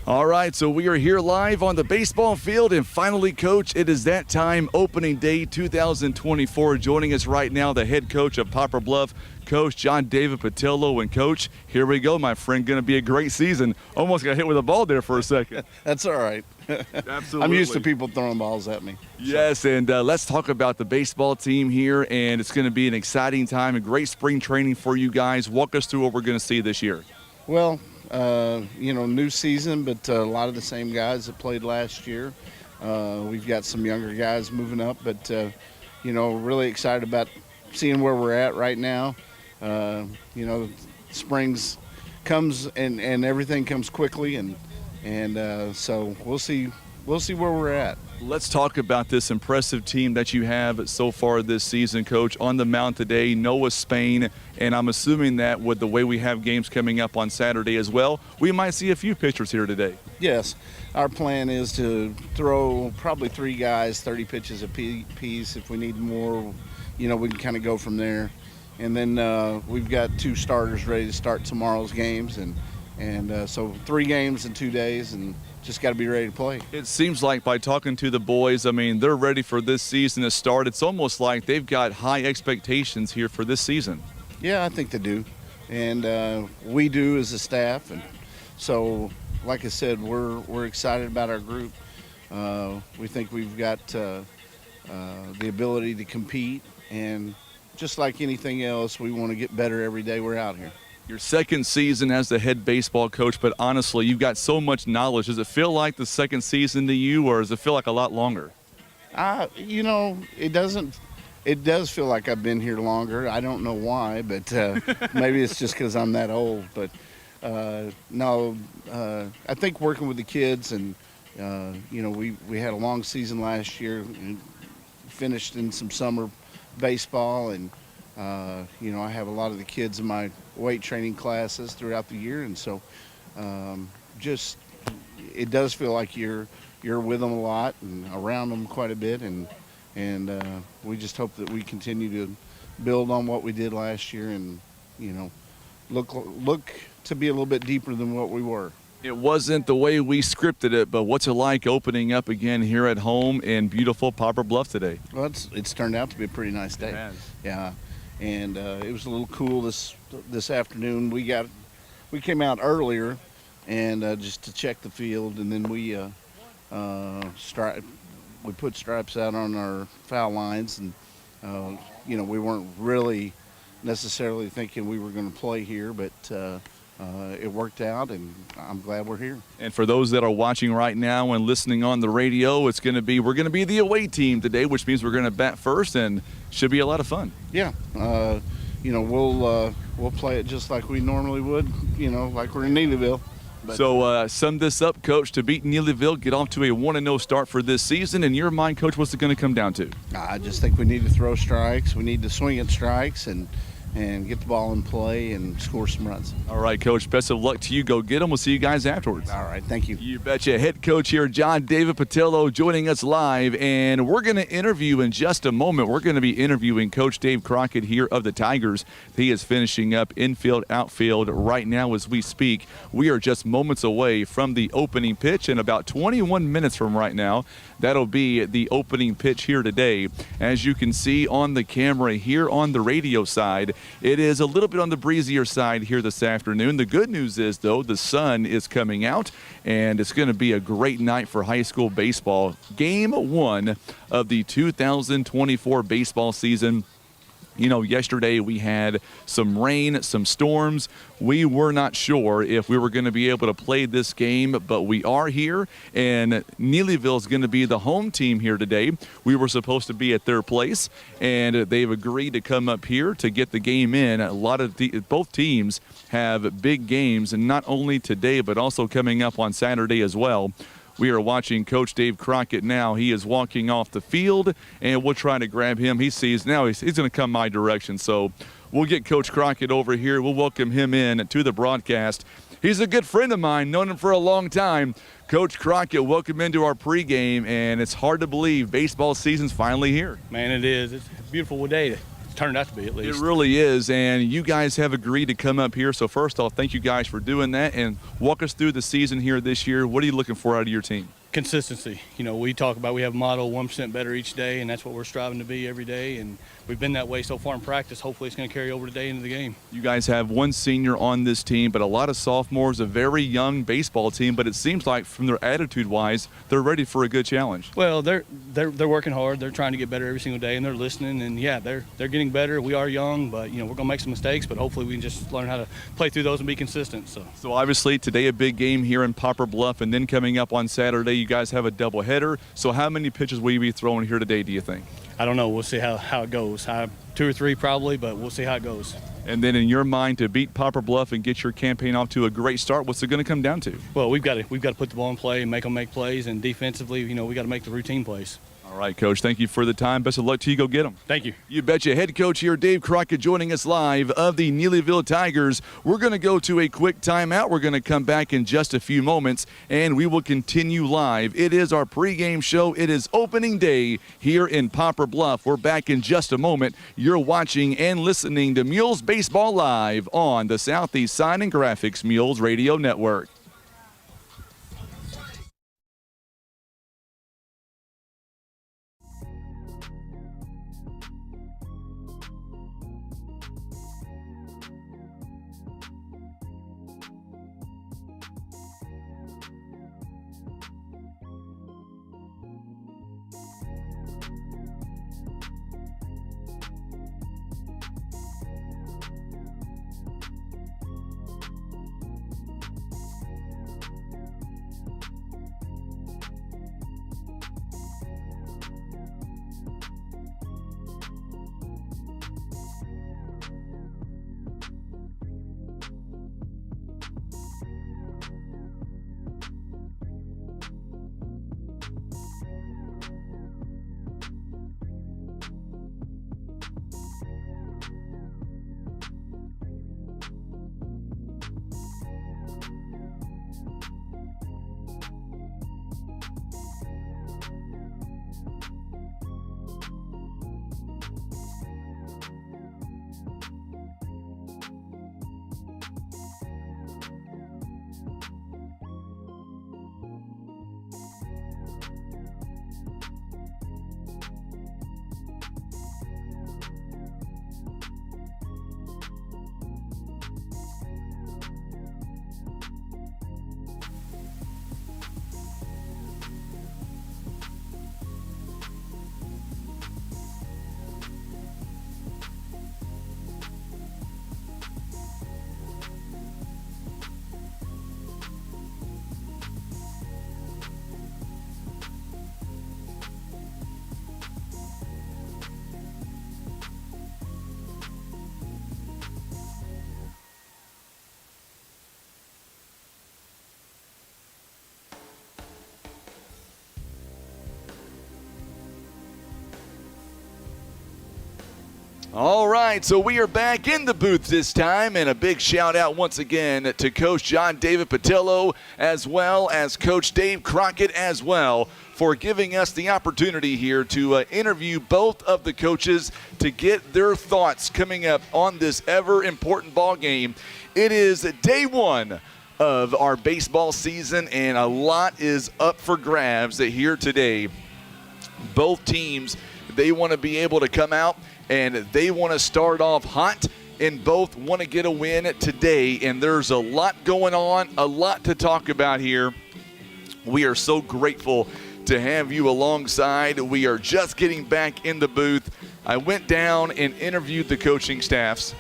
All right, so we are here live on the baseball field, and finally, Coach, it is that time, opening day 2024. Joining us right now, the head coach of Poplar Bluff, Coach John David Patillo. And, Coach, here we go, my friend. Going to be a great season. Almost got hit with a ball there for a second. That's all right. Absolutely. I'm used to people throwing balls at me. Yes, and let's talk about the baseball team here, and it's going to be an exciting time, a great spring training for you guys. Walk us through what we're going to see this year. Well, new season, but a lot of the same guys that played last year. We've got some younger guys moving up, but, really excited about seeing where we're at right now. Springs comes and everything comes quickly, and so we'll see where we're at. Let's talk about this impressive team that you have so far this season, Coach. On the mound today, Noah Spain, and I'm assuming that with the way we have games coming up on Saturday as well, we might see a few pitchers here today. Yes, our plan is to throw probably 3 guys, 30 pitches apiece. If we need more, we can kind of go from there. And then we've got 2 starters ready to start tomorrow's games, and so 3 games in 2 days, and just got to be ready to play. It seems like by talking to the boys, I mean, they're ready for this season to start. It's almost like they've got high expectations here for this season. Yeah, I think they do, and we do as a staff. And so, like I said, we're excited about our group. We think we've got the ability to compete, and just like anything else, we want to get better every day we're out here. Your second season as the head baseball coach, but honestly, you've got so much knowledge. Does it feel like the second season to you, or does it feel like a lot longer? It doesn't. It does feel like I've been here longer. I don't know why, but maybe it's just because I'm that old. But no, I think working with the kids, and we had a long season last year, and finished in some summer baseball, and I have a lot of the kids in my weight training classes throughout the year, and so just it does feel like you're with them a lot and around them quite a bit, and we just hope that we continue to build on what we did last year, and look to be a little bit deeper than what we were. It wasn't the way we scripted it, but what's it like opening up again here at home in beautiful Poplar Bluff today? Well, it's turned out to be a pretty nice day. It has. Yeah. And it was a little cool this afternoon. We came out earlier, and just to check the field, and then we put stripes out on our foul lines, and we weren't really necessarily thinking we were going to play here, but it worked out, and I'm glad we're here. And for those that are watching right now and listening on the radio, we're going to be the away team today, which means we're going to bat first, and should be a lot of fun. Yeah, we'll play it just like we normally would, like we're in Neelyville. So sum this up, Coach. To beat Neelyville, get off to a 1-0 start for this season. In your mind, Coach, what's it going to come down to? I just think we need to throw strikes. We need to swing at strikes and get the ball in play and score some runs. All right, Coach, best of luck to you. Go get them. We'll see you guys afterwards. All right, thank you. You betcha. Head coach here, John David Patillo, joining us live, and we're going to interview in just a moment. We're going to be interviewing Coach Dave Crockett here of the Tigers. He is finishing up infield, outfield right now as we speak. We are just moments away from the opening pitch, and about 21 minutes from right now, that'll be the opening pitch here today. As you can see on the camera here on the radio side, it is a little bit on the breezier side here this afternoon. The good news is, though, the sun is coming out, and it's going to be a great night for high school baseball. Game 1 of the 2024 baseball season. Yesterday we had some rain, some storms. We were not sure if we were going to be able to play this game, but we are here, and Neelyville is going to be the home team here today. We were supposed to be at their place, and they've agreed to come up here to get the game in. Both teams have big games, and not only today, but also coming up on Saturday as well. We are watching Coach Dave Crockett now. He is walking off the field, and we'll try to grab him. He sees now he's going to come my direction. So we'll get Coach Crockett over here. We'll welcome him in to the broadcast. He's a good friend of mine, known him for a long time. Coach Crockett, welcome into our pregame, and it's hard to believe baseball season's finally here. Man, it is. It's a beautiful day to turned out to be, at least. It really is, and you guys have agreed to come up here. So first off, thank you guys for doing that, and walk us through the season here this year. What are you looking for out of your team? Consistency. We talk about we have a motto 1% better each day, and that's what we're striving to be every day, and we've been that way so far in practice. Hopefully it's going to carry over today into the game. You guys have one senior on this team, but a lot of sophomores, a very young baseball team, but it seems like from their attitude-wise, they're ready for a good challenge. Well, they're working hard. They're trying to get better every single day, and they're listening, and yeah, they're getting better. We are young, but we're going to make some mistakes, but hopefully we can just learn how to play through those and be consistent. So obviously today a big game here in Poplar Bluff, and then coming up on Saturday, you guys have a doubleheader. So how many pitches will you be throwing here today, do you think? I don't know. We'll see how it goes. 2 or 3 probably, but we'll see how it goes. And then in your mind, to beat Poplar Bluff and get your campaign off to a great start, what's it going to come down to? Well, we've got to put the ball in play and make them make plays, and defensively, we got to make the routine plays. All right, Coach, thank you for the time. Best of luck to you. Go get them. Thank you. You betcha. Head coach here, Dave Crockett, joining us live of the Neelyville Tigers. We're going to go to a quick timeout. We're going to come back in just a few moments, and we will continue live. It is our pregame show. It is opening day here in Poplar Bluff. We're back in just a moment. You're watching and listening to Mules Baseball Live on the Southeast Sign and Graphics Mules Radio Network. All right, so we are back in the booth this time, and a big shout out once again to Coach John David Patillo, as well as Coach Dave Crockett as well, for giving us the opportunity here to interview both of the coaches to get their thoughts coming up on this ever important ball game. It is day one of our baseball season, and a lot is up for grabs here today. Both teams, they want to be able to come out and they want to start off hot, and both want to get a win today. And there's a lot going on, a lot to talk about here. We are so grateful to have you alongside. We are just getting back in the booth. I went down and interviewed the coaching staffs,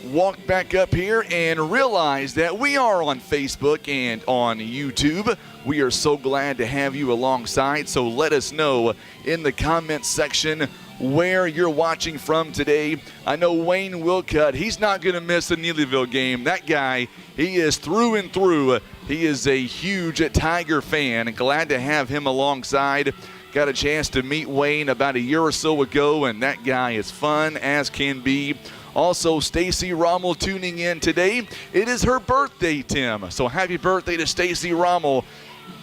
walked back up here and realized that we are on Facebook and on YouTube. We are so glad to have you alongside. So let us know in the comments section where you're watching from today. I know Wayne Wilcutt, he's not going to miss a Neelyville game. That guy, he is through and through. He is a huge Tiger fan, and glad to have him alongside. Got a chance to meet Wayne about a year or so ago, and that guy is fun as can be. Also, Stacy Rommel tuning in today. It is her birthday, Tim. So happy birthday to Stacy Rommel.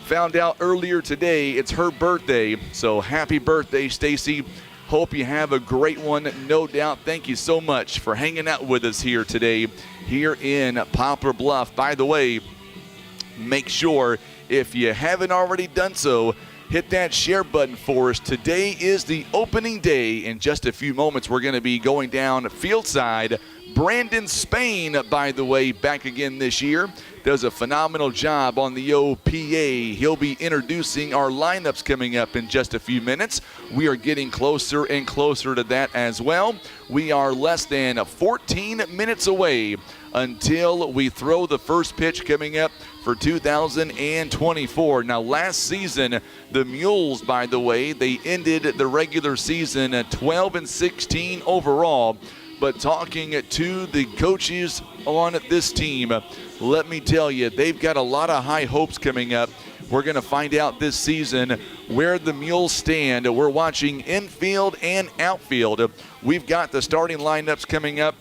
Found out earlier today it's her birthday. So happy birthday, Stacy. Hope you have a great one, no doubt. Thank you so much for hanging out with us here today, here in Poplar Bluff. By the way, make sure, if you haven't already done so, hit that share button for us. Today is the opening day. In just a few moments, we're going to be going down fieldside. Brandon Spain, by the way, back again this year, does a phenomenal job on the OPA. He'll be introducing our lineups coming up in just a few minutes. We are getting closer and closer to that as well. We are less than 14 minutes away until we throw the first pitch coming up for 2024. Now, last season, the Mules, by the way, they ended the regular season at 12-16 overall. But talking to the coaches on this team, let me tell you, they've got a lot of high hopes coming up. We're going to find out this season where the Mules stand. We're watching infield and outfield. We've got the starting lineups coming up.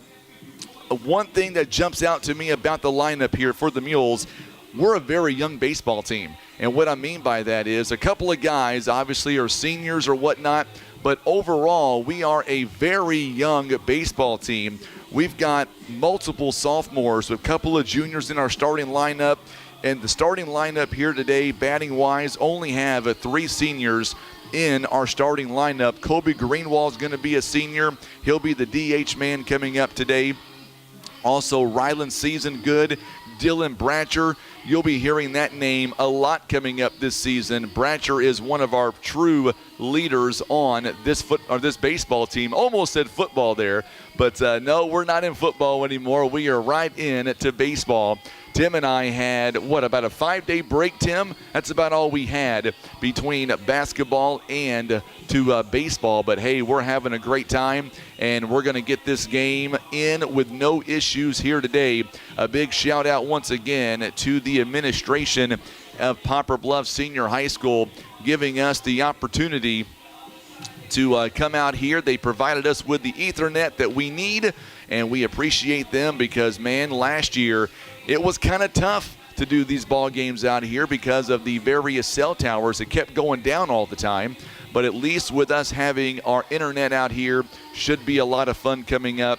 One thing that jumps out to me about the lineup here for the Mules, we're a very young baseball team. And what I mean by that is a couple of guys obviously are seniors or whatnot, but overall we are a very young baseball team. We've got multiple sophomores, a couple of juniors in our starting lineup. And the starting lineup here today, batting-wise, only have 3 seniors in our starting lineup. Kobe Greenwald is going to be a senior. He'll be the DH man coming up today. Also, Ryland Season Good, Dylan Bratcher. You'll be hearing that name a lot coming up this season. Bratcher is one of our true leaders on this baseball team. Almost said football there, but no, we're not in football anymore. We are right in to baseball. Tim and I had, about a 5-day break, Tim? That's about all we had between basketball and to baseball. But, hey, we're having a great time, and we're going to get this game in with no issues here today. A big shout-out once again to the administration of Poplar Bluff Senior High School giving us the opportunity to come out here. They provided us with the Ethernet that we need, and we appreciate them because, man, last year it was kind of tough to do these ball games out here because of the various cell towers that kept going down all the time. But at least with us having our internet out here, should be a lot of fun coming up.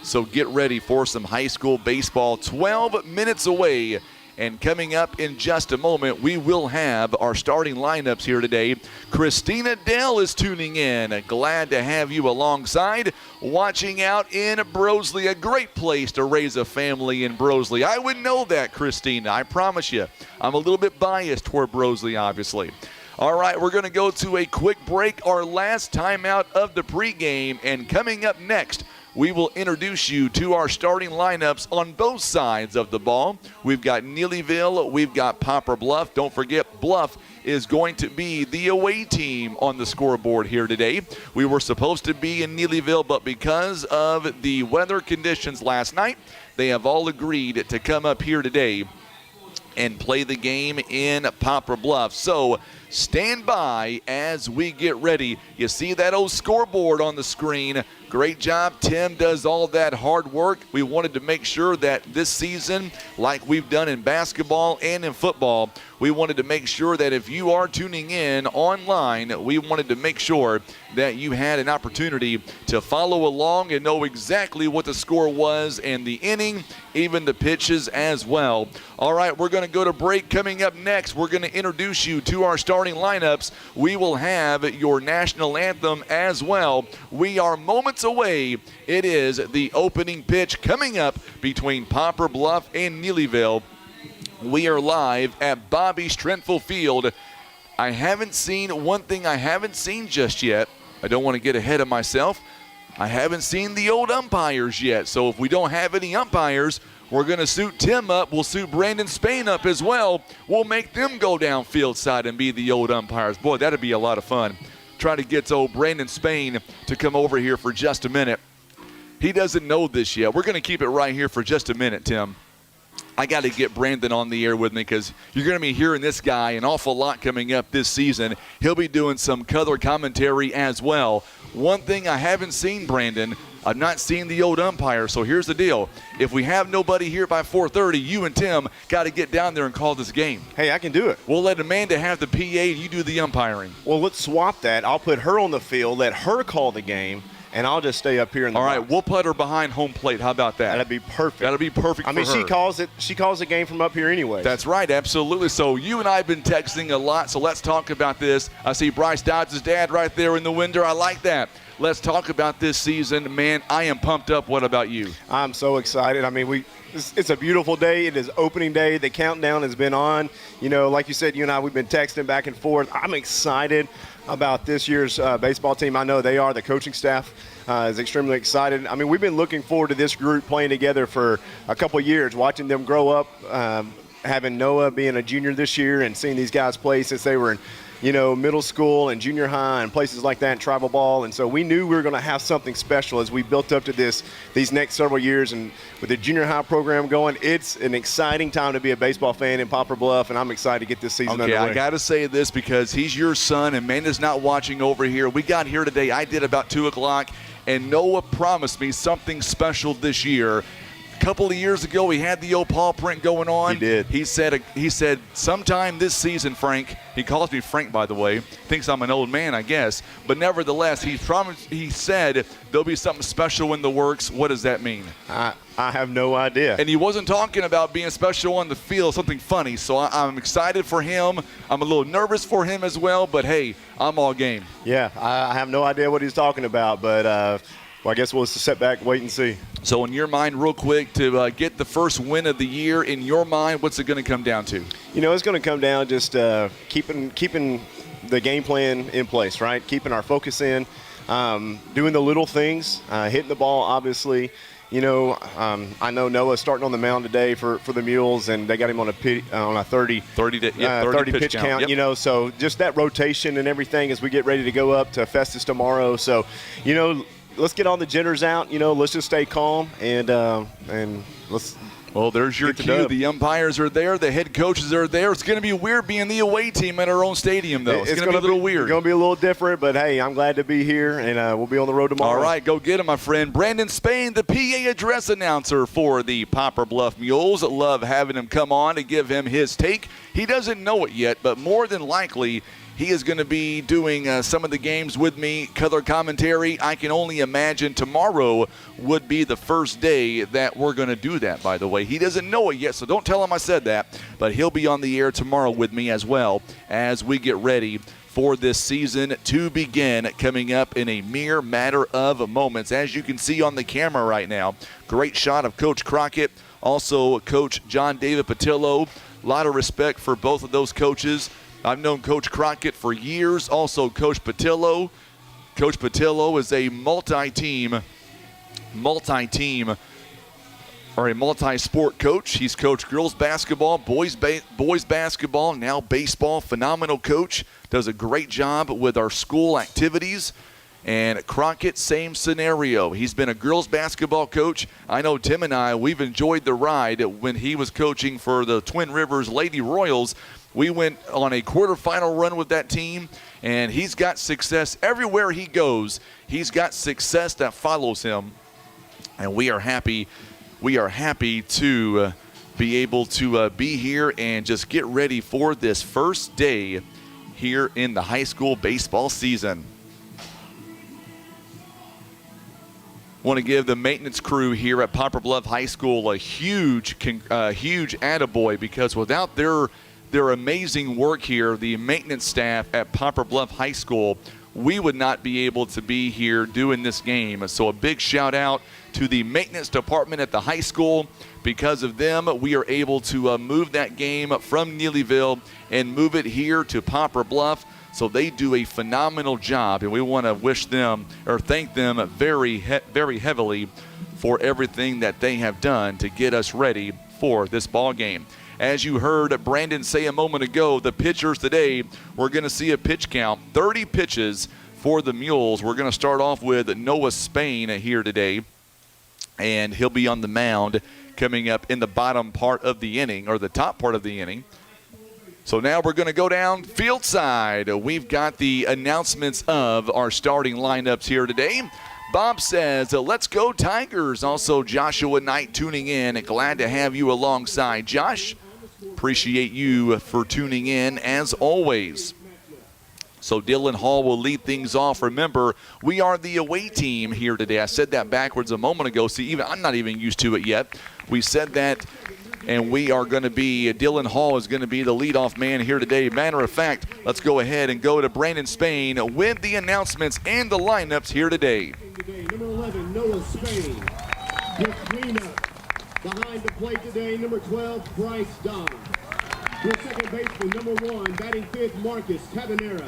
So get ready for some high school baseball. 12 minutes away. And coming up in just a moment, we will have our starting lineups here today. Christina Dell is tuning in. Glad to have you alongside. Watching out in Brosley, a great place to raise a family in Brosley. I would know that, Christina, I promise you. I'm a little bit biased toward Brosley, obviously. All right, we're going to go to a quick break, our last timeout of the pregame. And coming up next, we will introduce you to our starting lineups on both sides of the ball. We've got Neelyville, we've got Poplar Bluff. Don't forget, Bluff is going to be the away team on the scoreboard here today. We were supposed to be in Neelyville, but because of the weather conditions last night, they have all agreed to come up here today and play the game in Poplar Bluff. So stand by as we get ready. You see that old scoreboard on the screen. Great job. Tim does all that hard work. We wanted to make sure that this season, like we've done in basketball and in football, we wanted to make sure that if you are tuning in online, we wanted to make sure that you had an opportunity to follow along and know exactly what the score was and the inning, even the pitches as well. All right, we're going to go to break. Coming up next, we're going to introduce you to our starting lineups. We will have your national anthem as well. We are moments away. It is the opening pitch coming up between Poplar Bluff and Neelyville. We are live at Bobby Strenfel Field. I haven't seen one thing I haven't seen just yet. I don't want to get ahead of myself. I haven't seen the old umpires yet. So if we don't have any umpires, we're going to suit Tim up. We'll suit Brandon Spain up as well. We'll make them go down field side and be the old umpires. Boy, that'd be a lot of fun. Try to get old Brandon Spain to come over here for just a minute. He doesn't know this yet. We're going to keep it right here for just a minute, Tim. I got to get Brandon on the air with me because you're going to be hearing this guy an awful lot coming up this season. He'll be doing some color commentary as well. One thing I haven't seen, Brandon, I've not seen the old umpire, so here's the deal. If we have nobody here by 4:30, you and Tim got to get down there and call this game. Hey, I can do it. We'll let Amanda have the PA and you do the umpiring. Well, let's swap that. I'll put her on the field, let her call the game, and I'll just stay up here in the All right, box. we'll put her behind home plate. How about that? That'd be perfect. That'll be perfect I mean, for her. she calls the game from up here anyway. That's right, absolutely. So you and I have been texting a lot, so let's talk about this. I see Bryce Dodds' dad right there in the window. I like that. Let's talk about this season. Man, I am pumped up. What about you? I'm so excited. I mean, it's a beautiful day. It is opening day. The countdown has been on. You know, like you said, you and I, we've been texting back and forth. I'm excited about this year's baseball team. I know they are. The coaching staff is extremely excited. I mean, we've been looking forward to this group playing together for a couple of years, watching them grow up, having Noah being a junior this year and seeing these guys play since they were in middle school and junior high and places like that in travel ball. And so we knew we were going to have something special as we built up to these next several years. And with the junior high program going, it's an exciting time to be a baseball fan in Poplar Bluff, and I'm excited to get this season underway. I got to say this because he's your son, and Amanda's not watching over here. We got here today. I did about 2 o'clock, and Noah promised me something special this year. A couple of years ago, he had the old paw print going on. He did. He said sometime this season, Frank. He calls me Frank, by the way. Thinks I'm an old man, I guess. But nevertheless, he said there'll be something special in the works. What does that mean? I have no idea. And he wasn't talking about being special on the field, something funny. So I'm excited for him. I'm a little nervous for him as well. But, hey, I'm all game. Yeah, I have no idea what he's talking about. But, well, I guess we'll just sit back, wait and see. So in your mind, real quick, to get the first win of the year, in your mind, what's it going to come down to? It's going to come down just keeping the game plan in place, right? Keeping our focus in, doing the little things, hitting the ball, obviously. I know Noah's starting on the mound today for the Mules, and they got him on a 30 pitch count. Yep. So just that rotation and everything as we get ready to go up to Festus tomorrow. So, let's get all the jitters out. Let's just stay calm and let's. Well, there's your cue. The umpires are there. The head coaches are there. It's going to be weird being the away team at our own stadium, though. It's going to be a little weird. It's going to be a little different, but, hey, I'm glad to be here, and we'll be on the road tomorrow. All right, go get him, my friend. Brandon Spain, the PA address announcer for the Poplar Bluff Mules. Love having him come on to give him his take. He doesn't know it yet, but more than likely he is going to be doing some of the games with me, color commentary. I can only imagine tomorrow would be the first day that we're going to do that, by the way. He doesn't know it yet, so don't tell him I said that. But he'll be on the air tomorrow with me as well as we get ready for this season to begin, coming up in a mere matter of moments. As you can see on the camera right now, great shot of Coach Crockett, also Coach John David Patillo. A lot of respect for both of those coaches. I've known Coach Crockett for years, also Coach Patillo. Coach Patillo is a multi-team or a multi-sport coach. He's coached girls basketball, boys basketball, now baseball. Phenomenal coach. Does a great job with our school activities. And Crockett, same scenario. He's been a girls basketball coach. I know Tim and I, we've enjoyed the ride when he was coaching for the Twin Rivers Lady Royals. We went on a quarterfinal run with that team, and he's got success everywhere he goes. He's got success that follows him, and we are happy to be able to be here and just get ready for this first day here in the high school baseball season. Want to give the maintenance crew here at Poplar Bluff High School a huge attaboy, because without their amazing work here, the maintenance staff at Poplar Bluff High School, we would not be able to be here doing this game. So a big shout out to the maintenance department at the high school. Because of them, we are able to move that game from Neelyville and move it here to Poplar Bluff. So they do a phenomenal job, and we want to thank them very heavily for everything that they have done to get us ready for this ball game. As you heard Brandon say a moment ago, the pitchers today, we're going to see a pitch count, 30 pitches for the Mules. We're going to start off with Noah Spain here today. and he'll be on the mound coming up in the bottom part of the inning, or the top part of the inning. So now we're going to go down field side. We've got the announcements of our starting lineups here today. Bob says, let's go Tigers. Also, Joshua Knight tuning in. Glad to have you alongside, Josh. Appreciate you for tuning in as always. So Dylan Hall will lead things off. Remember, we are the away team here today. I said that backwards a moment ago. See, I'm not even used to it yet. We said that, and we are going to be, Dylan Hall is going to be the leadoff man here today. Matter of fact, let's go ahead and go to Brandon Spain with the announcements and the lineups here today. Number 11, Noah Spain. Your cleanup. Behind the plate today, number 12, Bryce Dodd. Your second baseman, number 1, batting fifth, Marcus Tabanera.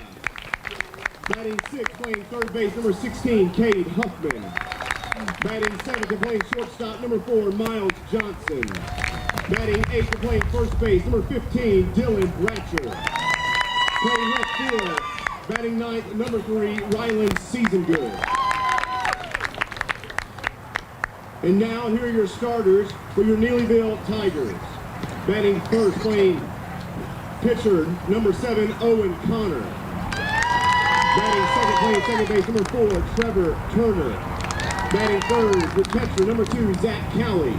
Batting sixth, playing third base, number 16, Cade Huffman. Batting seventh and playing shortstop, number 4, Miles Johnson. Batting eighth and playing first base, number 15, Dylan Bratcher. Playing left field, batting ninth, number 3, Ryland Seasongood. And now here are your starters for your Neelyville Tigers. Batting first, playing pitcher, number 7, Owen Connor. Batting second, playing second base, number 4, Trevor Turner. Batting third, the catcher, number 2, Zach Cowley.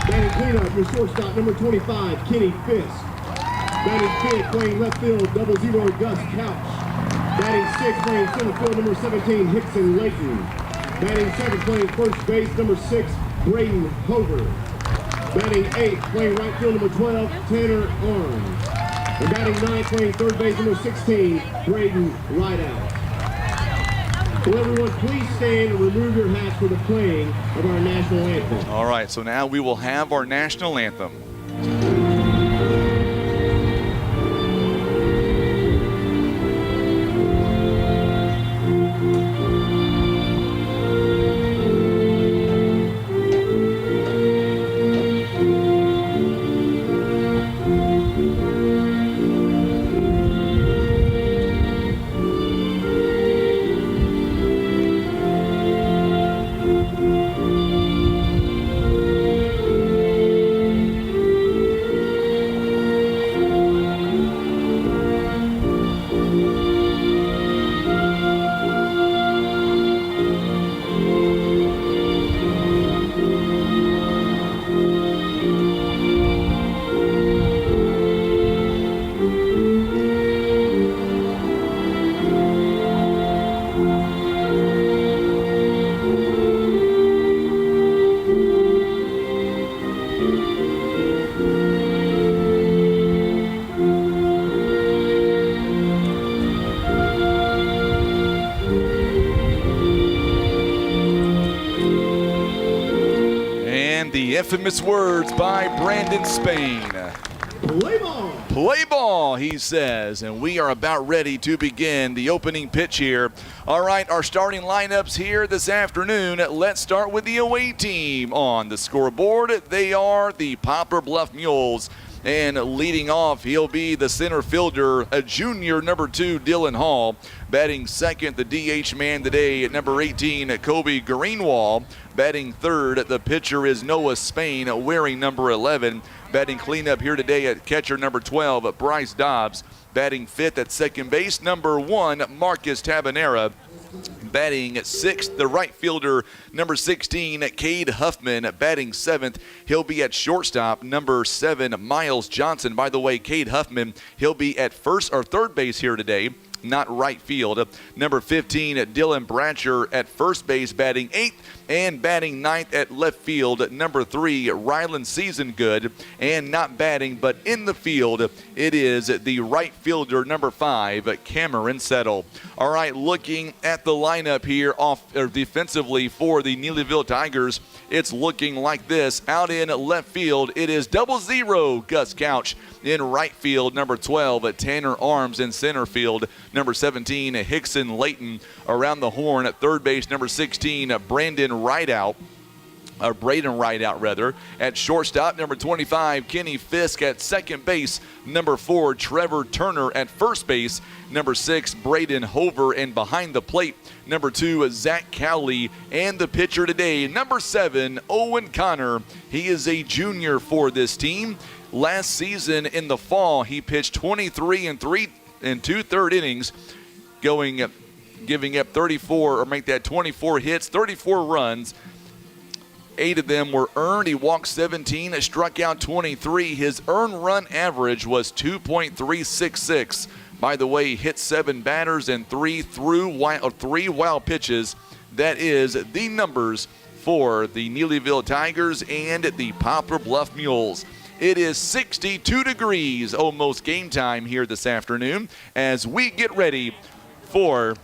Batting cleanup, your shortstop, number 25, Kenny Fisk. Batting fifth, playing left field, 00, Gus Couch. Batting sixth, playing center field, number 17, Hickson Layton. Batting seventh, playing first base, number 6, Braden Hover. Batting eighth, playing right field, number 12, Tanner Arms. And batting ninth, playing third base, number 16, Braden Rideout. Will everyone please stand and remove your hats for the playing of our national anthem. All right, so now we will have our national anthem. Infamous words by Brandon Spain. Play ball! Play ball, he says, and we are about ready to begin the opening pitch here. All right, our starting lineups here this afternoon. Let's start with the away team on the scoreboard. They are the Poplar Bluff Mules. And leading off, he'll be the center fielder, a junior, number 2, Dylan Hall. Batting second, the DH man today at number 18, Kobe Greenwald. Batting third, the pitcher is Noah Spain, wearing number 11. Batting cleanup here today at catcher number 12, Bryce Dobbs. Batting fifth at second base, number 1, Marcus Tabanera. Batting sixth, the right fielder, number 16, Cade Huffman. Batting seventh, he'll be at shortstop, number 7, Miles Johnson. By the way, Cade Huffman, he'll be at first or third base here today, not right field. Number 15, Dylan Bratcher at first base, batting eighth. And batting ninth at left field, number 3, Ryland Seasongood. And not batting, but in the field, it is the right fielder, number 5, Cameron Settle. All right, looking at the lineup here defensively for the Neelyville Tigers, it's looking like this. Out in left field, it is 00, Gus Couch. In right field, number 12, Tanner Arms. In center field, number 17, Hickson Layton. Around the horn at third base, number 16, Brandon Rideout. or Braden Rideout rather. At shortstop, number 25, Kenny Fisk. At second base, number 4, Trevor Turner. At first base, number 6, Braden Hover. And behind the plate, number 2, Zach Cowley. And the pitcher today, number 7, Owen Connor. He is a junior for this team. Last season in the fall, he pitched 23 and 3 2/3 innings, giving up 24 hits, 34 runs. 8 of them were earned. He walked 17, struck out 23. His earned run average was 2.366. By the way, he hit 7 batters and 3 wild pitches. That is the numbers for the Neelyville Tigers and the Poplar Bluff Mules. It is 62 degrees, almost game time here this afternoon, as we get ready for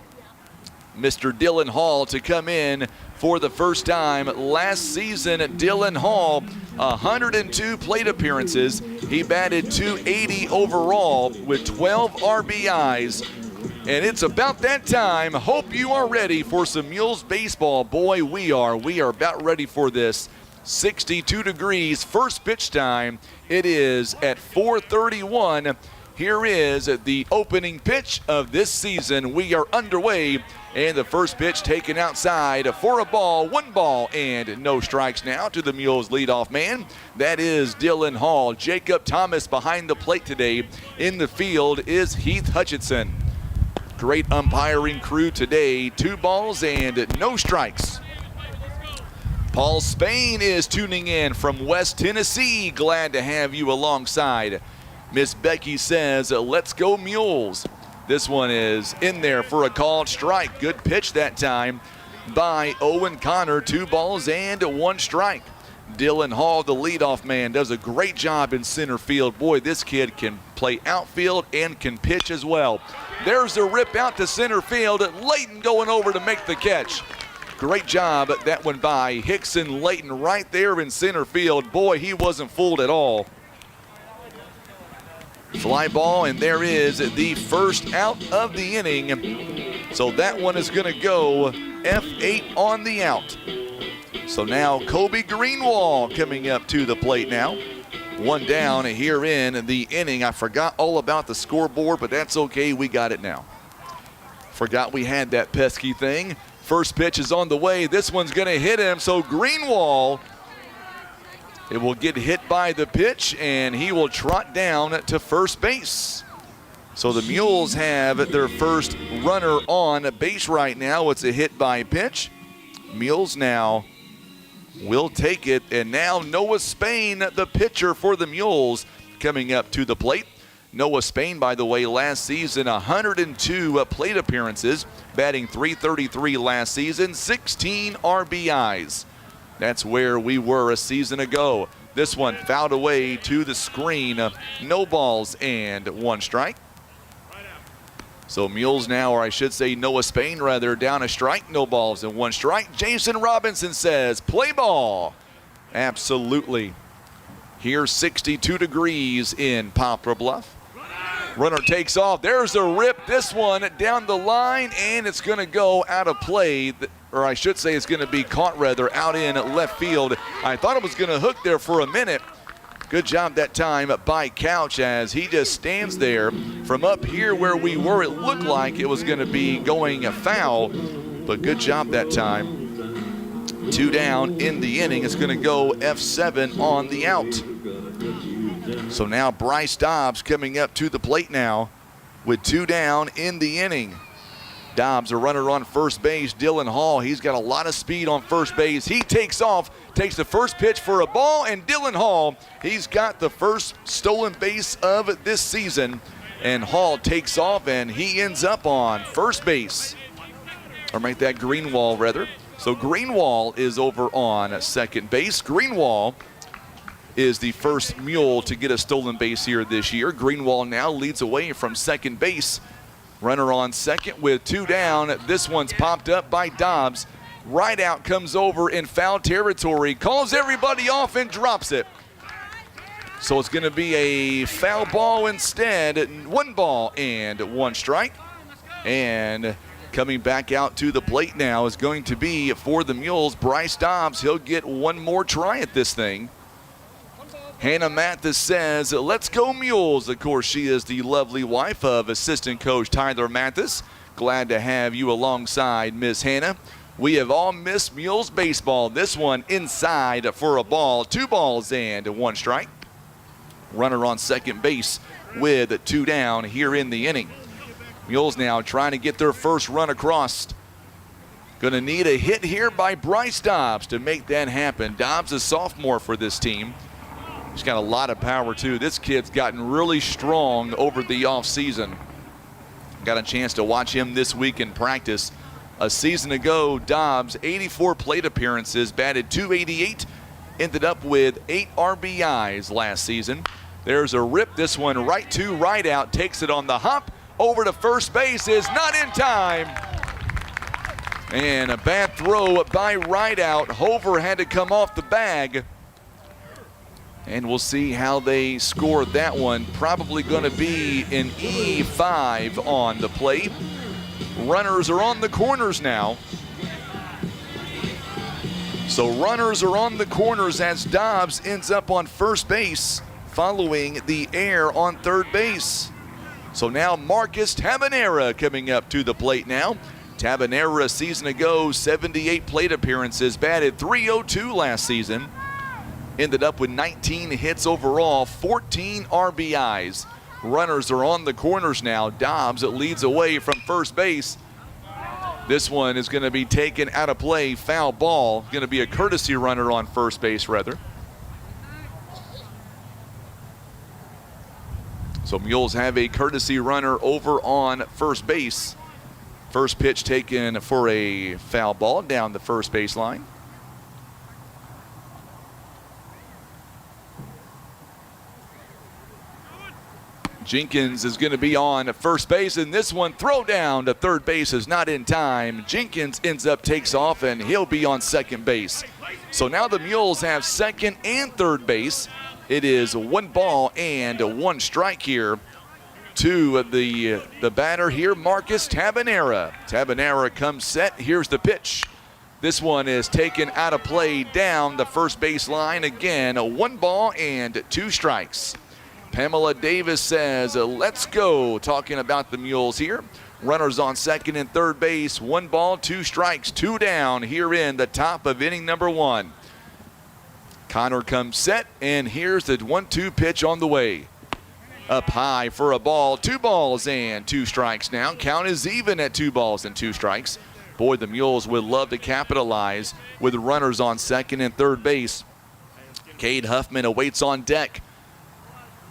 Mr. Dylan Hall to come in for the first time. Last season, Dylan Hall, 102 plate appearances. He batted .280 overall with 12 RBIs. And it's about that time. Hope you are ready for some Mules baseball. Boy, we are. We are about ready for this. 62 degrees, first pitch time. It is at 4:31. Here is the opening pitch of this season. We are underway, and the first pitch taken outside for a ball, 1 ball, and no strikes now to the Mules leadoff man. That is Dylan Hall. Jacob Thomas behind the plate today. In the field is Heath Hutchinson. Great umpiring crew today. 2 balls and no strikes. Paul Spain is tuning in from West Tennessee. Glad to have you alongside. Miss Becky says, let's go Mules. This one is in there for a called strike. Good pitch that time by Owen Connor. 2 balls and 1 strike. Dylan Hall, the leadoff man, does a great job in center field. Boy, this kid can play outfield and can pitch as well. There's a rip out to center field. Layton going over to make the catch. Great job that one by Hickson Layton right there in center field. Boy, he wasn't fooled at all. Fly ball, and there is the first out of the inning. So that one is going to go F8 on the out. So now Kobe Greenwall coming up to the plate now. 1 down here in the inning. I forgot all about the scoreboard, but that's okay. We got it now. Forgot we had that pesky thing. First pitch is on the way. This one's going to hit him. So Greenwall, it will get hit by the pitch, and he will trot down to first base. So the Mules have their first runner on base right now. It's a hit by pitch. Mules now will take it. And now Noah Spain, the pitcher for the Mules, coming up to the plate. Noah Spain, by the way, last season, 102 plate appearances, batting .333 last season, 16 RBIs. That's where we were a season ago. This one fouled away to the screen. No balls and 1 strike. So Mules now, or I should say Noah Spain rather, down a strike, no balls and 1 strike. Jason Robinson says, play ball. Absolutely. Here 62 degrees in Poplar Bluff. Runner takes off. There's a rip. This one down the line, and it's going to go out of play. Or I should say it's going to be caught rather out in left field. I thought it was going to hook there for a minute. Good job that time by Couch as he just stands there. From up here where we were, it looked like it was going to be going a foul, but good job that time. 2 down in the inning. It's going to go F7 on the out. So now Bryce Dobbs coming up to the plate now with 2 down in the inning. Dobbs, a runner on first base. Dylan Hall, he's got a lot of speed on first base. He takes off, takes the first pitch for a ball, and Dylan Hall, he's got the first stolen base of this season. And Hall takes off, and he ends up on first base. Or make that Greenwall, rather. So Greenwall is over on second base. Greenwall is the first Mule to get a stolen base here this year. Greenwall now leads away from second base. Runner on second with 2 down. This one's popped up by Dobbs. Right out comes over in foul territory. Calls everybody off and drops it. So it's going to be a foul ball instead. 1 ball and 1 strike. And Coming back out to the plate now is going to be, for the Mules, Bryce Dobbs. He'll get one more try at this thing. Hannah Mathis says, let's go Mules. Of course, she is the lovely wife of assistant coach Tyler Mathis. Glad to have you alongside, Miss Hannah. We have all missed Mules baseball. This one inside for a ball. 2 balls and 1 strike. Runner on second base with 2 down here in the inning. Mules now trying to get their first run across. Going to need a hit here by Bryce Dobbs to make that happen. Dobbs, a sophomore for this team. He's got a lot of power, too. This kid's gotten really strong over the offseason. Got a chance to watch him this week in practice. A season ago, Dobbs, 84 plate appearances, batted .288, ended up with 8 RBIs last season. There's a rip. This one right to right out, takes it on the hop. Over to first base, is not in time. And a bad throw by Rideout. Hover had to come off the bag. And we'll see how they score that one. Probably going to be an E5 on the plate. Runners are on the corners now. So runners are on the corners as Dobbs ends up on first base, following the air on third base. So now Marcus Tabanera coming up to the plate now. Tabanera, a season ago, 78 plate appearances, batted .302 last season. Ended up with 19 hits overall, 14 RBIs. Runners are on the corners now. Dobbs leads away from first base. This one is going to be taken out of play, foul ball. Going to be a courtesy runner on first base, rather. So Mules have a courtesy runner over on first base. First pitch taken for a foul ball down the first baseline. Jenkins is going to be on first base, and this one throw down to third base is not in time. Jenkins takes off, and he'll be on second base. So now the Mules have second and third base. It is 1 ball and 1 strike here to the batter here, Marcus Tabanera. Tabanera comes set. Here's the pitch. This one is taken out of play down the first base line. Again, 1 ball and 2 strikes. Pamela Davis says, let's go. Talking about the Mules here. Runners on second and third base. 1 ball, 2 strikes, 2 down here in the top of inning number 1. Connor comes set, and here's the 1-2 pitch on the way. Up high for a ball. 2 balls and 2 strikes now. Count is even at 2 balls and 2 strikes. Boy, the Mules would love to capitalize with runners on second and third base. Cade Huffman awaits on deck.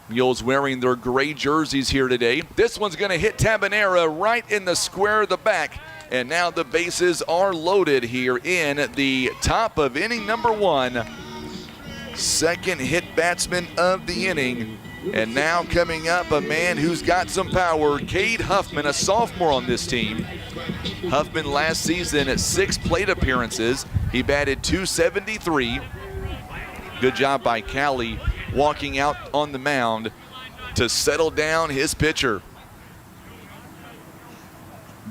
Mules wearing their gray jerseys here today. This one's going to hit Tabanera right in the square of the back. And now the bases are loaded here in the top of inning number 1. Second hit batsman of the inning. And now coming up, a man who's got some power, Cade Huffman, a sophomore on this team. Huffman last season at 6 plate appearances. He batted .273. Good job by Callie walking out on the mound to settle down his pitcher.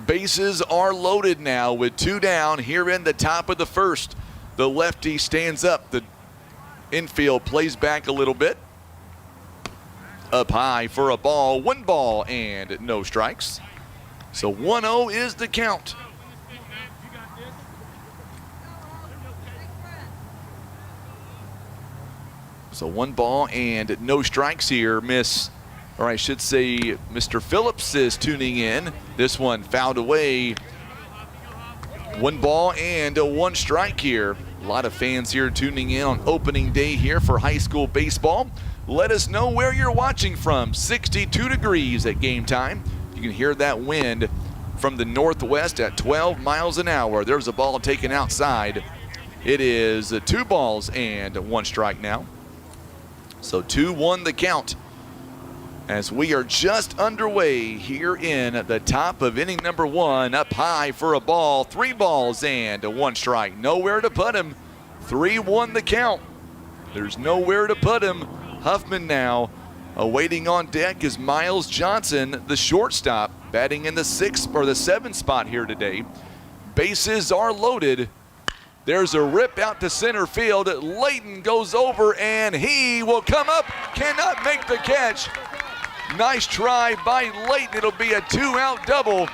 Bases are loaded now with 2 down here in the top of the first. The lefty stands up. The infield plays back a little bit. Up high for a ball. 1 ball and no strikes. So 1-0 is the count. So 1 ball and no strikes here. Mr. Phillips is tuning in. This one fouled away. 1 ball and 1 strike here. A lot of fans here tuning in on opening day here for high school baseball. Let us know where you're watching from. 62 degrees at game time. You can hear that wind from the northwest at 12 miles an hour. There's a ball taken outside. It is 2 balls and 1 strike now. So 2-1 the count as we are just underway here in the top of inning number 1. Up high for a ball. 3 balls and 1 strike. Nowhere to put him. 3-1 the count. There's nowhere to put him. Huffman now awaiting on deck is Miles Johnson, the shortstop. batting in the 6th or the 7th spot here today. Bases are loaded. There's a rip out to center field. Layton goes over, and he will come up. Cannot make the catch. Nice try by Layton. It'll be a 2-out double.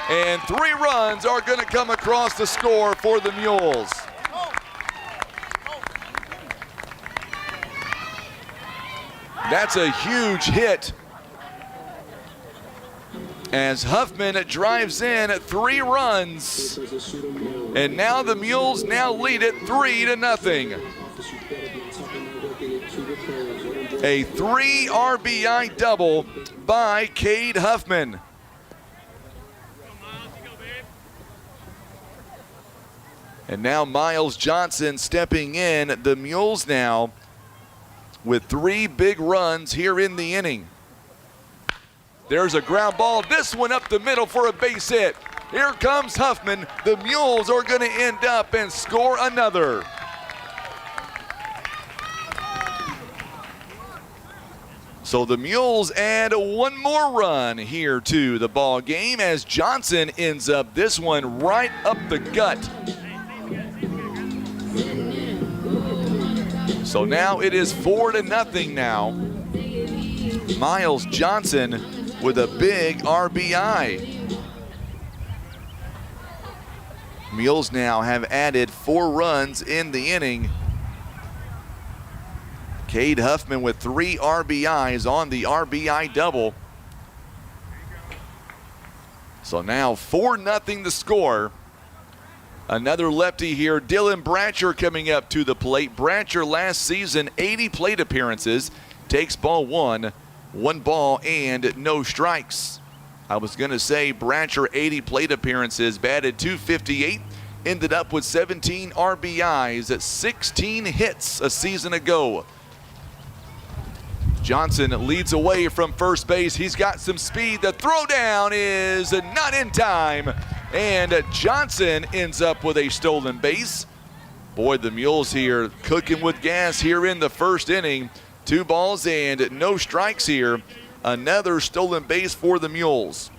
And 3 runs are going to come across the score for the Mules. That's a huge hit as Huffman drives in 3 runs. And now the Mules now lead it 3-0. A 3 RBI double by Cade Huffman. And now Miles Johnson stepping in. The Mules now with 3 big runs here in the inning. There's a ground ball. This one up the middle for a base hit. Here comes Huffman. The Mules are going to end up and score another. So the Mules add 1 more run here to the ball game as Johnson ends up this one right up the gut. So now it is 4-0 now. Miles Johnson with a big RBI. Mules now have added 4 runs in the inning. Cade Huffman with 3 RBIs on the RBI double. So now 4-0 the score. Another lefty here, Dylan Bratcher coming up to the plate. Bratcher last season, 80 plate appearances, takes ball 1, 1 ball and no strikes. I was going to say Bratcher, 80 plate appearances, batted .258, ended up with 17 RBIs at 16 hits a season ago. Johnson leads away from first base. He's got some speed. The throwdown is not in time. And Johnson ends up with a stolen base. Boy, the Mules here cooking with gas here in the first inning. 2 balls and no strikes here. Another stolen base for the Mules.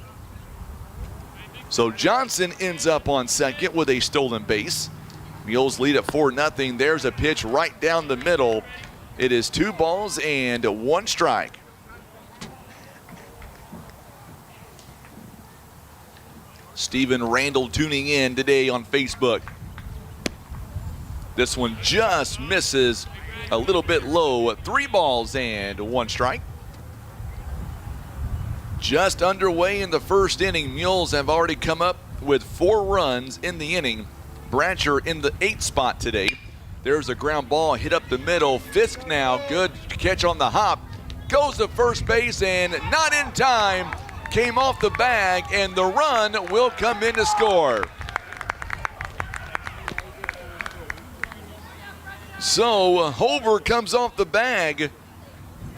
So Johnson ends up on second with a stolen base. Mules lead at 4-0. There's a pitch right down the middle. It is 2 balls and 1 strike. Stephen Randall tuning in today on Facebook. This one just misses a little bit low. 3 balls and 1 strike. Just underway in the first inning. Mules have already come up with 4 runs in the inning. Bratcher in the 8th spot today. There's a ground ball hit up the middle. Fisk now, good catch on the hop. Goes to first base and not in time. Came off the bag and the run will come in to score. So Hover comes off the bag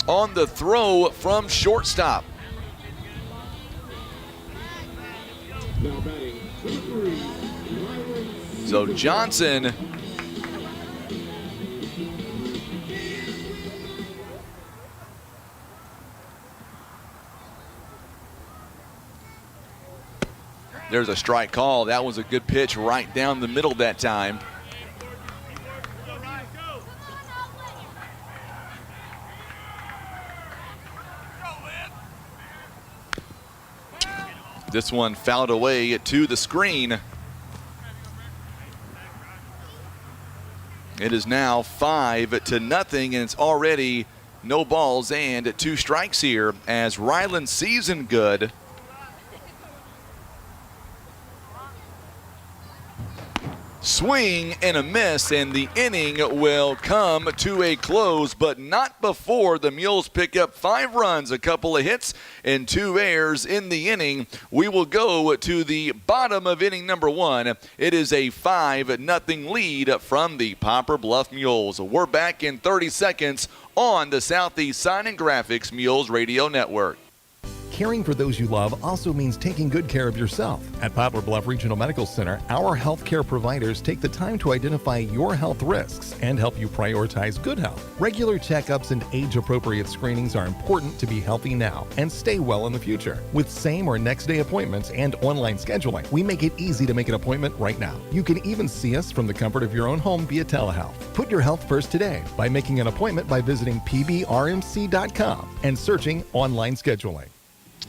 on the throw from shortstop. So Johnson there's a strike call. That was a good pitch right down the middle that time. This one fouled away to the screen. It is now 5-0, and it's already no balls and 2 strikes here as Ryland Season good. Swing and a miss, and the inning will come to a close, but not before the Mules pick up 5 runs, a couple of hits, and 2 errors in the inning. We will go to the bottom of inning number 1. It is a 5-0 lead from the Poplar Bluff Mules. We're back in 30 seconds on the Southeast Sign and Graphics Mules Radio Network. caring for those you love also means taking good care of yourself. At Poplar Bluff Regional Medical Center, our healthcare providers take the time to identify your health risks and help you prioritize good health. Regular checkups and age-appropriate screenings are important to be healthy now and stay well in the future. With same or next day appointments and online scheduling, we make it easy to make an appointment right now. You can even see us from the comfort of your own home via telehealth. Put your health first today by making an appointment by visiting pbrmc.com and searching online scheduling.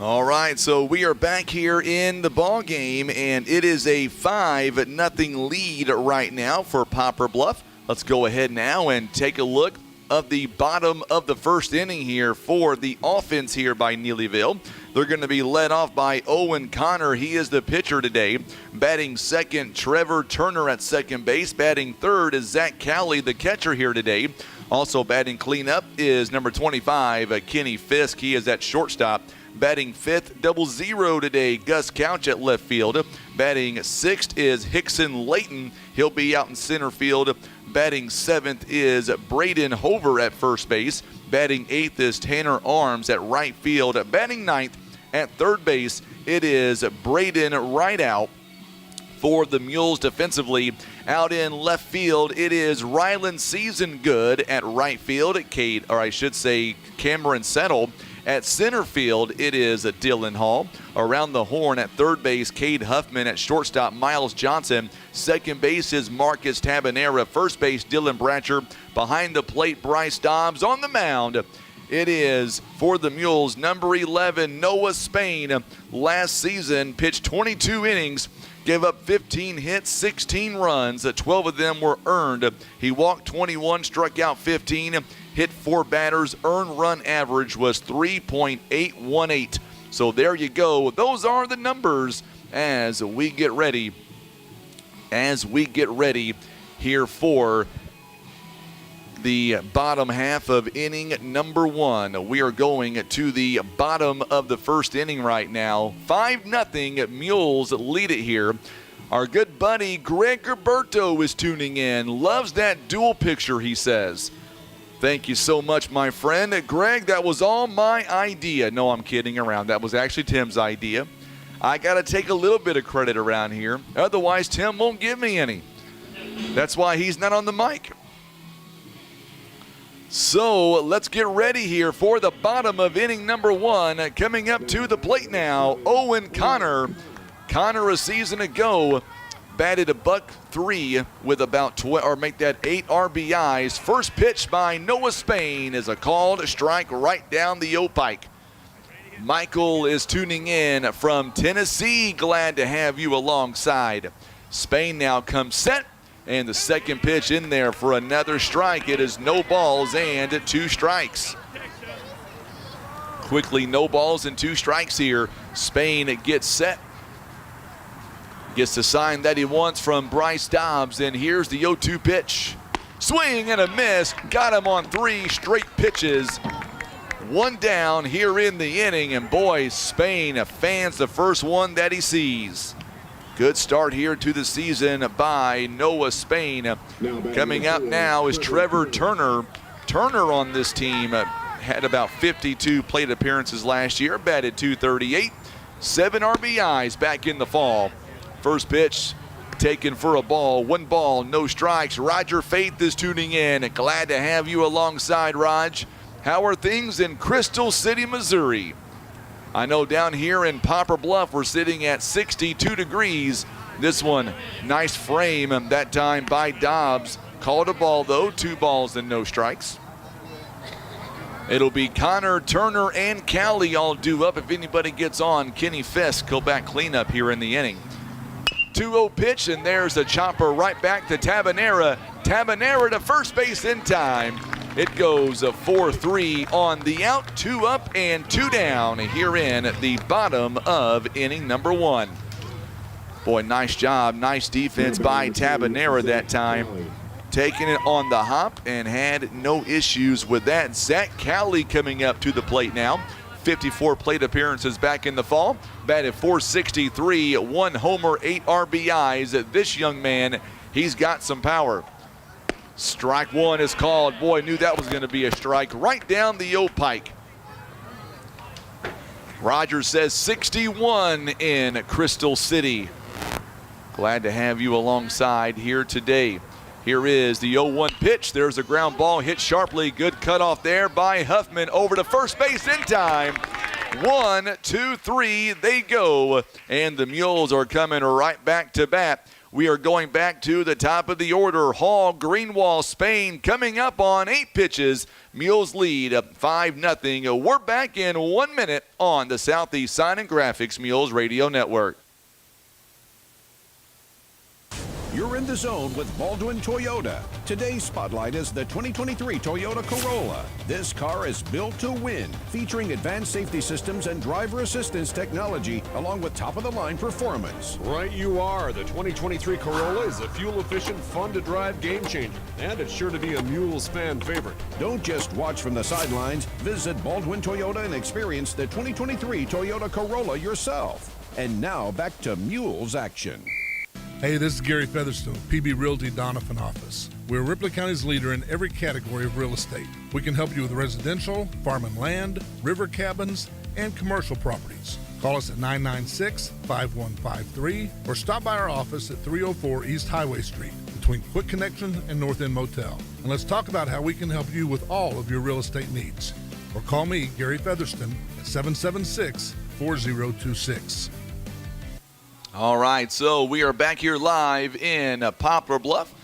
All right, so we are back here in the ball game, and it is a 5-0 lead right now for Poplar Bluff. Let's go ahead now and take a look of the bottom of the first inning here for the offense here by Neelyville. They're going to be led off by Owen Connor. He is the pitcher today. Batting second, Trevor Turner at second base. Batting third is Zach Cowley, the catcher here today. Also batting cleanup is number 25, Kenny Fisk. He is at shortstop. Batting fifth, 0 today, Gus Couch at left field. Batting sixth is Hickson Layton. He'll be out in center field. Batting seventh is Braden Hover at first base. Batting eighth is Tanner Arms at right field. Batting ninth at third base, it is Braden Rideout. For the Mules defensively, out in left field, it is Rylan Seasongood at right field. Cameron Settle. At center field, it is Dylan Hall. Around the horn at third base, Cade Huffman. At shortstop, Miles Johnson. Second base is Marcus Tabanera. First base, Dylan Bratcher. Behind the plate, Bryce Dobbs. On the mound, it is, for the Mules, number 11, Noah Spain. Last season, pitched 22 innings. Gave up 15 hits, 16 runs. 12 of them were earned. He walked 21, struck out 15, hit 4 batters. Earned run average was 3.818. So there you go. Those are the numbers as we get ready. Here for the bottom half of inning number 1. We are going to the bottom of the first inning right now. 5-0 Mules lead it here. Our good buddy Greg Gerberto is tuning in. Loves that dual picture, he says. Thank you so much, my friend. Greg, that was all my idea. No, I'm kidding around. That was actually Tim's idea. I got to take a little bit of credit around here. Otherwise, Tim won't give me any. That's why he's not on the mic. So let's get ready here for the bottom of inning number 1. Coming up to the plate now, Owen Connor. Connor a season ago batted $103 with about 8 RBIs. First pitch by Noah Spain is a called strike right down the O-Pike. Michael is tuning in from Tennessee. Glad to have you alongside. Spain now comes set. And the second pitch in there for another strike. It is no balls and 2 strikes. Quickly, no balls and 2 strikes here. Spain gets set. Gets the sign that he wants from Bryce Dobbs. And here's the 0-2 pitch. Swing and a miss. Got him on 3 straight pitches. 1 down here in the inning. And boy, Spain fans the first one that he sees. Good start here to the season by Noah Spain. Coming up now is Trevor Turner. Turner on this team had about 52 plate appearances last year, batted .238, 7 RBIs back in the fall. First pitch taken for a ball, 1 ball, no strikes. Roger Faith is tuning in. Glad to have you alongside, Raj. How are things in Crystal City, Missouri? I know down here in Poplar Bluff, we're sitting at 62 degrees. This one, nice frame, that time by Dobbs. Called a ball, though, 2 balls and no strikes. It'll be Connor, Turner, and Cowley all due up. If anybody gets on, Kenny Fisk, he'll back cleanup here in the inning. 2-0 pitch, and there's a chopper right back to Tabanera. Tabanera to first base in time. It goes 4-3 on the out, 2 up and 2 down here in the bottom of inning number 1. Boy, nice job, nice defense by Tabanera that time. Taking it on the hop and had no issues with that. Zach Cowley coming up to the plate now. 54 plate appearances back in the fall. Batted .463, 1 homer, 8 RBIs. This young man, he's got some power. Strike 1 is called. Boy, knew that was going to be a strike right down the O-Pike. Rogers says 61 in Crystal City. Glad to have you alongside here today. Here is the 0-1 pitch. There's a ground ball hit sharply. Good cutoff there by Huffman over to first base in time. 1, 2, 3, they go. And the Mules are coming right back to bat. We are going back to the top of the order. Hall, Greenwall, Spain coming up on 8 pitches. Mules lead 5-0. We're back in 1 minute on the Southeast Sign and Graphics Mules Radio Network. You're in the zone with Baldwin Toyota. Today's spotlight is the 2023 Toyota Corolla. This car is built to win, featuring advanced safety systems and driver assistance technology, along with top-of-the-line performance. Right you are. The 2023 Corolla is a fuel-efficient, fun-to-drive game changer, and it's sure to be a Mules fan favorite. Don't just watch from the sidelines. Visit Baldwin Toyota and experience the 2023 Toyota Corolla yourself. And now, back to Mules action. Hey, this is Gary Featherstone, PB Realty Donovan office. We're Ripley County's leader in every category of real estate. We can help you with residential, farm and land, river cabins, and commercial properties. Call us at 996-5153 or stop by our office at 304 East Highway Street between Quick Connection and North End Motel. And let's talk about how we can help you with all of your real estate needs. Or call me, Gary Featherstone, at 776-4026. All right, so we are back here live in Poplar Bluff.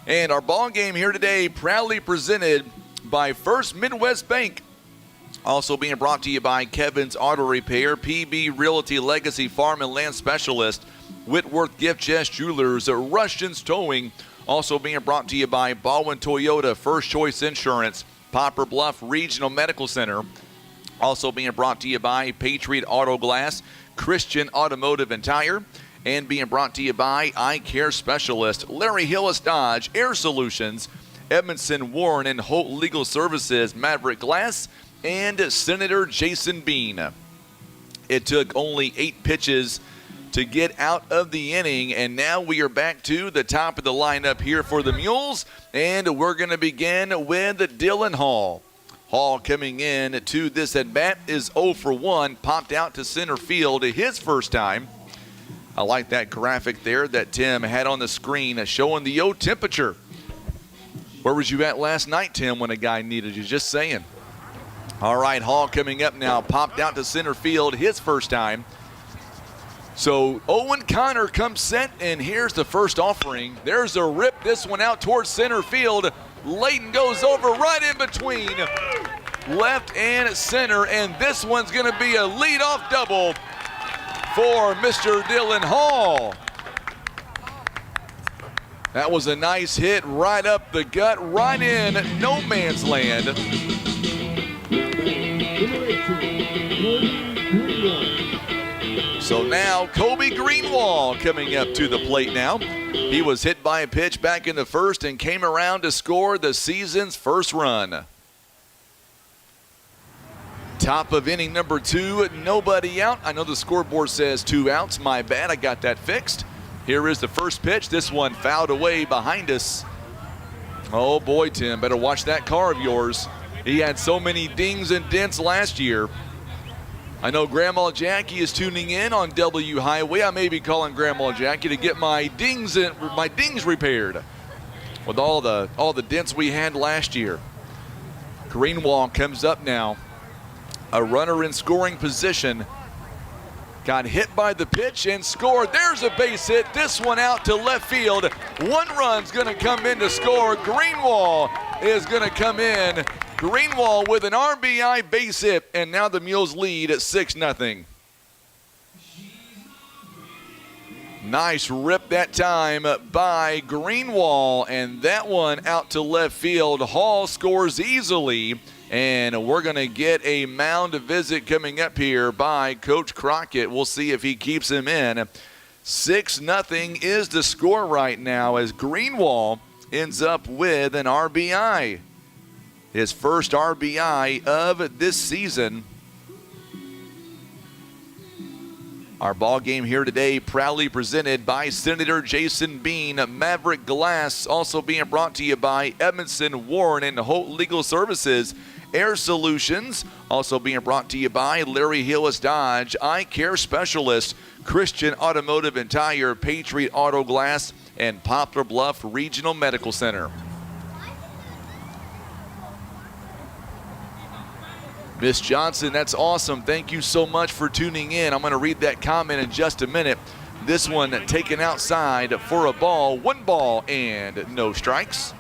And our ball game here today proudly presented by First Midwest Bank. Also being brought to you by Kevin's Auto Repair, PB Realty Legacy Farm and Land Specialist, Whitworth Gift Chest Jewelers, Rushton's Towing. Also being brought to you by Baldwin Toyota, First Choice Insurance, Poplar Bluff Regional Medical Center. Also being brought to you by Patriot Auto Glass, Christian Automotive and Tire, and being brought to you by Eye Care Specialist, Larry Hillis Dodge, Air Solutions, Edmondson Warren and Holt Legal Services, Maverick Glass, and Senator Jason Bean. It took only 8 pitches to get out of the inning, and now we are back to the top of the lineup here for the Mules, and we're going to begin with Dylan Hall. Hall coming in to this at-bat is 0 for 1, popped out to center field his first time. I like that graphic there that Tim had on the screen showing the temperature. Where was you at last night, Tim, when a guy needed you? Just saying. All right, Hall coming up now, popped out to center field his first time. So Owen Connor comes set, and here's the first offering. There's a rip, this one out towards center field. Layton goes over right in between left and center, and this one's going to be a leadoff double for Mr. Dylan Hall. That was a nice hit right up the gut, right in no man's land. So now Kobe Greenwall coming up to the plate now. He was hit by a pitch back in the first and came around to score the season's first run. Top of inning number 2, nobody out. I know the scoreboard says 2 outs. My bad, I got that fixed. Here is the first pitch. This one fouled away behind us. Oh boy, Tim, better watch that car of yours. He had so many dings and dents last year. I know Grandma Jackie is tuning in on W Highway. I may be calling Grandma Jackie to get my dings repaired with all the dents we had last year. Greenwall comes up now. A runner in scoring position. Got hit by the pitch and scored. There's a base hit. This one out to left field. 1 run's going to come in to score. Greenwall is going to come in. Greenwall with an RBI base hit, and now the Mules lead at 6-0. Nice rip that time by Greenwall, and that one out to left field. Hall scores easily, and we're going to get a mound visit coming up here by Coach Crockett. We'll see if he keeps him in. 6-0 is the score right now as Greenwall ends up with an RBI. His first RBI of this season. Our ball game here today proudly presented by Senator Jason Bean, Maverick Glass, also being brought to you by Edmondson Warren and Holt Legal Services, Air Solutions. Also being brought to you by Larry Hillis Dodge, Eye Care Specialist, Christian Automotive and Tire, Patriot Auto Glass, and Poplar Bluff Regional Medical Center. Miss Johnson, that's awesome. Thank you so much for tuning in. I'm going to read that comment in just a minute. This one taken outside for a ball, 1 ball and no strikes.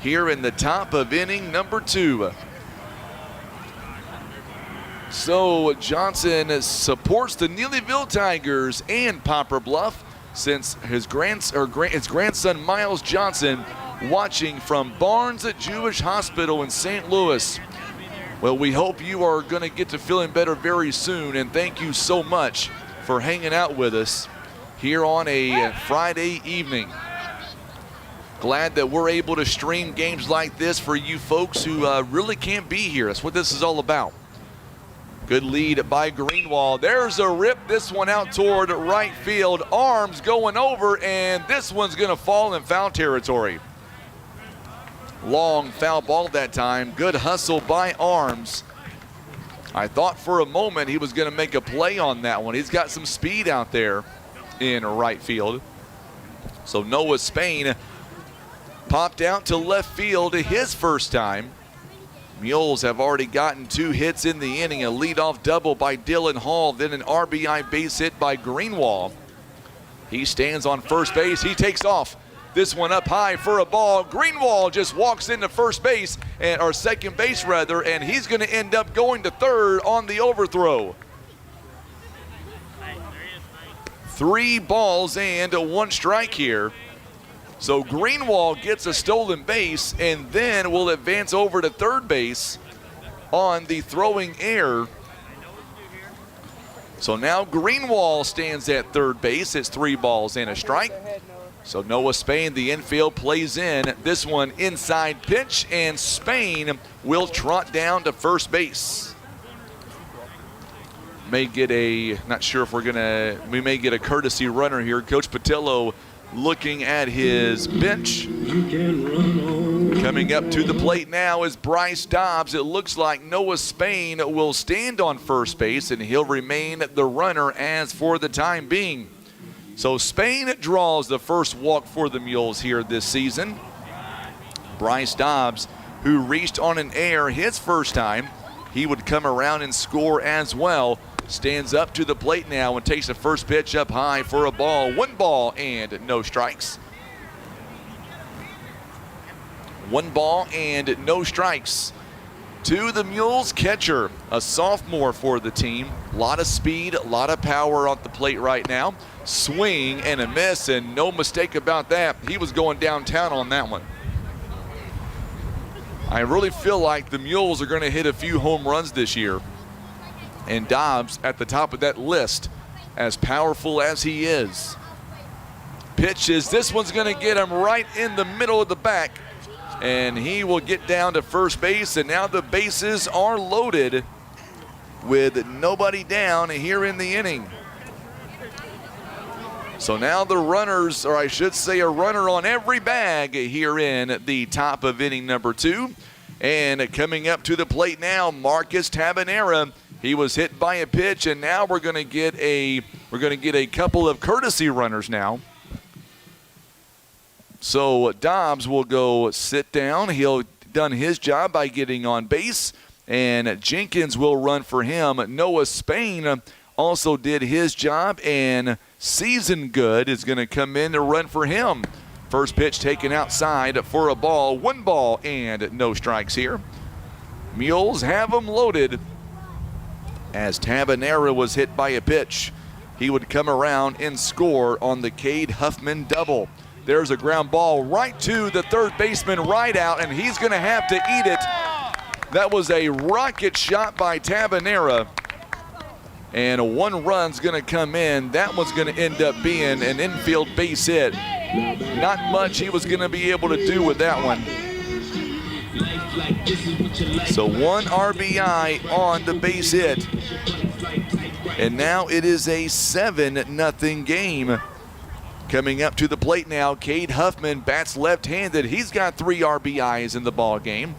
Here in the top of inning number 2. So Johnson supports the Neelyville Tigers and Poplar Bluff since his grandson Miles Johnson watching from Barnes Jewish Hospital in St. Louis. Well, we hope you are going to get to feeling better very soon, and thank you so much for hanging out with us here on a Friday evening. Glad that we're able to stream games like this for you folks who really can't be here. That's what this is all about. Good lead by Greenwald. There's a rip. This one out toward right field. Arms going over, and this one's going to fall in foul territory. Long foul ball that time. Good hustle by Arms. I thought for a moment he was going to make a play on that one. He's got some speed out there in right field. So Noah Spain popped out to left field his first time. Mules have already gotten 2 hits in the inning. A leadoff double by Dylan Hall, then an RBI base hit by Greenwald. He stands on first base. He takes off. This one up high for a ball. Greenwald just walks into first base, or second base rather, and he's going to end up going to third on the overthrow. 3 balls and 1 strike here. So Greenwald gets a stolen base and then will advance over to third base on the throwing error. So now Greenwald stands at third base. It's 3 balls and a strike. So Noah Spain, the infield, plays in. This one inside pitch, and Spain will trot down to first base. May get not sure if we may get a courtesy runner here. Coach Patillo looking at his bench. Coming up to the plate now is Bryce Dobbs. It looks like Noah Spain will stand on first base, and he'll remain the runner as for the time being. So Spain draws the first walk for the Mules here this season. Bryce Dobbs, who reached on an error his first time, he would come around and score as well. Stands up to the plate now and takes the first pitch up high for a ball. 1 ball and no strikes. 1 ball and no strikes to the Mules catcher, a sophomore for the team. A lot of speed, a lot of power on the plate right now. Swing and a miss, and no mistake about that. He was going downtown on that one. I really feel like the Mules are going to hit a few home runs this year. And Dobbs at the top of that list, as powerful as he is. Pitches, this one's going to get him right in the middle of the back. And he will get down to first base, and now the bases are loaded with nobody down here in the inning. So now the runners, or I should say a runner on every bag here in the top of inning number 2. And coming up to the plate now, Marcus Tabanera. He was hit by a pitch, and now we're going to get a couple of courtesy runners now. So Dobbs will go sit down. He'll done his job by getting on base, and Jenkins will run for him. Noah Spain also did his job, and Season Good is going to come in to run for him. First pitch taken outside for a ball. 1 ball and no strikes here. Mules have them loaded as Tabanera was hit by a pitch. He would come around and score on the Cade Huffman double. There's a ground ball right to the third baseman right out, and he's going to have to eat it. That was a rocket shot by Tabanera. And 1 run's going to come in. That one's going to end up being an infield base hit. Not much he was going to be able to do with that one. So 1 RBI on the base hit. And now it is a 7-0 game. Coming up to the plate now, Cade Huffman bats left-handed. He's got 3 RBIs in the ball game.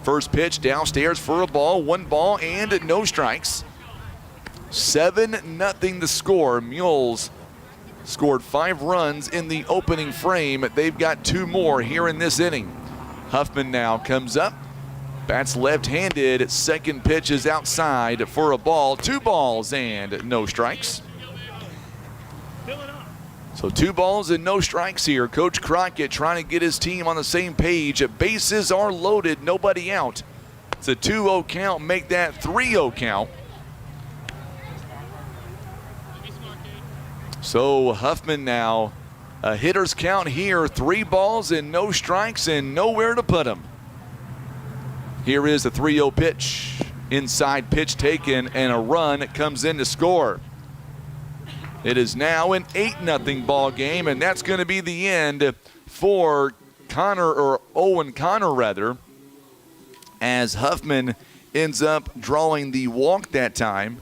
First pitch downstairs for a ball, 1 ball and no strikes. 7-0 the score. Mules scored 5 runs in the opening frame. They've got 2 more here in this inning. Huffman now comes up, bats left-handed. Second pitch is outside for a ball, 2 balls and no strikes. So 2 balls and no strikes here. Coach Crockett trying to get his team on the same page. Bases are loaded, nobody out. It's a 2-0 count, make that 3-0 count. So Huffman now, a hitter's count here, 3 balls and no strikes and nowhere to put them. Here is the 3-0 pitch. Inside pitch taken and a run comes in to score. It is now an 8-0 ball game, and that's going to be the end for Owen Connor rather, as Huffman ends up drawing the walk that time.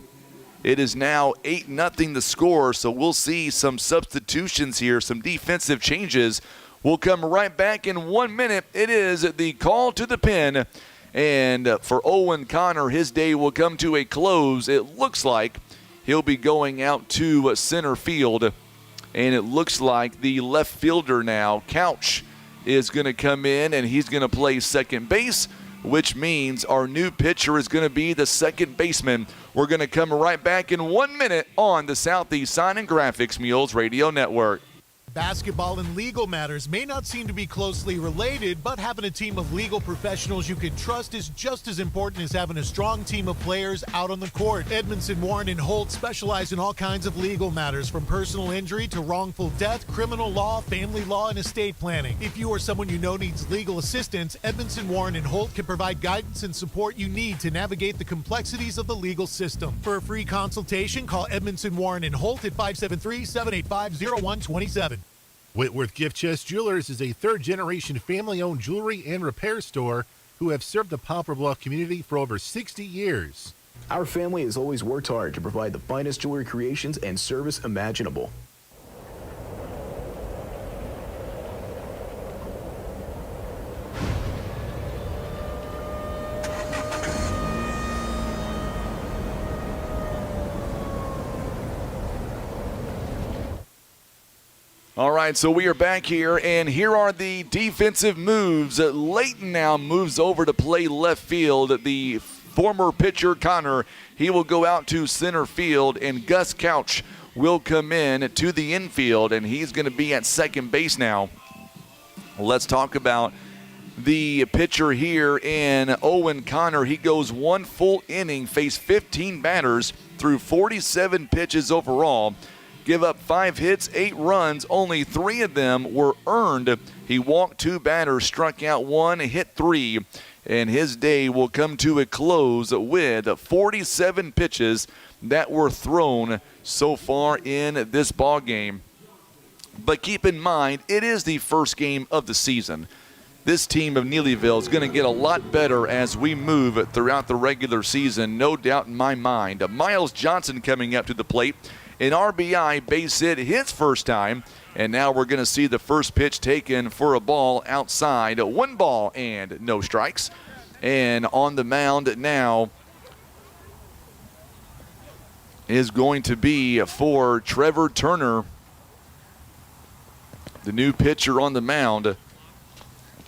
It is now 8-0 the score, so we'll see some substitutions here, some defensive changes. We'll come right back in 1 minute. It is the call to the pen, and for Owen Connor, his day will come to a close. It looks like he'll be going out to center field, and it looks like the left fielder now, Couch, is going to come in, and he's going to play second base, which means our new pitcher is going to be the second baseman. We're going to come right back in 1 minute on the Southeast Sign and Graphics Mules Radio Network. Basketball and legal matters may not seem to be closely related, but having a team of legal professionals you can trust is just as important as having a strong team of players out on the court. Edmondson, Warren, and Holt specialize in all kinds of legal matters, from personal injury to wrongful death, criminal law, family law, and estate planning. If you or someone you know needs legal assistance, Edmondson, Warren, and Holt can provide guidance and support you need to navigate the complexities of the legal system. For a free consultation, call Edmondson, Warren, and Holt at 573-785-0127. Whitworth Gift Chest Jewelers is a third-generation family-owned jewelry and repair store who have served the Poplar Bluff community for over 60 years. Our family has always worked hard to provide the finest jewelry creations and service imaginable. All right, so we are back here, and here are the defensive moves. Layton now moves over to play left field. The former pitcher, Connor, he will go out to center field, and Gus Couch will come in to the infield, and he's going to be at second base now. Let's talk about the pitcher here in Owen Connor. He goes 1 full inning, faced 15 batters, threw 47 pitches overall. Give up 5 hits, 8 runs, only 3 of them were earned. He walked 2 batters, struck out 1, hit 3, and his day will come to a close with 47 pitches that were thrown so far in this ball game. But keep in mind, it is the first game of the season. This team of Neelyville is going to get a lot better as we move throughout the regular season, no doubt in my mind. Miles Johnson coming up to the plate. An RBI base hit his first time, and now we're going to see the first pitch taken for a ball outside. 1 ball and no strikes. And on the mound now is going to be for Trevor Turner, the new pitcher on the mound.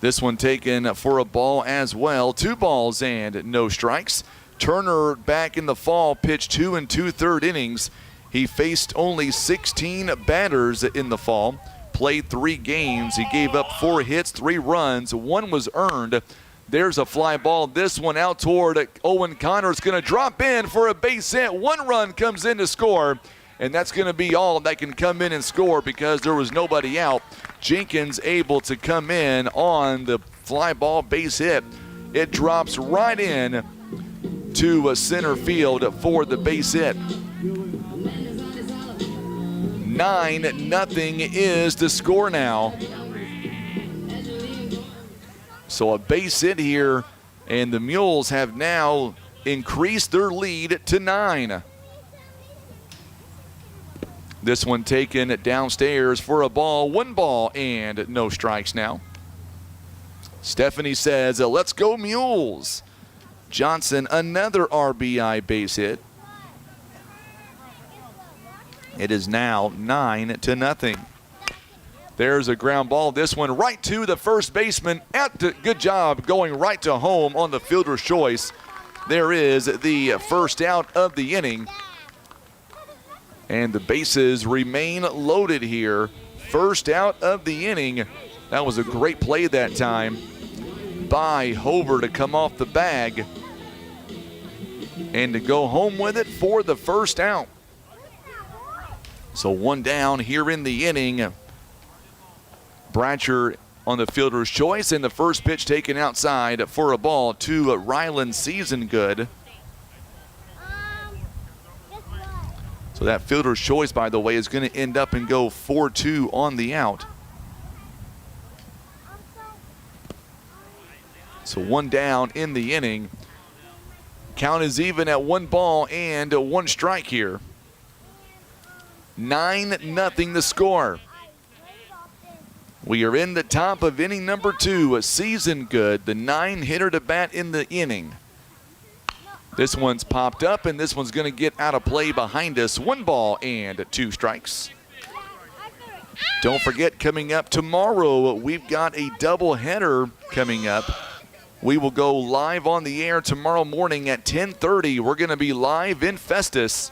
This one taken for a ball as well. 2 balls and no strikes. Turner back in the fall pitched 2 2/3 innings. He faced only 16 batters in the fall, played 3 games. He gave up 4 hits, 3 runs, 1 was earned. There's a fly ball. This one out toward Owen Connor. It's going to drop in for a base hit. 1 run comes in to score, and that's going to be all that can come in and score because there was nobody out. Jenkins able to come in on the fly ball base hit. It drops right in to center field for the base hit. 9-0 is the score now. So a base hit here, and the Mules have now increased their lead to 9. This one taken downstairs for a ball. 1 ball and no strikes now. Stephanie says, let's go Mules. Johnson, another RBI base hit. It is now 9-0. There's a ground ball. This one right to the first baseman. Good job going right to home on the fielder's choice. There is the first out of the inning. And the bases remain loaded here. First out of the inning. That was a great play that time by Hover to come off the bag and to go home with it for the first out. So one down here in the inning. Bratcher on the fielder's choice, and the first pitch taken outside for a ball to Ryland Season Good. So that fielder's choice, by the way, is going to end up and go 4-2 on the out. So one down in the inning. Count is even at 1 ball and 1 strike here. 9-0 the score. We are in the top of inning number 2. A Season Good, the 9-hitter to bat in the inning. This one's popped up, and this one's going to get out of play behind us. 1 ball and 2 strikes. Don't forget, coming up tomorrow, we've got a doubleheader coming up. We will go live on the air tomorrow morning at 10:30. We're going to be live in Festus.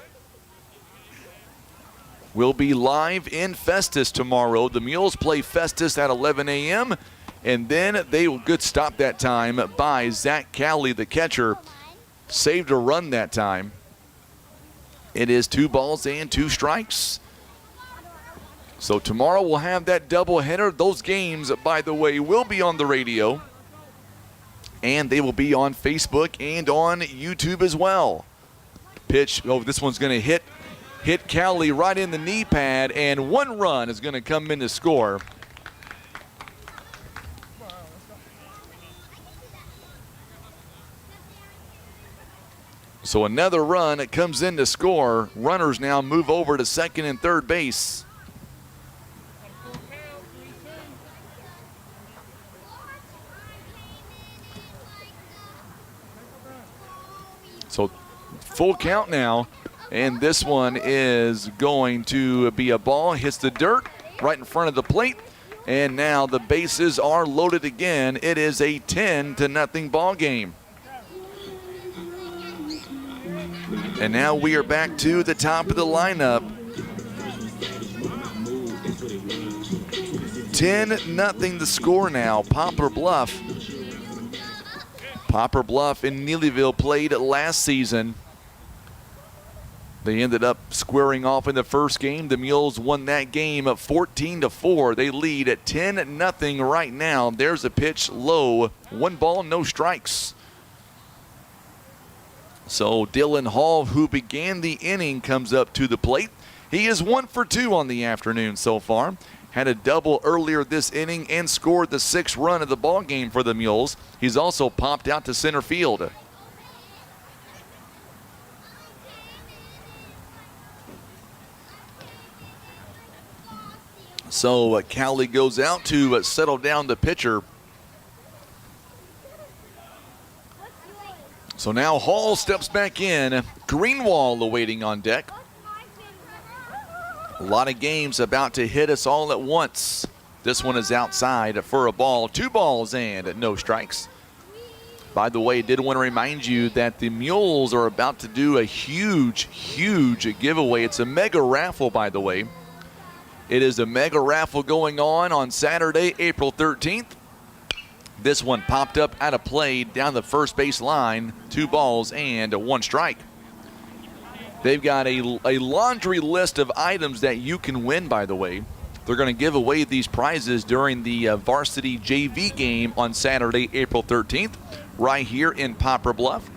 We'll be live in Festus tomorrow. The Mules play Festus at 11 a.m. And then they will good stop that time by Zach Cowley, the catcher. Saved a run that time. It is 2 balls and 2 strikes. So tomorrow we'll have that doubleheader. Those games, by the way, will be on the radio. And they will be on Facebook and on YouTube as well. Pitch, this one's going to hit Cowley right in the knee pad, and 1 run is going to come in to score. So another run, it comes in to score. Runners now move over to second and third base. So full count now. And this one is going to be a ball. Hits the dirt right in front of the plate. And now the bases are loaded again. It is a 10-0 ball game. And now we are back to the top of the lineup. 10-0 the score now. Poplar Bluff. Poplar Bluff in Neelyville played last season. They ended up squaring off in the first game. The Mules won that game 14-4. They lead at 10-0 right now. There's a pitch low. 1 ball, no strikes. So Dylan Hall, who began the inning, comes up to the plate. He is 1 for 2 on the afternoon so far. Had a double earlier this inning and scored the 6th run of the ball game for the Mules. He's also popped out to center field. So Cowley goes out to settle down the pitcher. So now Hall steps back in. Greenwald awaiting on deck. A lot of games about to hit us all at once. This one is outside for a ball. 2 balls and no strikes. By the way, did want to remind you that the Mules are about to do a huge giveaway. It's a mega raffle, by the way. It is a mega raffle going on Saturday, April 13th. This one popped up out of play down the first base line. 2 balls and 1 strike. They've got a laundry list of items that you can win, by the way. They're going to give away these prizes during the varsity JV game on Saturday, April 13th, right here in Poplar Bluff.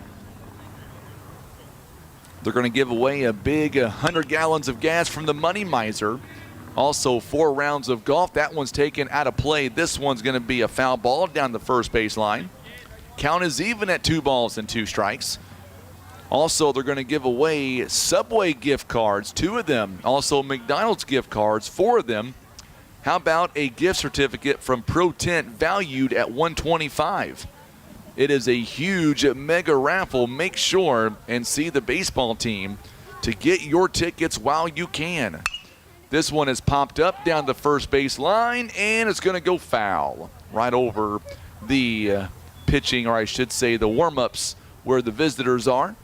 They're going to give away a big 100 gallons of gas from the Money Miser. Also 4 rounds of golf. That one's taken out of play. This one's going to be a foul ball down the first base line. Count is even at 2 balls and 2 strikes. Also, they're going to give away Subway gift cards, 2 of them. Also, McDonald's gift cards, 4 of them. How about a gift certificate from Pro Tent valued at $125? It is a huge mega raffle. Make sure and see the baseball team to get your tickets while you can. This one is popped up down the first base line, and it's going to go foul right over the pitching, or I should say the warm-ups where the visitors are.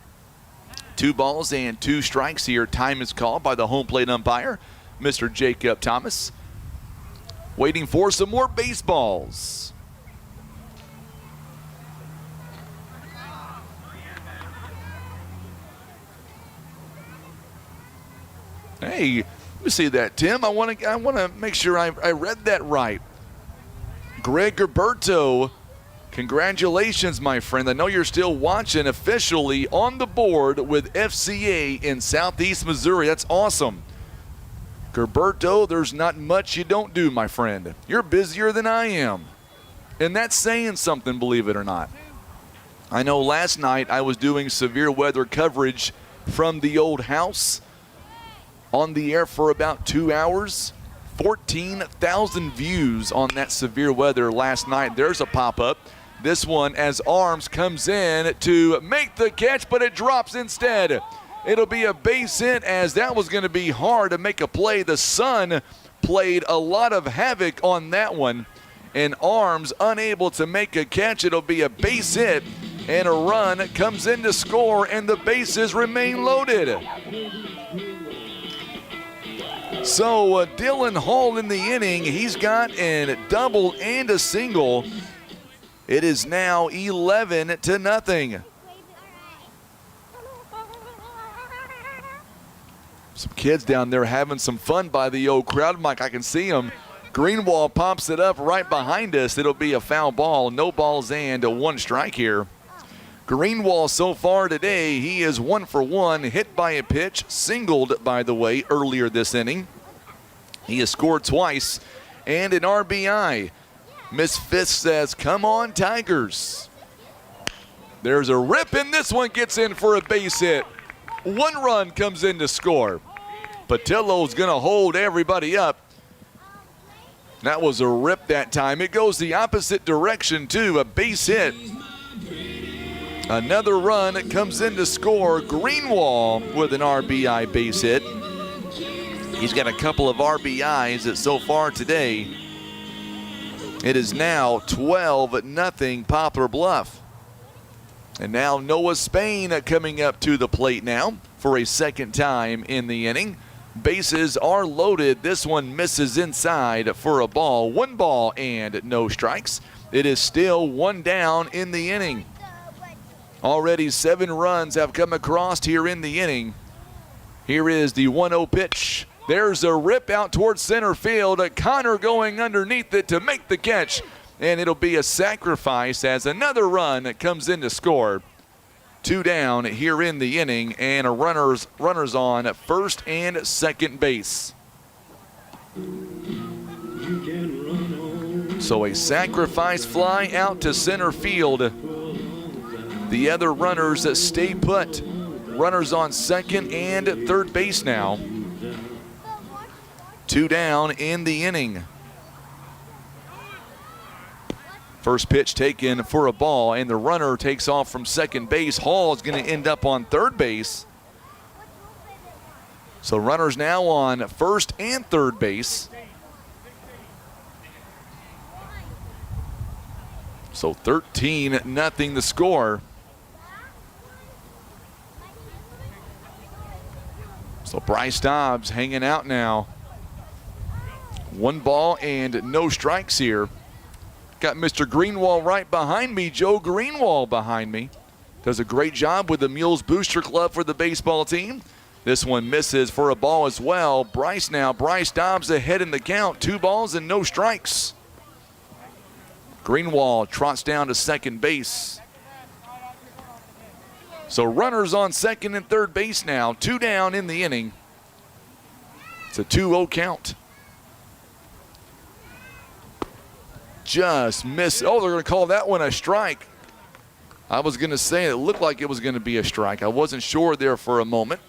2 balls and 2 strikes here. Time is called by the home plate umpire, Mr. Jacob Thomas. Waiting for some more baseballs. Hey, let me see that, Tim. I want to make sure I read that right. Greg Gerberto, congratulations, my friend. I know you're still watching, officially on the board with FCA in Southeast Missouri. That's awesome. Gerberto, there's not much you don't do, my friend. You're busier than I am. And that's saying something, believe it or not. I know last night I was doing severe weather coverage from the old house. On the air for about 2 hours. 14,000 views on that severe weather last night. There's a pop-up. This one as Arms comes in to make the catch, but it drops instead. It'll be a base hit, as that was going to be hard to make a play. The sun played a lot of havoc on that one, and Arms unable to make a catch. It'll be a base hit, and a run comes in to score, and the bases remain loaded. So Dylan Hall in the inning, he's got a double and a single. It is now 11-0. Some kids down there having some fun by the old crowd. Mike, I can see them. Greenwald pops it up right behind us. It'll be a foul ball. No balls and 1 strike here. Greenwald so far today, he is 1 for 1, hit by a pitch, singled, by the way, earlier this inning. He has scored twice and an RBI. Miss Fisk says, come on, Tigers. There's a rip, and this one gets in for a base hit. 1 run comes in to score. Patillo's going to hold everybody up. That was a rip that time. It goes the opposite direction, too, a base hit. Another run comes in to score. Greenwald with an RBI base hit. He's got a couple of RBIs so far today. It is now 12-0 Poplar Bluff. And now Noah Spain coming up to the plate now for a second time in the inning. Bases are loaded. This one misses inside for a ball. 1 ball and no strikes. It is still 1 down in the inning. Already 7 runs have come across here in the inning. Here is the 1-0 pitch. There's a rip out towards center field. Connor going underneath it to make the catch. And it'll be a sacrifice as another run comes in to score. 2 down here in the inning, and runners on first and second base. So a sacrifice fly out to center field. The other runners stay put. Runners on second and third base now. 2 down in the inning. First pitch taken for a ball, and the runner takes off from second base. Hall is going to end up on third base. So runners now on first and third base. So 13-0 the score. So Bryce Dobbs hanging out now. 1 ball and no strikes here. Got Mr. Greenwald right behind me, Joe Greenwald behind me. Does a great job with the Mules Booster Club for the baseball team. This one misses for a ball as well. Bryce Dobbs ahead in the count. 2 balls and no strikes. Greenwald trots down to second base. So runners on second and third base now. 2 down in the inning. It's a 2-0 count. Just miss. Oh, they're going to call that one a strike. I was going to say it looked like it was going to be a strike. I wasn't sure there for a moment.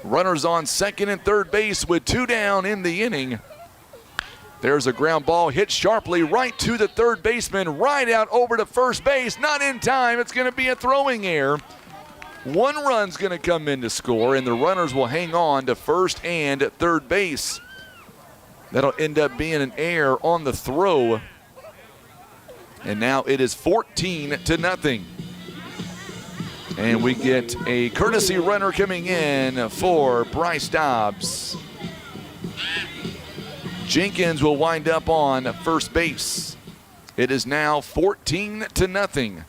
Runners on second and third base with 2 down in the inning. There's a ground ball hit sharply right to the third baseman, right out over to first base. Not in time. It's going to be a throwing error. 1 run's going to come in to score, and the runners will hang on to first and third base. That'll end up being an error on the throw. And now it is 14-0. And we get a courtesy runner coming in for Bryce Dobbs. Jenkins will wind up on first base. It is now 14-0.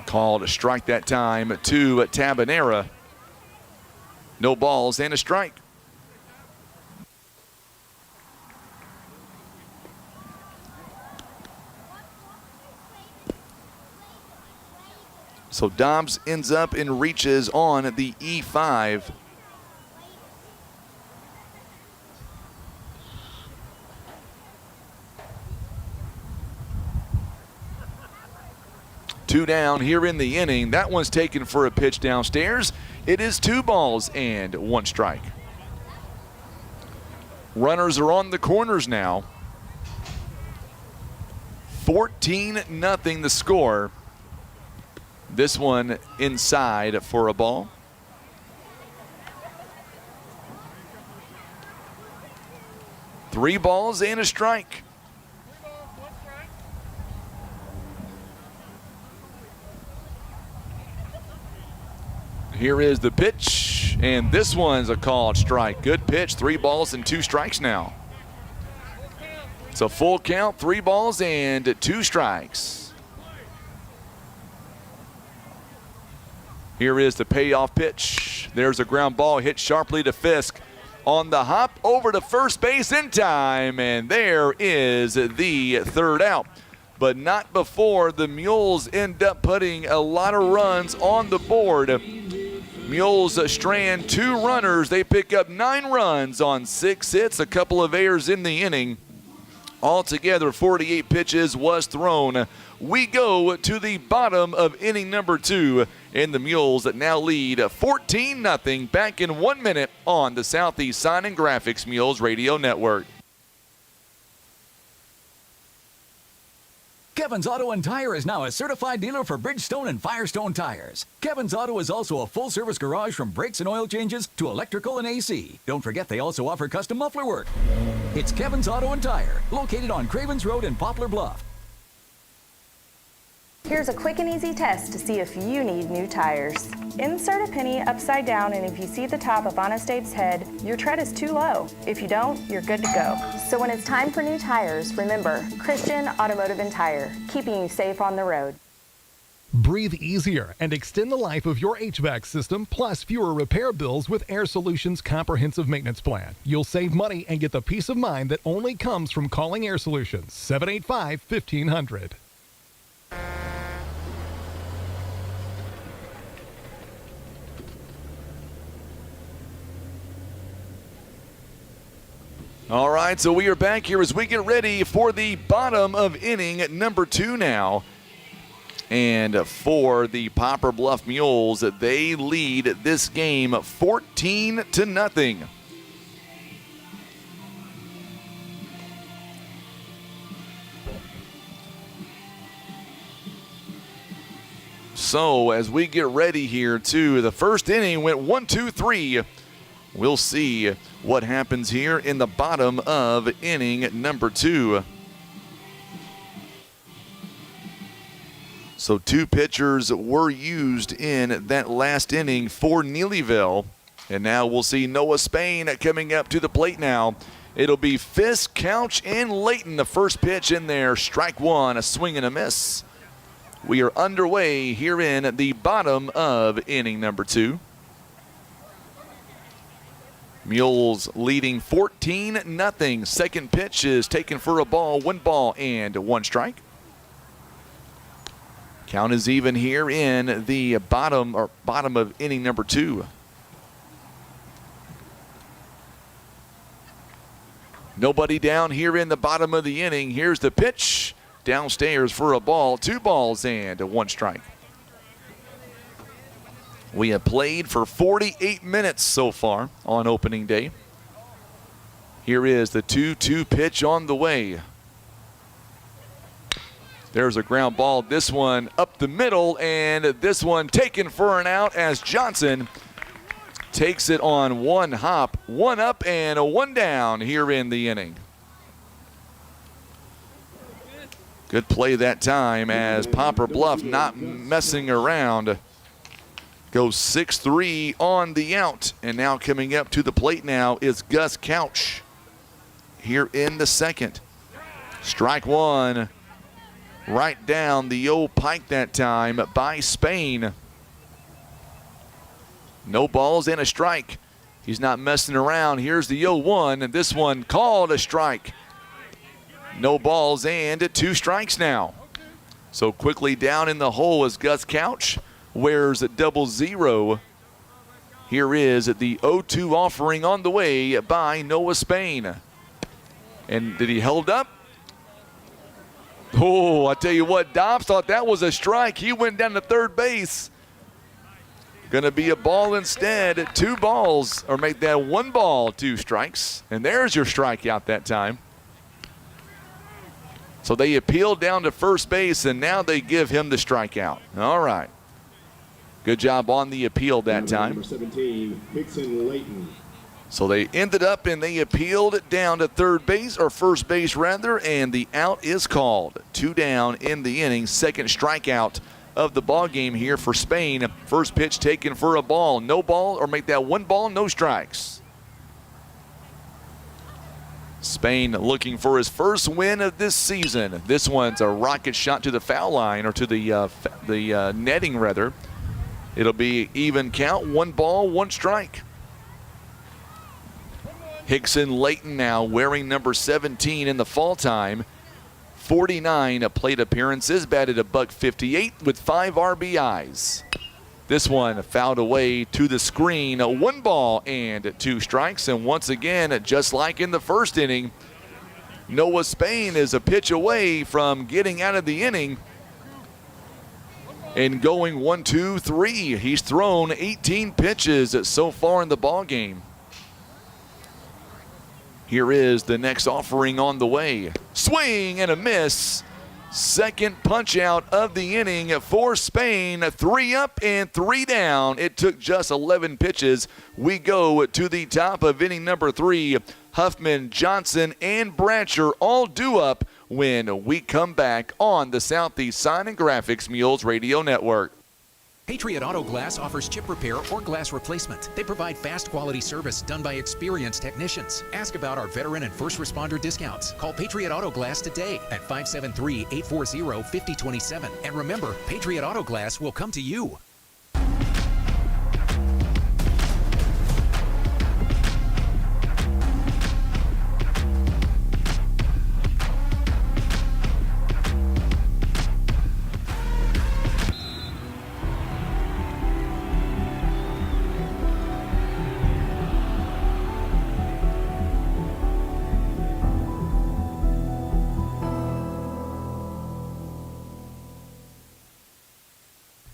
Called a strike that time to Tabanera. No balls and a strike. So Dobbs ends up and reaches on the E5. Two down here in the inning. That one's taken for a pitch downstairs. It is 2 balls and 1 strike. Runners are on the corners now. 14-0 the score. This one inside for a ball. Three balls and a strike. Here is the pitch, and this one's a called strike. Good pitch, 3 balls and 2 strikes now. It's a full count, 3 balls and 2 strikes. Here is the payoff pitch. There's a ground ball hit sharply to Fisk. On the hop over to first base in time, and there is the 3rd out. But not before the Mules end up putting a lot of runs on the board. Mules strand 2 runners. They pick up 9 runs on 6 hits, a couple of errors in the inning. Altogether, 48 pitches was thrown. We go to the bottom of inning number 2, and the Mules now lead 14-0 back in 1 minute on the Southeast Sign and Graphics Mules Radio Network. Kevin's Auto and Tire is now a certified dealer for Bridgestone and Firestone tires. Kevin's Auto is also a full-service garage from brakes and oil changes to electrical and AC. Don't forget they also offer custom muffler work. It's Kevin's Auto and Tire, located on Cravens Road in Poplar Bluff. Here's a quick and easy test to see if you need new tires. Insert a penny upside down, and if you see the top of Honest Abe's head, your tread is too low. If you don't, you're good to go. So when it's time for new tires, remember, Christian Automotive and Tire, keeping you safe on the road. Breathe easier and extend the life of your HVAC system, plus fewer repair bills with Air Solutions Comprehensive Maintenance Plan. You'll save money and get the peace of mind that only comes from calling Air Solutions. 785-1500. All right, so we are back here as we get ready for the bottom of inning number 2 now. And for the Poplar Bluff Mules, they lead this game 14-0. So as we get ready here to the first inning went 1-2-3. We'll see what happens here in the bottom of inning number 2. So 2 pitchers were used in that last inning for Neelyville. And now we'll see Noah Spain coming up to the plate now. It'll be Fisk, Couch, and Layton. The first pitch in there, strike 1, a swing and a miss. We are underway here in the bottom of inning number 2. Mules leading 14-0. Second pitch is taken for a ball, 1 ball and 1 strike. Count is even here in the bottom of inning number 2. Nobody down here in the bottom of the inning. Here's the pitch. downstairs for a ball. 2 balls and 1 strike. We have played for 48 minutes so far on opening day. Here is the 2-2 pitch on the way. There's a ground ball. This one up the middle, and this one taken for an out as Johnson takes it on 1 hop. 1 up and 1 down here in the inning. Good play that time as Poplar Bluff not messing around. Goes 6-3 on the out. And now coming up to the plate now is Gus Couch here in the second. Strike 1. Right down the old pike that time by Spain. No balls and a strike. He's not messing around. Here's the 0-1, and this one called a strike. No balls and 2 strikes now. So quickly down in the hole is Gus Couch. Wears 0-0. Here is the 0-2 offering on the way by Noah Spain. And did he hold up? Oh, I tell you what, Dobbs thought that was a strike. He went down to third base. Going to be a ball instead. 2 balls, or make that 1 ball, 2 strikes. And there's your strikeout that time. So they appeal down to first base, and now they give him the strikeout. All right. Good job on the appeal that time. Number 17, Hickson Layton. So they ended up and they appealed it down to third base, or first base rather, and the out is called. 2 down in the inning. Second strikeout of the ball game here for Spain. First pitch taken for a ball. No ball, or make that 1 ball, no strikes. Spain looking for his first win of this season. This one's a rocket shot to the foul line, or to the netting rather. It'll be even count. 1 ball, 1 strike. Hickson Layton now wearing number 17 in the fall time. 49 plate appearances, batted .158 with 5 RBIs. This one fouled away to the screen. 1 ball and 2 strikes. And once again, just like in the first inning, Noah Spain is a pitch away from getting out of the inning and going 1, 2, 3. He's thrown 18 pitches so far in the ball game. Here is the next offering on the way. Swing and a miss. Second punch out of the inning for Spain. 3 up and 3 down. It took just 11 pitches. We go to the top of inning number 3. Huffman, Johnson, and Brancher all due up when we come back on the Southeast Sign and Graphics Mules Radio Network. Patriot Auto Glass offers chip repair or glass replacement. They provide fast quality service done by experienced technicians. Ask about our veteran and first responder discounts. Call Patriot Auto Glass today at 573-840-5027. And remember, Patriot Auto Glass will come to you.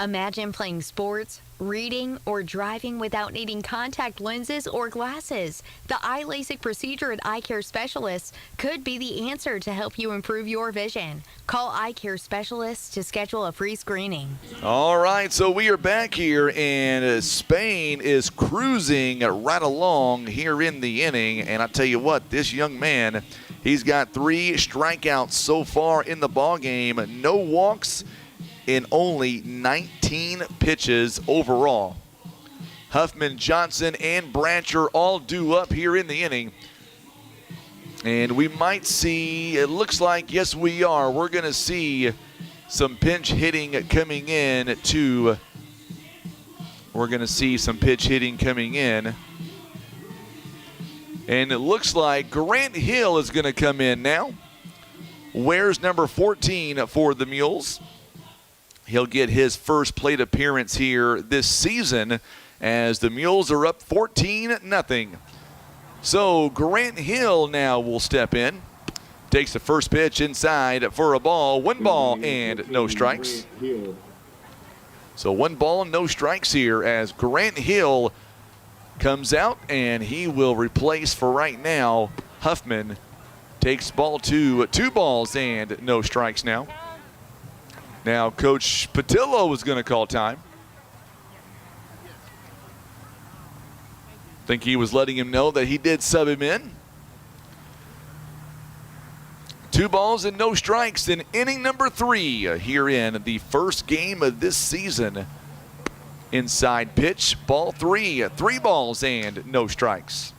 Imagine playing sports, reading, or driving without needing contact lenses or glasses. The eye LASIK procedure at Eye Care Specialists could be the answer to help you improve your vision. Call Eye Care Specialists to schedule a free screening. All right, so we are back here, and Spain is cruising right along here in the inning. And I tell you what, this young man, he's got 3 strikeouts so far in the ball game. No walks in only 19 pitches overall. Huffman, Johnson, and Brancher all due up here in the inning. And we might see, it looks like, yes we are, we're going to see some pinch hitting coming in too. We're going to see some pitch hitting coming in. And it looks like Grant Hill is going to come in now. Wears number 14 for the Mules. He'll get his first plate appearance here this season as the Mules are up 14-0. So Grant Hill now will step in. takes the first pitch inside for a ball. 1 ball and no strikes. So 1 ball and no strikes here as Grant Hill comes out, and he will replace for right now Huffman. Takes ball 2, 2 balls and no strikes now. Now Coach Patillo is going to call time. Think he was letting him know that he did sub him in. 2 balls and no strikes in inning number 3 here in the first game of this season. Inside pitch, ball 3, 3 balls and no strikes.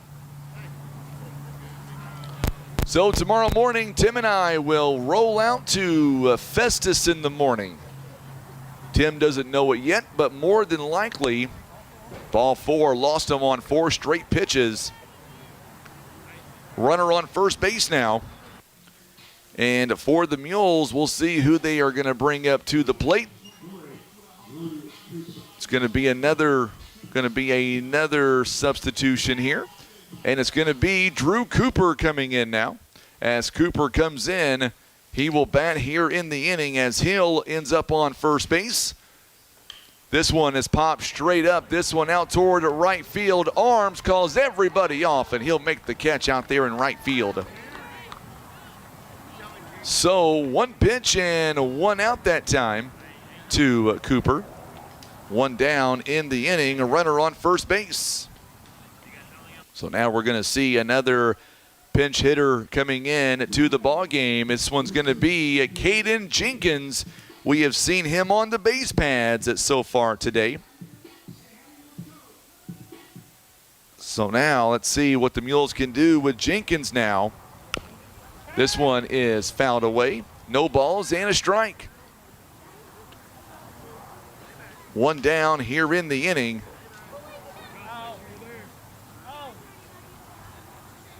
So tomorrow morning, Tim and I will roll out to Festus in the morning. Tim doesn't know it yet, but more than likely, ball 4, lost him on 4 straight pitches. Runner on first base now. And for the Mules, we'll see who they are going to bring up to the plate. It's going to be another substitution here. And it's going to be Drew Cooper coming in now. As Cooper comes in, he will bat here in the inning as Hill ends up on first base. This one is popped straight up. This one out toward right field. Arms calls everybody off, and he'll make the catch out there in right field. So 1 pitch and 1 out that time to Cooper. 1 down in the inning, a runner on first base. So now we're going to see another pinch hitter coming in to the ball game. This one's going to be Caden Jenkins. We have seen him on the base pads so far today. So now let's see what the Mules can do with Jenkins now. This one is fouled away. No balls and a strike. 1 down here in the inning.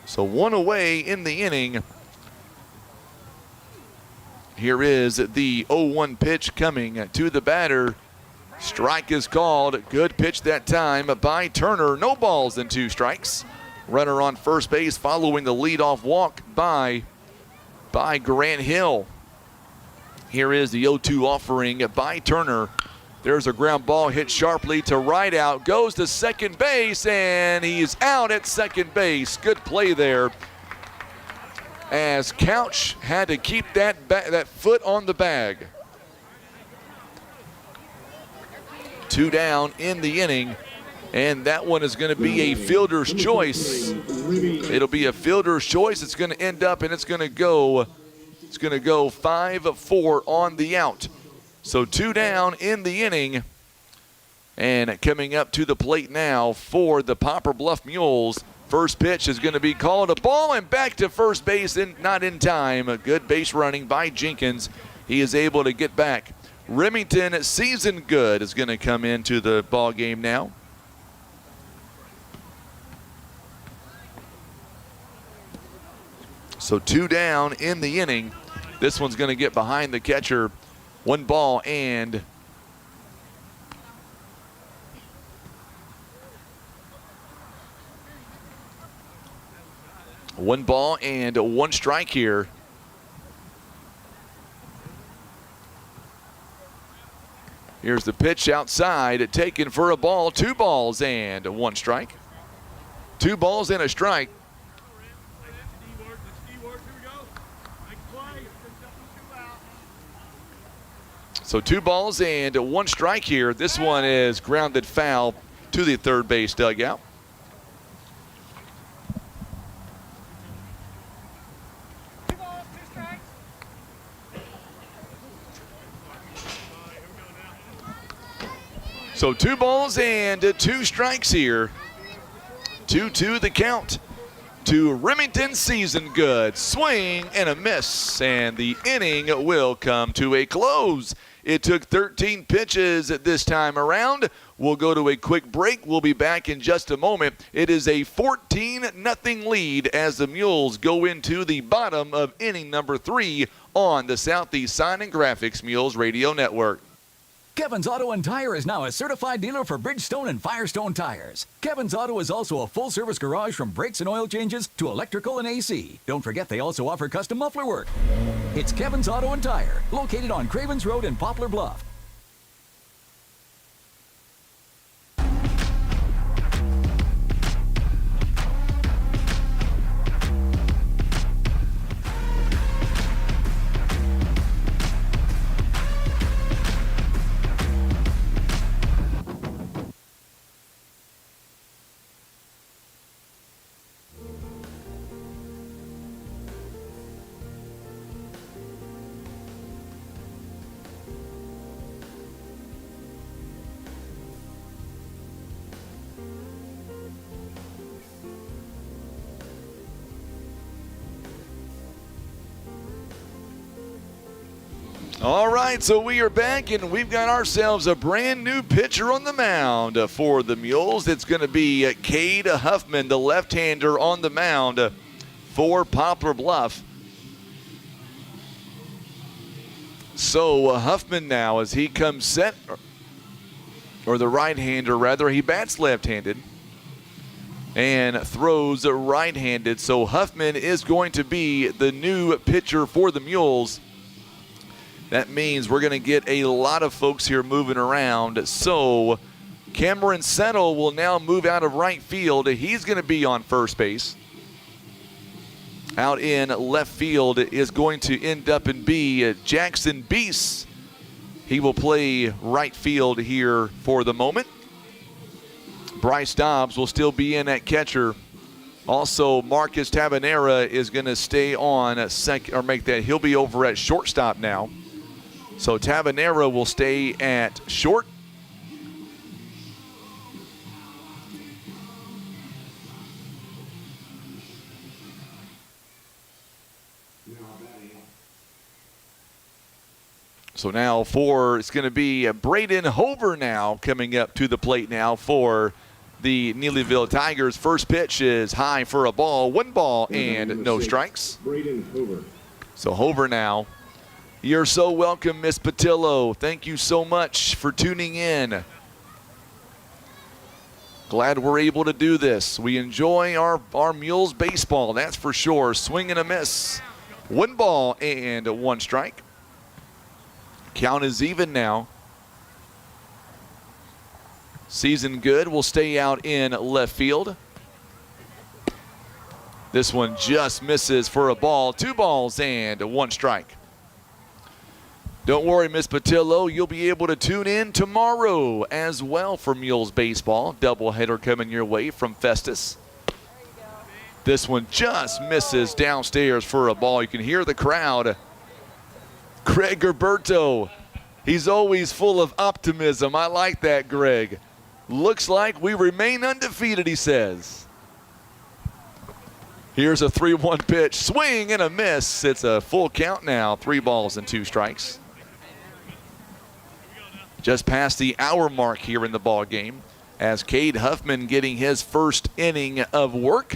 So 1 away in the inning. Here is the 0-1 pitch coming to the batter. Strike is called. Good pitch that time by Turner. No balls and 2 strikes. Runner on first base following the leadoff walk by Grant Hill. Here is the 0-2 offering by Turner. There's a ground ball hit sharply to right out. Goes to second base, and he's out at second base. Good play there, as Couch had to keep that foot on the bag. 2 down in the inning, and that one is going to be a fielder's choice. It'll be a fielder's choice. It's going to end up, and it's going to go 5-4 on the out. So 2 down in the inning. And coming up to the plate now for the Poplar Bluff Mules. First pitch is going to be called a ball, and back to first base, not in time. A good base running by Jenkins. He is able to get back. Remington Season Good is going to come into the ball game now. So 2 down in the inning. This one's going to get behind the catcher. 1 ball and 1 strike here. Here's the pitch outside, taken for a ball. 2 balls and 1 strike. 2 balls and a strike. So 2 balls and 1 strike here. This one is grounded foul to the third base dugout. So 2 balls and 2 strikes here. 2-2 the count to Remington Season Good. Swing and a miss, and the inning will come to a close. It took 13 pitches at this time around. We'll go to a quick break. We'll be back in just a moment. It is a 14-0 lead as the Mules go into the bottom of inning number 3 on the Southeast Sign and Graphics Mules Radio Network. Kevin's Auto and Tire is now a certified dealer for Bridgestone and Firestone tires. Kevin's Auto is also a full-service garage from brakes and oil changes to electrical and AC. Don't forget they also offer custom muffler work. It's Kevin's Auto and Tire, located on Cravens Road in Poplar Bluff. All right, so we are back, and we've got ourselves a brand new pitcher on the mound for the Mules. It's going to be Cade Huffman, the left-hander on the mound for Poplar Bluff. So Huffman now, as he comes set, or the right-hander rather, he bats left-handed and throws right-handed. So Huffman is going to be the new pitcher for the Mules. That means we're going to get a lot of folks here moving around. So Cameron Settle will now move out of right field. He's going to be on first base. Out in left field is going to end up and be Jackson Beese. He will play right field here for the moment. Bryce Dobbs will still be in at catcher. Also, Marcus Tabanera is going to stay on second, or make that. He'll be over at shortstop now. So Tabanera will stay at short. So now it's going to be Braden Hover now coming up to the plate now for the Neelyville Tigers. First pitch is high for a ball, 1 ball and no strikes. Braden Hover. So Hover now. You're so welcome, Miss Patillo. Thank you so much for tuning in. Glad we're able to do this. We enjoy our Mules baseball, that's for sure. Swing and a miss. 1 ball and 1 strike. Count is even now. Season Good will stay out in left field. This one just misses for a ball. 2 balls and 1 strike. Don't worry, Miss Patillo. You'll be able to tune in tomorrow as well for Mules baseball. Doubleheader coming your way from Festus. This one just misses downstairs for a ball. You can hear the crowd. Greg Gerberto, he's always full of optimism. I like that, Greg. Looks like we remain undefeated, he says. Here's a 3-1 pitch. Swing and a miss. It's a full count now. 3 balls and 2 strikes. Just past the hour mark here in the ball game as Cade Huffman getting his first inning of work.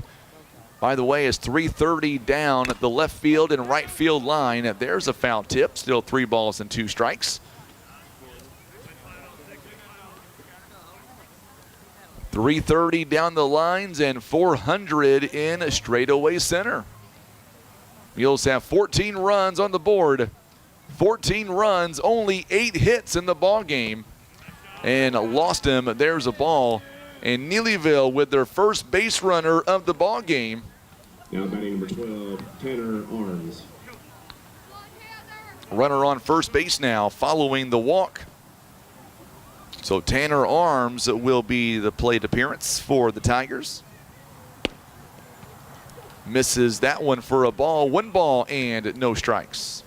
By the way, it's 3:30 down the left field and right field line. There's a foul tip. Still 3 balls and 2 strikes. 330 down the lines and 400 in straightaway center. Mules have 14 runs on the board. 14 runs, only 8 hits in the ball game, and lost him. There's a ball, and Neelyville with their first base runner of the ball game. Now batting number 12, Tanner Arms. Runner on first base now, following the walk. So Tanner Arms will be the plate appearance for the Tigers. Misses that one for a ball, 1 ball and no strikes.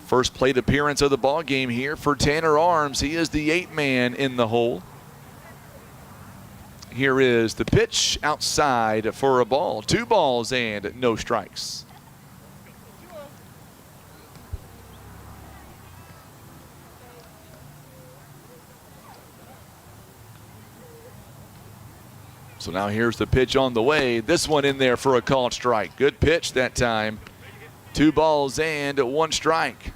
First plate appearance of the ball game here for Tanner Arms. He is the 8th man in the hole. Here is the pitch outside for a ball. 2 balls and no strikes. So now here's the pitch on the way. This one in there for a called strike. Good pitch that time. 2 balls and 1 strike.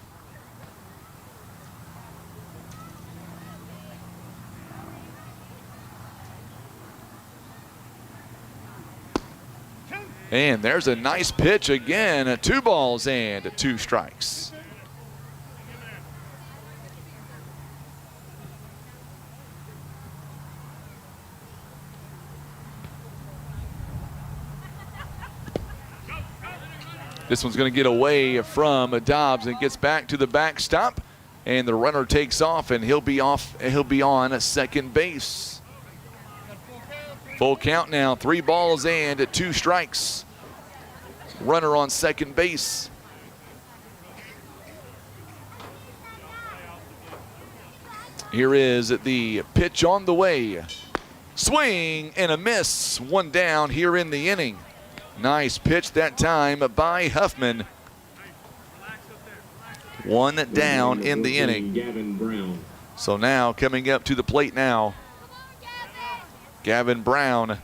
And there's a nice pitch again. 2 balls and 2 strikes. This one's going to get away from Dobbs and gets back to the backstop. And the runner takes off, and he'll be on second base. Full count now, 3 balls and 2 strikes. Runner on second base. Here is the pitch on the way. Swing and a miss. 1 down here in the inning. Nice pitch that time by Huffman. 1 down in the inning. So now coming up to the plate now, Gavin Brown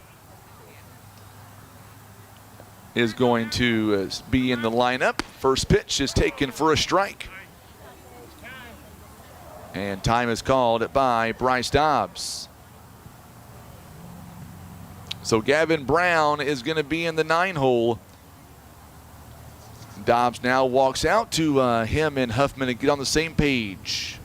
is going to be in the lineup. First pitch is taken for a strike. And time is called by Bryce Dobbs. So Gavin Brown is going to be in the 9 hole. Dobbs now walks out to him and Huffman to get on the same page.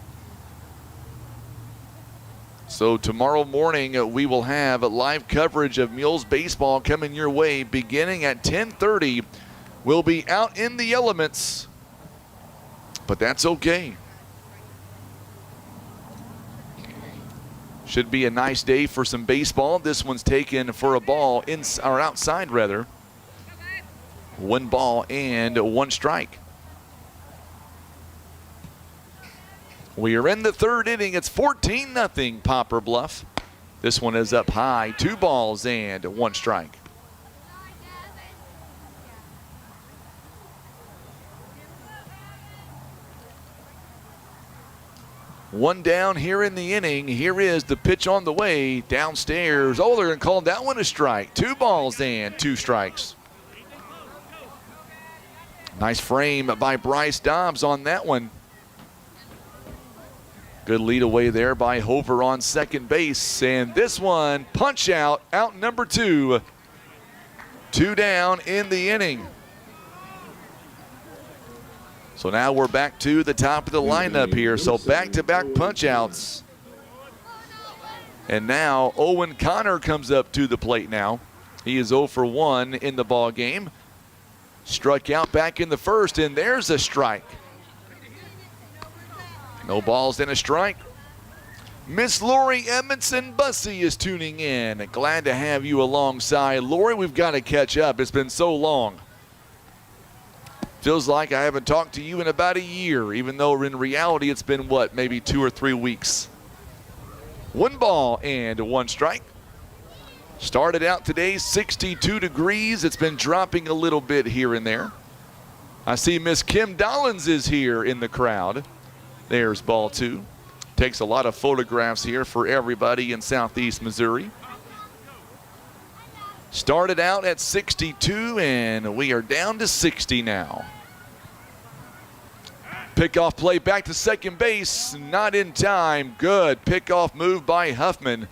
So tomorrow morning we will have a live coverage of Mules baseball coming your way beginning at 10:30. We'll be out in the elements, but that's okay. Should be a nice day for some baseball. This one's taken for a ball outside rather. 1 ball and 1 strike. We are in the 3rd inning. It's 14-0 Poplar Bluff. This one is up high. 2 balls and 1 strike. One down here in the inning. Here is the pitch on the way. Downstairs. Oh, they're going to call that one a strike. 2 balls and 2 strikes. Nice frame by Bryce Dobbs on that one. Good lead away there by Hover on second base. And this one, punch out number 2. 2 down in the inning. So now we're back to the top of the lineup here. So back-to-back punch outs. And now Owen Connor comes up to the plate now. He is 0 for 1 in the ball game. Struck out back in the 1st, and there's a strike. No balls and a strike. Miss Lori Edmondson Bussey is tuning in. Glad to have you alongside. Lori, we've got to catch up. It's been so long. Feels like I haven't talked to you in about a year, even though in reality it's been, maybe 2 or 3 weeks. 1 ball and 1 strike. Started out today 62 degrees. It's been dropping a little bit here and there. I see Miss Kim Dollins is here in the crowd. There's ball 2. Takes a lot of photographs here for everybody in Southeast Missouri. Started out at 62, and we are down to 60 now. Pickoff play back to second base. Not in time. Good pickoff move by Huffman.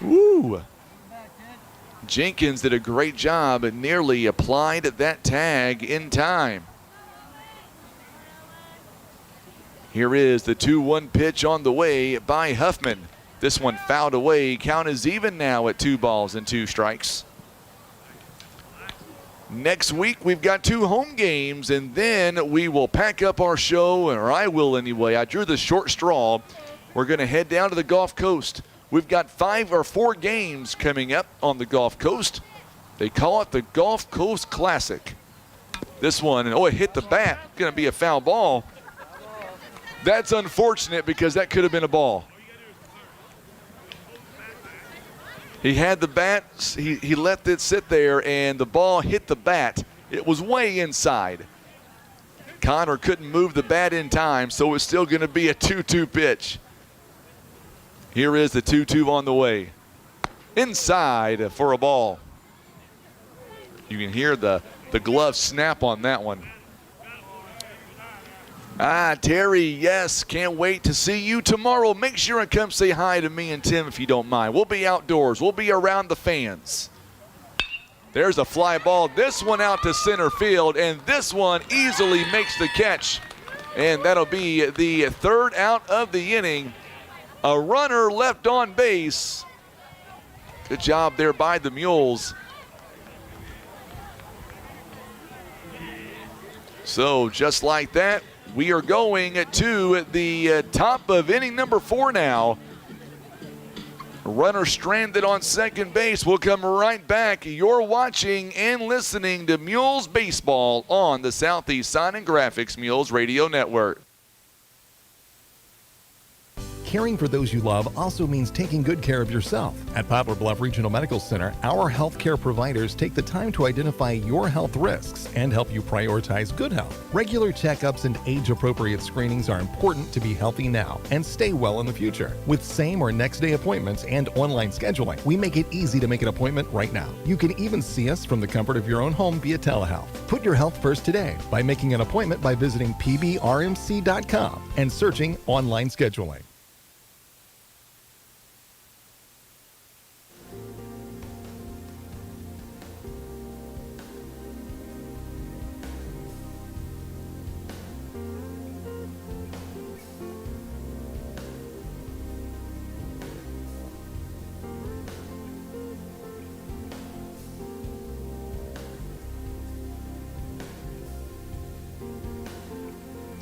Woo! Jenkins did a great job and nearly applied that tag in time. Here is the 2-1 pitch on the way by Huffman. This one fouled away. Count is even now at 2 balls and 2 strikes. Next week, we've got 2 home games, and then we will pack up our show, or I will anyway. I drew the short straw. We're going to head down to the Gulf Coast. We've got 5 or 4 games coming up on the Gulf Coast. They call it the Gulf Coast Classic. This one, and it hit the bat. Going to be a foul ball. That's unfortunate because that could have been a ball. He had the bat, he let it sit there, and the ball hit the bat. It was way inside. Connor couldn't move the bat in time, so it's still going to be a 2-2 pitch. Here is the 2-2 on the way. Inside for a ball. You can hear the glove snap on that one. Terry, yes, can't wait to see you tomorrow. Make sure and come say hi to me and Tim if you don't mind. We'll be outdoors. We'll be around the fans. There's a fly ball. This one out to center field, and this one easily makes the catch. And that'll be the third out of the inning. A runner left on base. Good job there by the Mules. So just like that, we are going to the top of inning number 4 now. Runner stranded on second base. We'll come right back. You're watching and listening to Mules Baseball on the Southeast Sign and Graphics Mules Radio Network. Caring for those you love also means taking good care of yourself. At Poplar Bluff Regional Medical Center, our healthcare providers take the time to identify your health risks and help you prioritize good health. Regular checkups and age-appropriate screenings are important to be healthy now and stay well in the future. With same or next day appointments and online scheduling, we make it easy to make an appointment right now. You can even see us from the comfort of your own home via telehealth. Put your health first today by making an appointment by visiting pbrmc.com and searching online scheduling.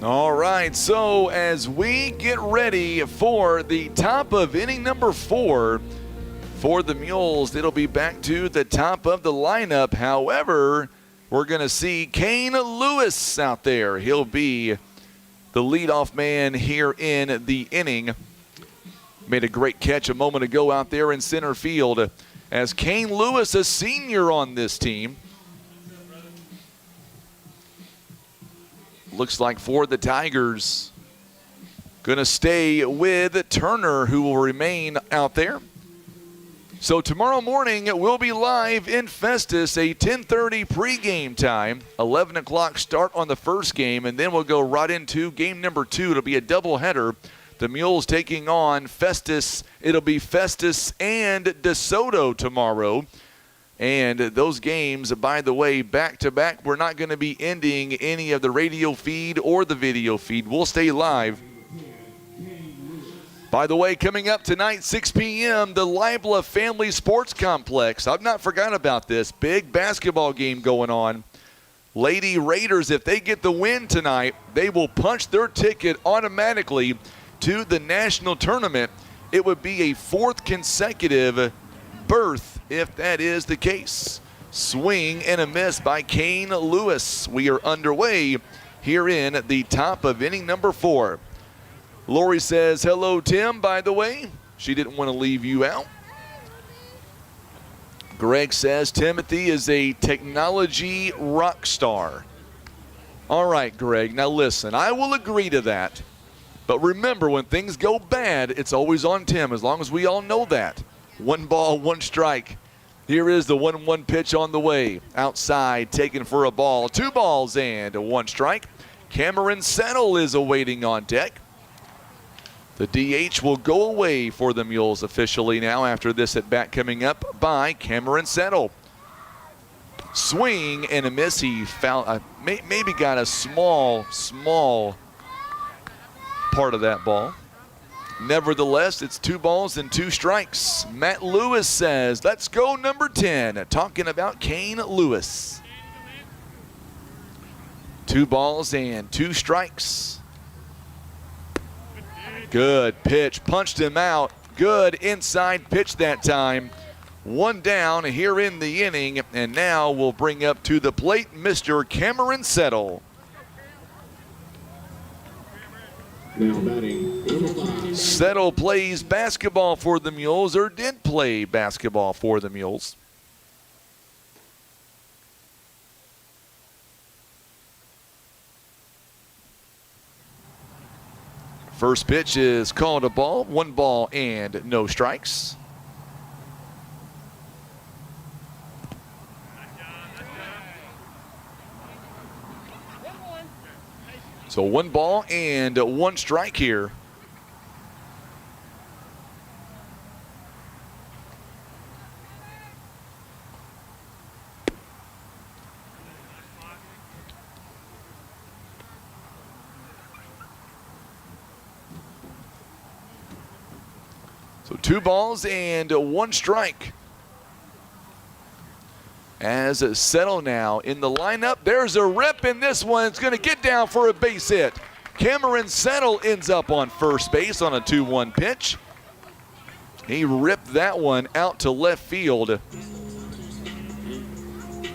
All right, so as we get ready for the top of inning number 4 for the Mules, it'll be back to the top of the lineup. However, we're going to see Kane Lewis out there. He'll be the leadoff man here in the inning. Made a great catch a moment ago out there in center field as Kane Lewis, a senior on this team. Looks like for the Tigers, going to stay with Turner, who will remain out there. So tomorrow morning, we'll be live in Festus, a 10:30 pregame time, 11 o'clock start on the first game, and then we'll go right into game number 2. It'll be a doubleheader. The Mules taking on Festus. It'll be Festus and DeSoto tomorrow. And those games, by the way, back-to-back, we're not going to be ending any of the radio feed or the video feed. We'll stay live. By the way, coming up tonight, 6 p.m., the Libla Family Sports Complex. I've not forgotten about this. Big basketball game going on. Lady Raiders, if they get the win tonight, they will punch their ticket automatically to the national tournament. It would be a 4th consecutive berth if that is the case. Swing and a miss by Kane Lewis. We are underway here in the top of inning number 4. Lori says, hello, Tim, by the way. She didn't want to leave you out. Greg says, Timothy is a technology rock star. All right, Greg, now listen, I will agree to that. But remember, when things go bad, it's always on Tim, as long as we all know that. 1 ball, 1 strike. Here is the 1-1 pitch on the way. Outside, taken for a ball. 2 balls and 1 strike. Cameron Settle is awaiting on deck. The DH will go away for the Mules officially now after this at bat coming up by Cameron Settle. Swing and a miss. He found, maybe got a small part of that ball. Nevertheless, it's 2 balls and 2 strikes. Matt Lewis says, let's go number 10. Talking about Kane Lewis. 2 balls and 2 strikes. Good pitch, punched him out. Good inside pitch that time. 1 down here in the inning, and now we'll bring up to the plate Mr. Cameron Settle. Now batting, number 5. Settle plays basketball for the Mules, or did play basketball for the Mules. First pitch is called a ball. 1 ball and no strikes. So 1 ball and 1 strike here. So 2 balls and 1 strike. As Settle now in the lineup, there's a rip, and this one's going to get down for a base hit. Cameron Settle ends up on first base on a 2-1 pitch. He ripped that one out to left field.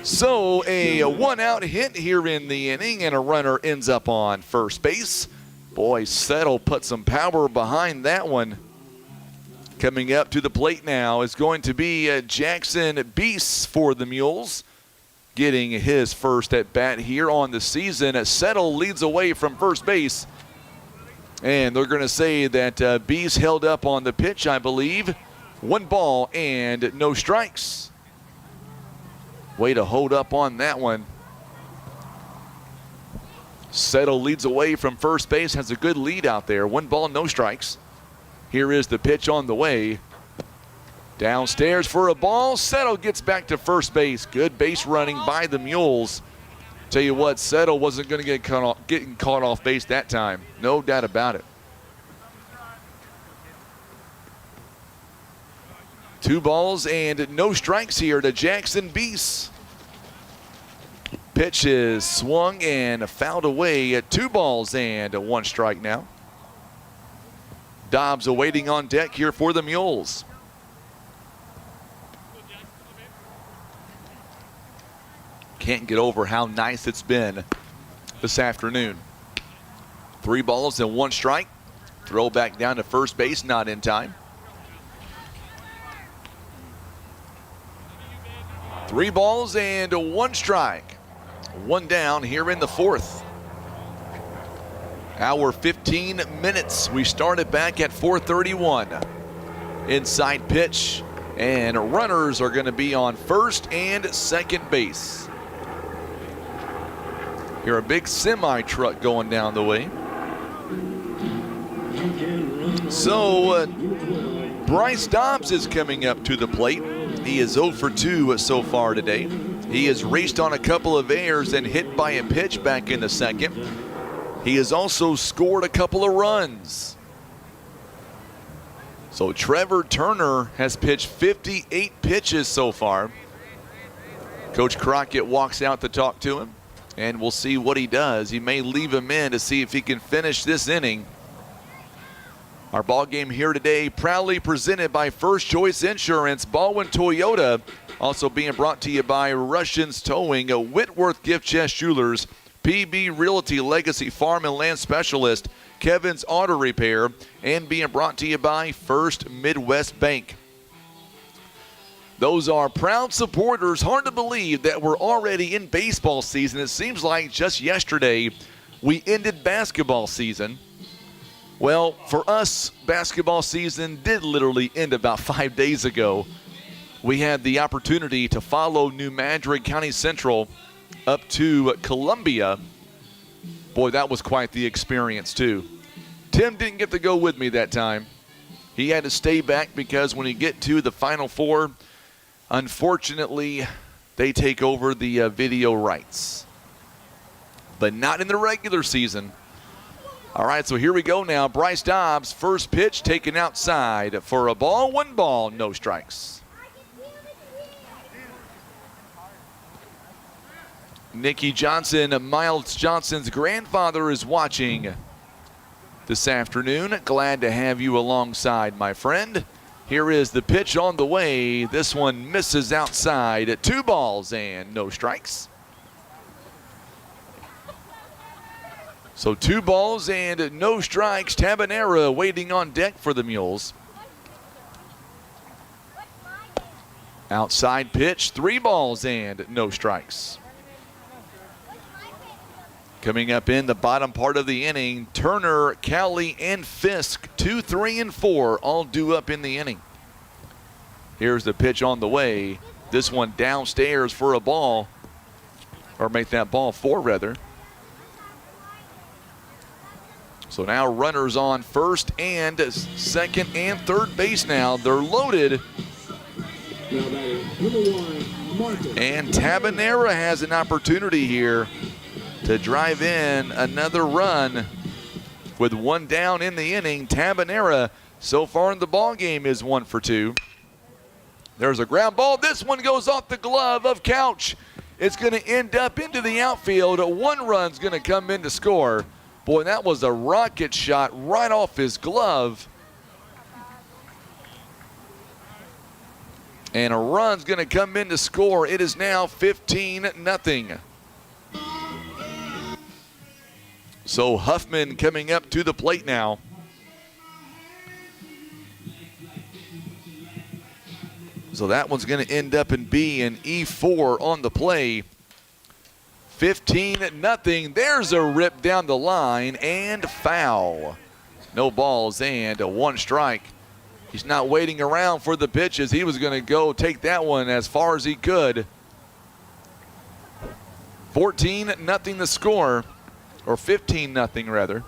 So a 1-out hit here in the inning, and a runner ends up on first base. Boy, Settle put some power behind that one. Coming up to the plate now is going to be Jackson Beast for the Mules, getting his first at bat here on the season. Settle leads away from first base, and they're going to say that Beast held up on the pitch, I believe. 1 ball and no strikes. Way to hold up on that one. Settle leads away from first base, has a good lead out there. 1 ball, no strikes. Here is the pitch on the way. Downstairs for a ball. Settle gets back to first base. Good base running by the Mules. Tell you what, Settle wasn't going to get caught off base that time. No doubt about it. 2 balls and no strikes here to Jackson Beast. Pitch is swung and fouled away at 2 balls and 1 strike now. Dobbs awaiting on deck here for the Mules. Can't get over how nice it's been this afternoon. 3 balls and 1 strike. Throw back down to first base, not in time. 3 balls and 1 strike. 1 down here in the 4th. Hour 15 minutes. We started back at 4:31. Inside pitch, and runners are going to be on first and second base. Hear a big semi truck going down the way. So Bryce Dobbs is coming up to the plate. He is 0 for 2 so far today. He has raced on a couple of errors and hit by a pitch back in the 2nd. He has also scored a couple of runs. So Trevor Turner has pitched 58 pitches so far. Coach Crockett walks out to talk to him, and we'll see what he does. He may leave him in to see if he can finish this inning. Our ball game here today proudly presented by First Choice Insurance, Baldwin Toyota, also being brought to you by Russians Towing, Whitworth Gift Chest Jewelers, PB Realty Legacy Farm and Land Specialist, Kevin's Auto Repair, and being brought to you by First Midwest Bank. Those are proud supporters. Hard to believe that we're already in baseball season. It seems like just yesterday we ended basketball season. Well, for us, basketball season did literally end about 5 days ago. We had the opportunity to follow New Madrid County Central up to Columbia. Boy, that was quite the experience too. Tim didn't get to go with me that time. He had to stay back because when you get to the Final Four, unfortunately, they take over the video rights. But not in the regular season. All right, so here we go now. Bryce Dobbs, first pitch taken outside for a ball. 1 ball, no strikes. Nikki Johnson, Miles Johnson's grandfather, is watching this afternoon. Glad to have you alongside, my friend. Here is the pitch on the way. This one misses outside at 2 balls and no strikes. So 2 balls and no strikes. Tabanera waiting on deck for the Mules. Outside pitch, 3 balls and no strikes. Coming up in the bottom part of the inning, Turner, Cowley, and Fisk, 2, 3, and 4, all due up in the inning. Here's the pitch on the way. This one downstairs for a ball, or make that ball 4 rather. So now runners on first and second and third base now. They're loaded. And Tabanera has an opportunity here to drive in another run with 1 down in the inning. Tabanera so far in the ball game is 1 for 2. There's a ground ball. This one goes off the glove of Couch. It's going to end up into the outfield. 1 run's going to come in to score. Boy, that was a rocket shot right off his glove. And a run's going to come in to score. It is now 15-0. So Huffman coming up to the plate now. So that one's going to end up in B and E4 on the play. 15-0. There's a rip down the line and foul. No balls and 1 strike. He's not waiting around for the pitches. He was going to go take that one as far as he could. 14-0 the score, or 15-0 rather.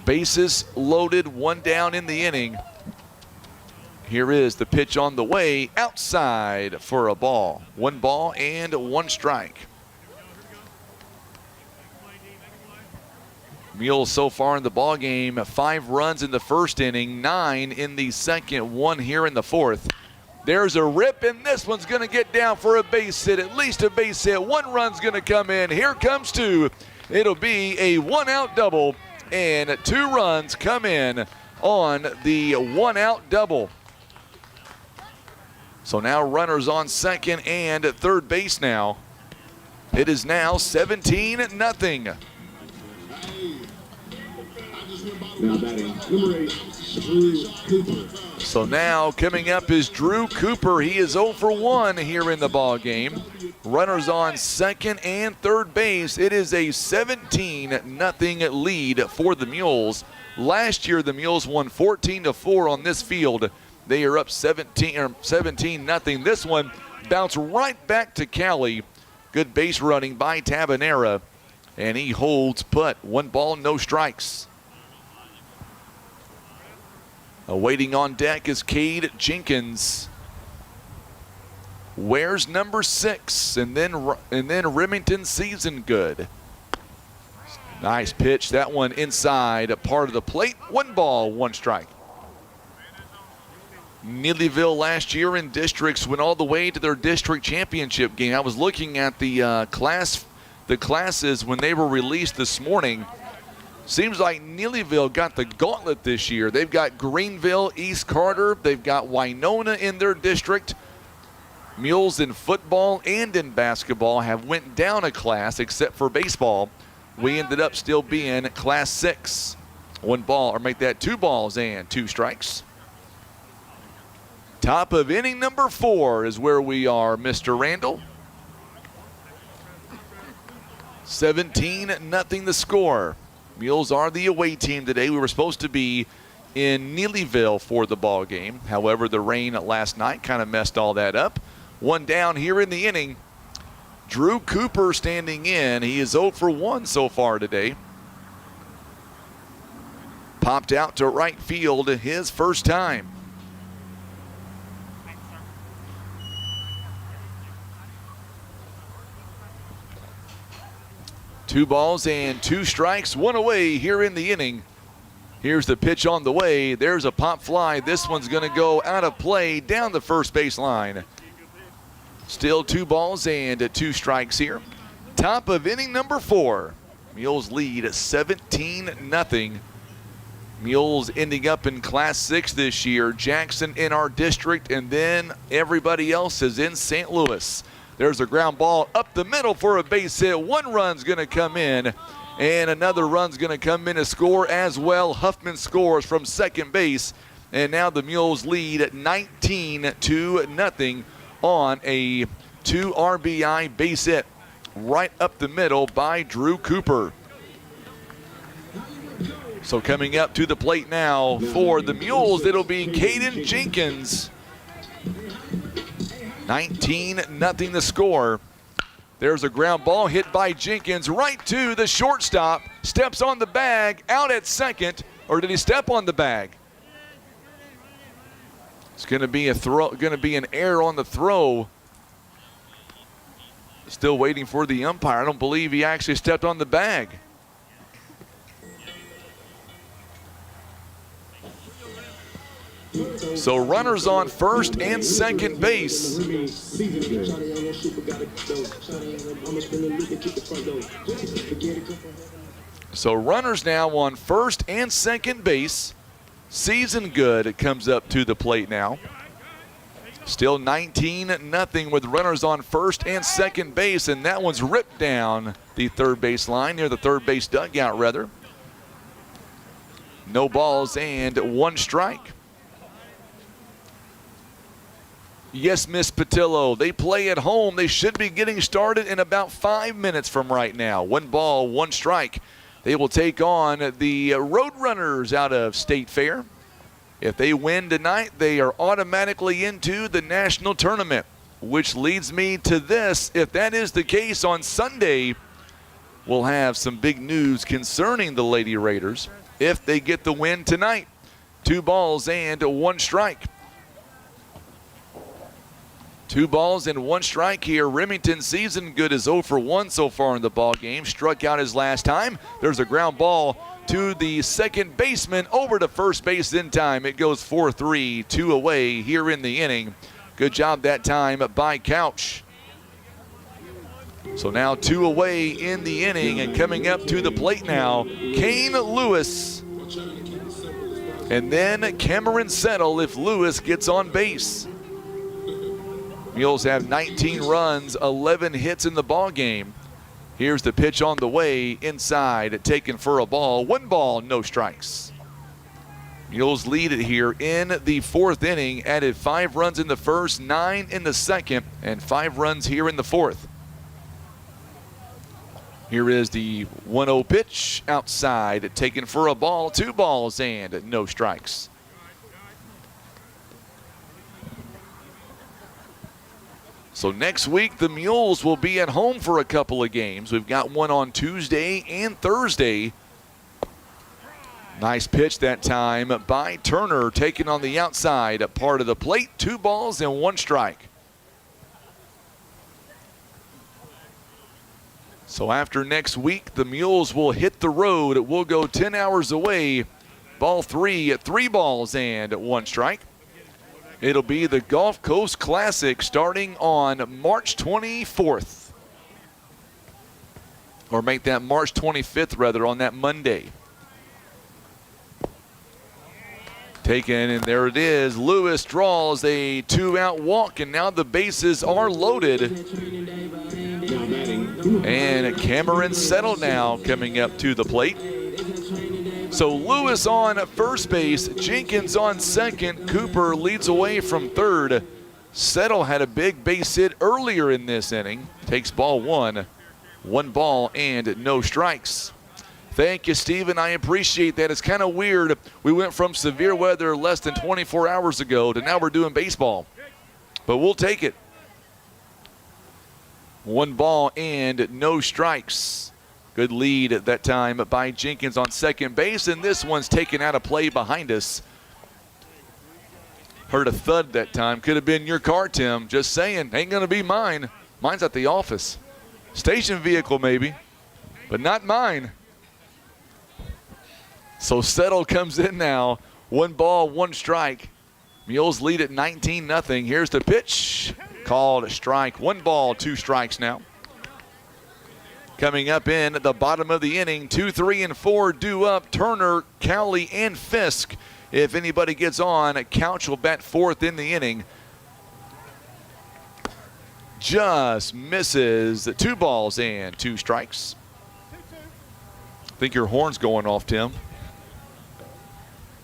Bases loaded, 1 down in the inning. Here is the pitch on the way, outside for a ball. 1 ball and 1 strike. Mules so far in the ball game, 5 runs in the first inning, 9 in the second, 1 here in the fourth. There's a rip, and this one's going to get down for a base hit, at least a base hit. 1 run's going to come in. Here comes 2. It'll be a 1-out double, and 2 runs come in on the 1-out double. So now runners on second and third base now. It is now 17-0. Now batting, number 8, Drew Cooper. So now coming up is Drew Cooper. He is 0 for 1 here in the ball game. Runners on second and third base. It is a 17-0 lead for the Mules. Last year the Mules won 14-4 on this field. They are up 17-0. This one bounced right back to Cali. Good base running by Tabanera. And he holds put. 1 ball, no strikes. Waiting on deck is Cade Jenkins. Where's number 6? And then Remington Season Good. Nice pitch. That one inside a part of the plate. 1 ball, 1 strike. Neelyville last year in districts went all the way to their district championship game. I was looking at the classes when they were released this morning. Seems like Neelyville got the gauntlet this year. They've got Greenville, East Carter. They've got Winona in their district. Mules in football and in basketball have went down a class except for baseball. We ended up still being Class 6. 1 ball, or make that 2 balls and 2 strikes. Top of inning number 4 is where we are, Mr. Randall. 17-0 the score. Mules are the away team today. We were supposed to be in Neelyville for the ball game. However, the rain last night kind of messed all that up. 1 down here in the inning. Drew Cooper standing in. He is 0 for 1 so far today. Popped out to right field his first time. Two balls and 2 strikes, 1 away here in the inning. Here's the pitch on the way. There's a pop fly. This one's going to go out of play down the first base line. Still 2 balls and 2 strikes here. Top of inning number 4. Mules lead 17-0. Mules ending up in Class 6 this year. Jackson in our district, and then everybody else is in St. Louis. There's a ground ball up the middle for a base hit. 1 run's going to come in, and another run's going to come in to score as well. Huffman scores from second base, and now the Mules lead 19-0 on a 2 RBI base hit right up the middle by Drew Cooper. So coming up to the plate now for the Mules, it'll be Caden Jenkins. 19-0 the score. There's a ground ball hit by Jenkins right to the shortstop. Steps on the bag, out at second. Or did he step on the bag? It's going to be a throw. Going to be an error on the throw. Still waiting for the umpire. I don't believe he actually stepped on the bag. So runners on first and second base. So runners now on first and second base. Season Good comes up to the plate now. Still 19-0 with runners on first and second base, and that one's ripped down the third base line, near the third base dugout rather. No balls and 1 strike. Yes, Miss Patillo, they play at home. They should be getting started in about 5 minutes from right now. 1 ball, 1 strike. They will take on the Roadrunners out of State Fair. If they win tonight, they are automatically into the national tournament, which leads me to this. If that is the case, on Sunday, we'll have some big news concerning the Lady Raiders if they get the win tonight. 2 balls and 1 strike. 2 balls and 1 strike here. Remington Season Good is 0 for 1 so far in the ball game. Struck out his last time. There's a ground ball to the second baseman, over to first base in time. It goes 4-3, 2 away here in the inning. Good job that time by Couch. So now 2 away in the inning, and coming up to the plate now, Kane Lewis. And then Cameron Settle if Lewis gets on base. Mules have 19 runs, 11 hits in the ball game. Here's the pitch on the way, inside, taken for a ball. 1 ball, no strikes. Mules lead it here in the 4th inning. Added 5 runs in the first, 9 in the second, and 5 runs here in the 4th. Here is the 1-0 pitch outside, taken for a ball. 2 balls and no strikes. So next week, the Mules will be at home for a couple of games. We've got one on Tuesday and Thursday. Nice pitch that time by Turner, taken on the outside, part of the plate. 2 balls and 1 strike. So after next week, the Mules will hit the road. We'll go 10 hours away. Ball 3 at 3 balls and 1 strike. It'll be the Gulf Coast Classic starting on March 24th. Or make that March 25th, rather, on that Monday. Taken, and there it is. Lewis draws a 2-out walk, and now the bases are loaded. And Cameron Settle now coming up to the plate. So Lewis on first base, Jenkins on second, Cooper leads away from third. Settle had a big base hit earlier in this inning. Takes ball 1. 1 ball and no strikes. Thank you, Steven. I appreciate that. It's kind of weird. We went from severe weather less than 24 hours ago to now we're doing baseball. But we'll take it. 1 ball and no strikes. Good lead at that time by Jenkins on second base, and this one's taken out of play behind us. Heard a thud that time. Could have been your car, Tim. Just saying. Ain't going to be mine. Mine's at the office. Station vehicle maybe, but not mine. So Settle comes in now. 1 ball, 1 strike. Mules lead at 19-0. Here's the pitch. Called a strike. 1 ball, 2 strikes now. Coming up in the bottom of the inning, 2, 3, and 4 due up. Turner, Cowley, and Fisk. If anybody gets on, Couch will bat 4th in the inning. Just misses. 2 balls and 2 strikes. I think your horn's going off, Tim.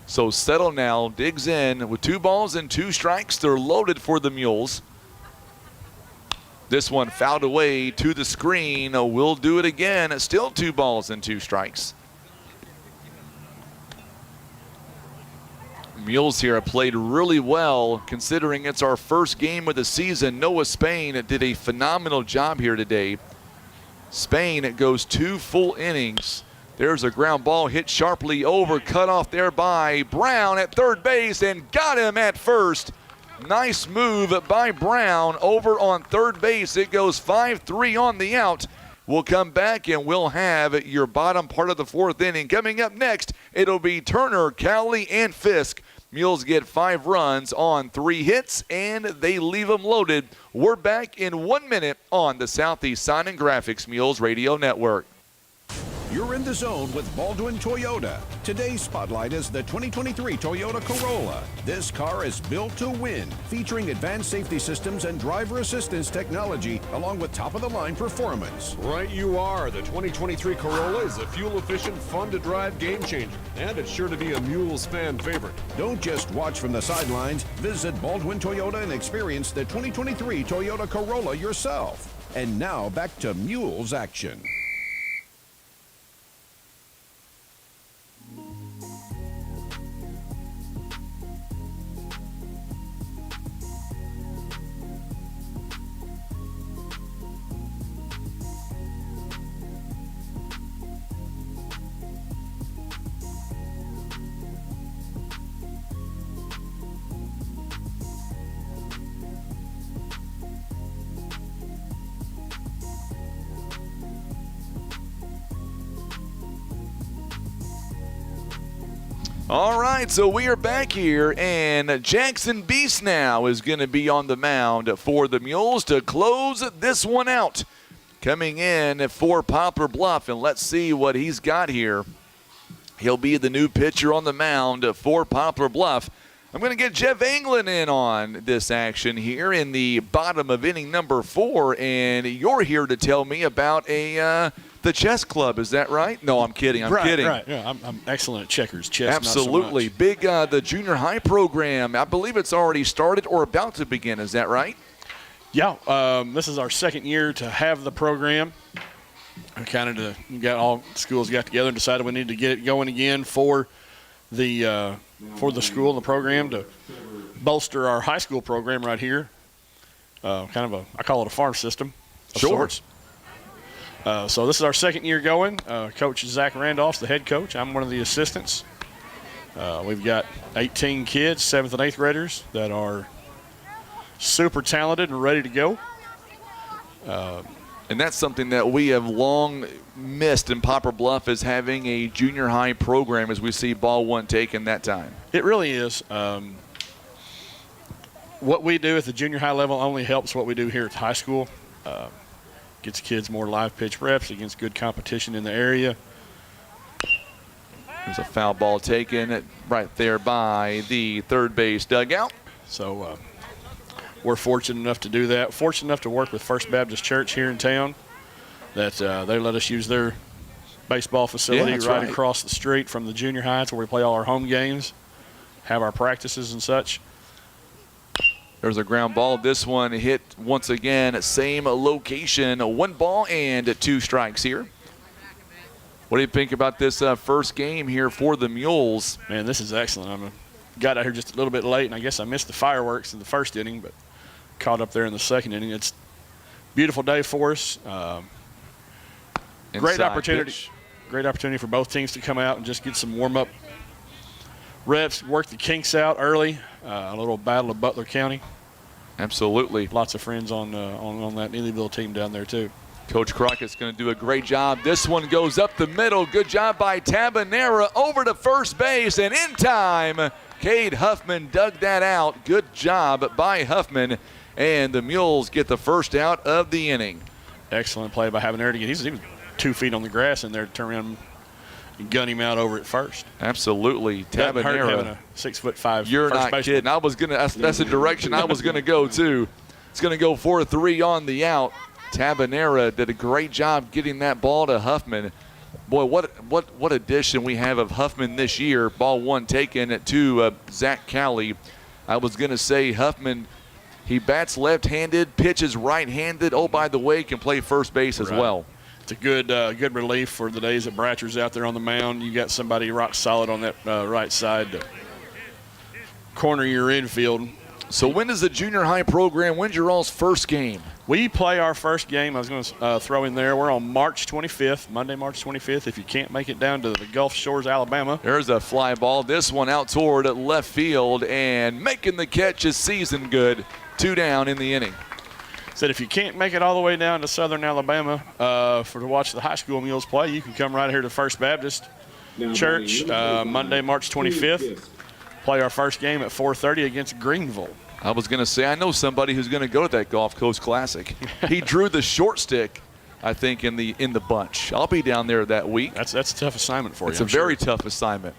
So Settle now digs in with 2 balls and 2 strikes. They're loaded for the Mules. This one fouled away to the screen. We'll do it again. Still 2 balls and 2 strikes. Mules here have played really well considering it's our first game of the season. Noah Spain did a phenomenal job here today. Spain goes 2 full innings. There's a ground ball hit sharply over, cut off there by Brown at third base, and got him at first. Nice move by Brown over on third base. It goes 5-3 on the out. We'll come back and we'll have your bottom part of the 4th inning. Coming up next, it'll be Turner, Cowley, and Fisk Mules get 5 runs on 3 hits, and they leave them loaded. We're back in 1 minute on the Southeast Sign and Graphics Mules Radio Network. You're in the zone with Baldwin Toyota. Today's spotlight is the 2023 Toyota Corolla. This car is built to win, featuring advanced safety systems and driver assistance technology, along with top-of-the-line performance. Right you are. The 2023 Corolla is a fuel-efficient, fun-to-drive game changer, and it's sure to be a Mules fan favorite. Don't just watch from the sidelines. Visit Baldwin Toyota and experience the 2023 Toyota Corolla yourself. And now back to Mules action. All right, so we are back here, and Jackson Beast now is going to be on the mound for the Mules to close this one out. Coming in for Poplar Bluff, and let's see what he's got here. He'll be the new pitcher on the mound for Poplar Bluff. I'm going to get Jeff Anglin in on this action here in the bottom of inning number 4, and you're here to tell me about the chess club. Is that right? No, I'm kidding. I'm kidding. Right. Yeah, I'm excellent at checkers. Chess, absolutely. Not so much. Big, the junior high program. I believe it's already started or about to begin. Is that right? Yeah. This is our second year to have the program. All schools got together and decided we needed to get it going again for the school and the program to bolster our high school program right here. I call it a farm system of sorts. So this is our second year going. Coach Zach Randolph's the head coach. I'm one of the assistants. We've got 18 kids, 7th and 8th graders, that are super talented and ready to go. And that's something that we have long missed in Poplar Bluff, is having a junior high program, as we see ball 1 taken that time. It really is. What we do at the junior high level only helps what we do here at the high school. Gets kids more live pitch reps against good competition in the area. There's a foul ball taken right there by the third base dugout. So we're fortunate enough to do that. Fortunate enough to work with First Baptist Church here in town, that they let us use their baseball facility right across the street from the junior high. It's where we play all our home games, have our practices and such. There's a ground ball. This one hit once again, same location. 1 ball and 2 strikes here. What do you think about this first game here for the Mules? Man, this is excellent. I got out here just a little bit late, and I guess I missed the fireworks in the first inning, but caught up there in the second inning. It's a beautiful day for us. Great opportunity. Great opportunity for both teams to come out and just get some warm-up reps, work the kinks out early. A little battle of Butler County. Absolutely. Lots of friends on that Neelyville team down there too. Coach Crockett's going to do a great job. This one goes up the middle. Good job by Tabanera over to first base, and in time, Cade Huffman dug that out. Good job by Huffman, and the Mules get the first out of the inning. Excellent play by Habanera to get. He was 2 feet on the grass in there to turn around and gun him out over at first. Absolutely. Tabanera. Having a 6'5". You're not kidding. I was gonna. That's the direction I was gonna go to. It's gonna go 4-3 on the out. Tabanera did a great job getting that ball to Huffman. Boy, what addition we have of Huffman this year. Ball 1 taken to Zach Cowley. I was gonna say Huffman. He bats left-handed, pitches right-handed. Oh, by the way, can play first base as well. It's a good relief for the days that Bratcher's out there on the mound. You got somebody rock solid on that right side to corner your infield. So when does the junior high program, when's your all's first game? We play our first game. I was going to throw in there. We're on March 25th, Monday, March 25th, if you can't make it down to the Gulf Shores, Alabama. There's a fly ball. This one out toward left field, and making the catch is Season Good. 2 down in the inning. Said if you can't make it all the way down to Southern Alabama to watch the high school Mules play, you can come right here to First Baptist Church Monday, March 25th. play our first game at 4:30 against Greenville. I was going to say, I know somebody who's going to go to that Gulf Coast Classic. He drew the short stick, I think, in the bunch. I'll be down there that week. That's a tough assignment for you. It's a very tough assignment.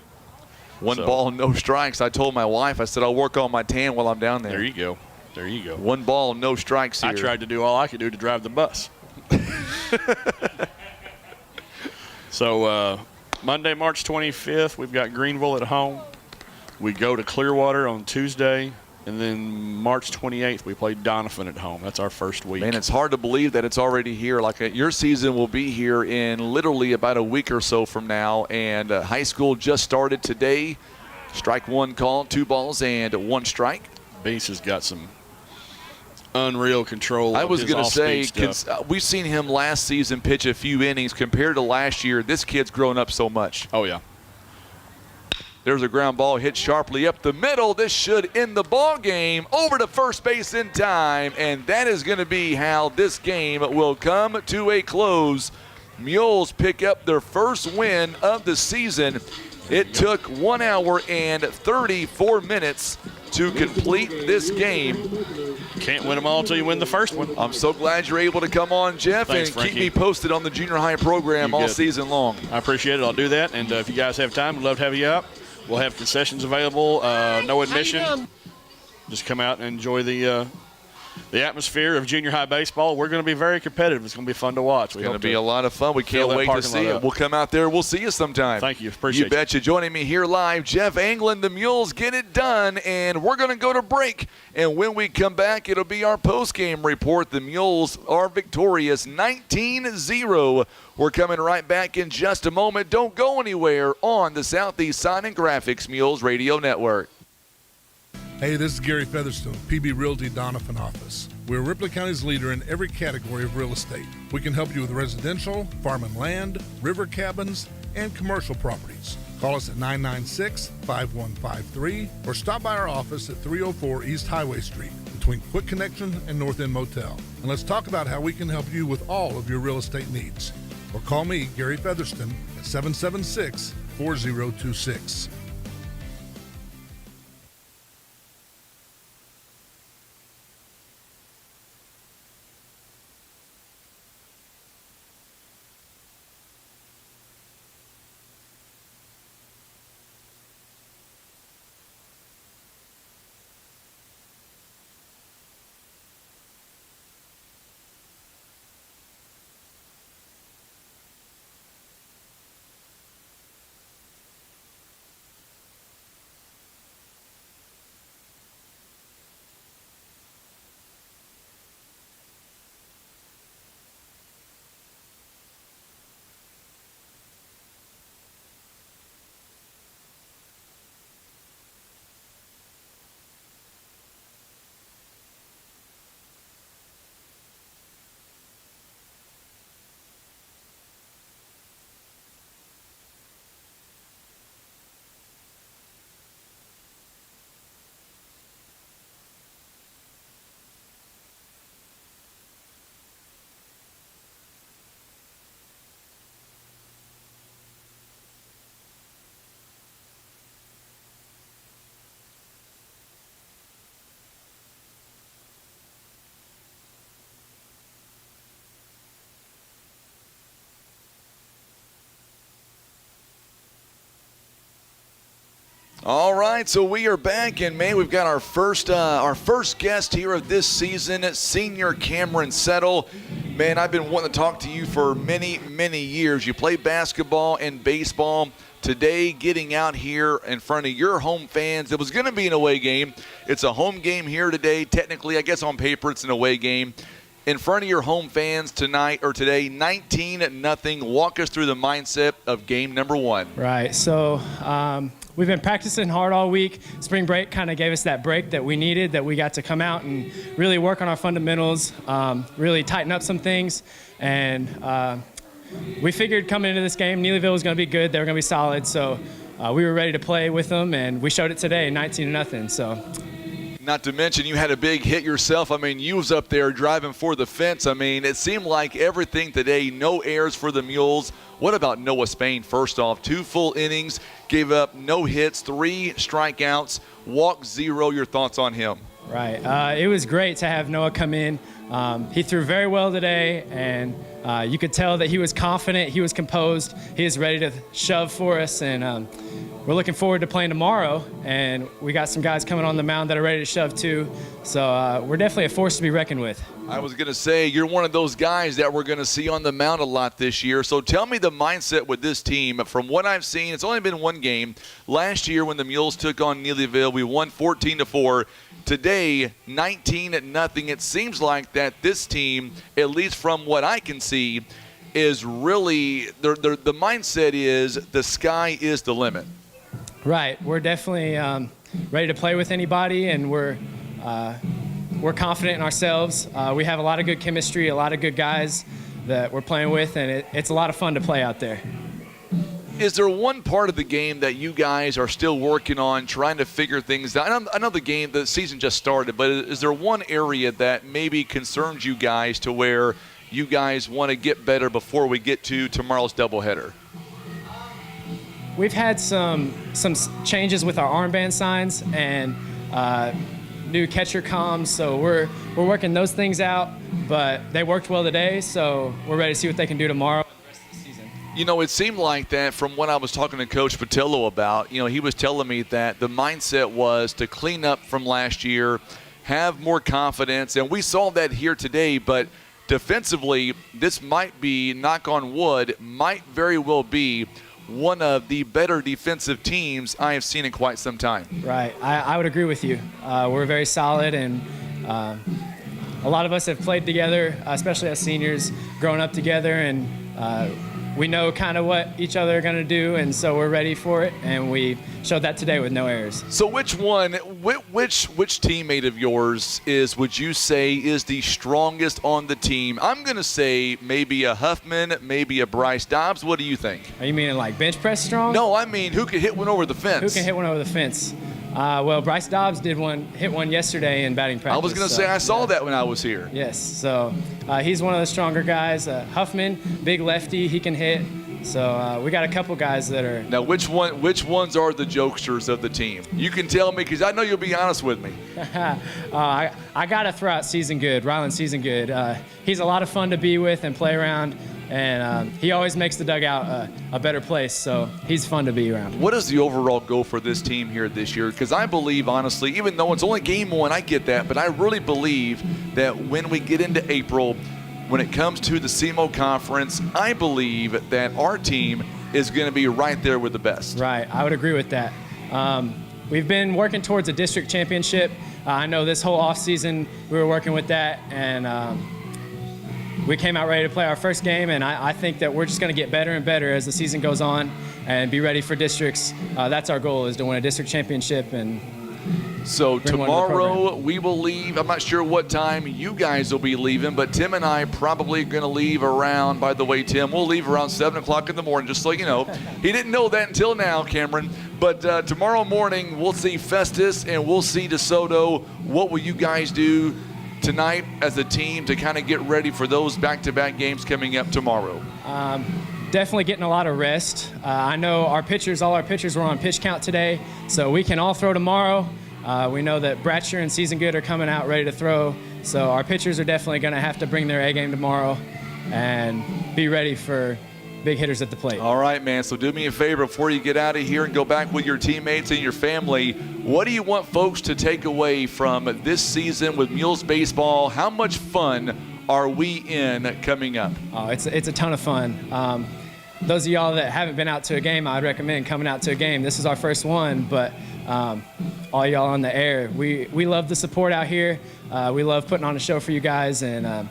One ball, no strikes. I told my wife, I said, I'll work on my tan while I'm down there. There you go. There you go. One ball, no strikes here. I tried to do all I could do to drive the bus. So Monday, March 25th, we've got Greenville at home. We go to Clearwater on Tuesday. And then March 28th, we play Donovan at home. That's our first week. Man, it's hard to believe that it's already here. Your season will be here in literally about a week or so from now. And high school just started today. Strike one call, 2 balls and 1 strike. Beast has got some unreal control. I was going to say, we've seen him last season pitch a few innings. Compared to last year, this kid's grown up so much. Oh, yeah. There's a ground ball hit sharply up the middle. This should end the ball game. Over to first base in time, and that is going to be how this game will come to a close. Mules pick up their first win of the season. It took 1 hour and 34 minutes to complete this game. Can't win them all until you win the first one. I'm so glad you're able to come on, Jeff, Thanks, and Frankie. keep me posted on the junior high program all season long. I appreciate it. I'll do that. And if you guys have time, we'd love to have you out. We'll have concessions available, no admission. Just come out and enjoy the atmosphere of junior high baseball. We're going to be very competitive. It's going to be fun to watch. It's going to be a lot of fun. We can't wait to see it. We'll come out there. We'll see you sometime. Thank you. Appreciate it. You betcha. Joining me here live, Jeff Anglin. The Mules get it done, and we're going to go to break. And when we come back, it'll be our post-game report. The Mules are victorious 19-0. We're coming right back in just a moment. Don't go anywhere on the Southeast Sign and Graphics Mules Radio Network. Hey, this is Gary Featherstone, PB Realty Donovan office. We're Ripley County's leader in every category of real estate. We can help you with residential, farm and land, river cabins, and commercial properties. Call us at 996-5153 or stop by our office at 304 East Highway Street between Quick Connection and North End Motel. And let's talk about how we can help you with all of your real estate needs. Or call me, Gary Featherston, at 776-4026. All right, so we are back, and man, we've got our first guest here of this season, senior Cameron Settle. Man, I've been wanting to talk to you for many, many years. You play basketball and baseball. Today, getting out here in front of your home fans. It was going to be an away game. It's a home game here today. Technically, I guess on paper, it's an away game. In front of your home fans tonight or today, 19-0. Walk us through the mindset of game number 1. Right. So we've been practicing hard all week. Spring break kind of gave us that break that we needed, that we got to come out and really work on our fundamentals, really tighten up some things. And we figured coming into this game, Neelyville was going to be good. They were going to be solid. So we were ready to play with them, and we showed it today, 19-0. So. Not to mention you had a big hit yourself. I mean, you was up there driving for the fence. I mean, it seemed like everything today, no errors for the Mules. What about Noah Spain, first off? 2 full innings, gave up no hits, 3 strikeouts, walked 0. Your thoughts on him? Right. It was great to have Noah come in. He threw very well today, and you could tell that he was confident, he was composed, he was ready to shove for us, and we're looking forward to playing tomorrow, and we got some guys coming on the mound that are ready to shove too, so we're definitely a force to be reckoned with. I was going to say, you're one of those guys that we're going to see on the mound a lot this year. So tell me the mindset with this team. From what I've seen, it's only been 1 game. Last year when the Mules took on Neelyville, we won 14-4. Today, 19-0. It seems like that this team, at least from what I can see, is really the mindset is the sky is the limit. Right. We're definitely ready to play with anybody, and we're confident in ourselves. We have a lot of good chemistry, a lot of good guys that we're playing with, and it's a lot of fun to play out there. Is there one part of the game that you guys are still working on, trying to figure things out? I know the season just started, but is there one area that maybe concerns you guys to where you guys want to get better before we get to tomorrow's doubleheader? We've had some changes with our armband signs and new catcher comms, so we're working those things out, but they worked well today, so we're ready to see what they can do tomorrow. You know, it seemed like that from what I was talking to Coach Patillo about. You know, he was telling me that the mindset was to clean up from last year, have more confidence, and we saw that here today. But defensively, this might be, knock on wood, might very well be one of the better defensive teams I have seen in quite some time. Right. I would agree with you. We're very solid, and a lot of us have played together, especially as seniors, growing up together, and we know kind of what each other are going to do, and so we're ready for it, and we showed that today with no errors. So which teammate of yours would you say is the strongest on the team? I'm going to say maybe a Huffman, maybe a Bryce Dobbs. What do you think? Are you meaning like bench press strong? No, I mean who could hit one over the fence? Who can hit one over the fence? Well, Bryce Dobbs hit one yesterday in batting practice. I was going to say I saw that when I was here. Yes, so he's one of the stronger guys. Huffman, big lefty, he can hit. So we got a couple guys that are. Now, which ones are the jokesters of the team? You can tell me because I know you'll be honest with me. I got to throw out Season Good, Ryland Season Good. He's a lot of fun to be with and play around. And he always makes the dugout a better place, so he's fun to be around. What is the overall goal for this team here this year? Because I believe, honestly, even though it's only game 1, I get that, but I really believe that when we get into April, when it comes to the SEMO Conference, I believe that our team is going to be right there with the best. Right, I would agree with that. We've been working towards a district championship. I know this whole offseason we were working with that, and we came out ready to play our first game, and I think that we're just going to get better and better as the season goes on and be ready for districts. That's our goal, is to win a district championship. And so tomorrow we will leave. I'm not sure what time you guys will be leaving, but Tim and I probably going to leave around, by the way, Tim, we'll leave around 7 o'clock in the morning, just so you know. He didn't know that until now, Cameron. But tomorrow morning we'll see Festus and we'll see DeSoto. What will you guys do tonight as a team to kind of get ready for those back-to-back games coming up tomorrow? Definitely getting a lot of rest. I know all our pitchers were on pitch count today, so we can all throw tomorrow. We know that Bratcher and Season Good are coming out ready to throw, so our pitchers are definitely going to have to bring their A game tomorrow and be ready for big hitters at the plate. All right, man. So do me a favor before you get out of here and go back with your teammates and your family. What do you want folks to take away from this season with Mules baseball? How much fun are we in coming up? Oh, it's a ton of fun. Those of y'all that haven't been out to a game, I'd recommend coming out to a game. This is our first one, but all y'all on the air, we love the support out here. We love putting on a show for you guys, and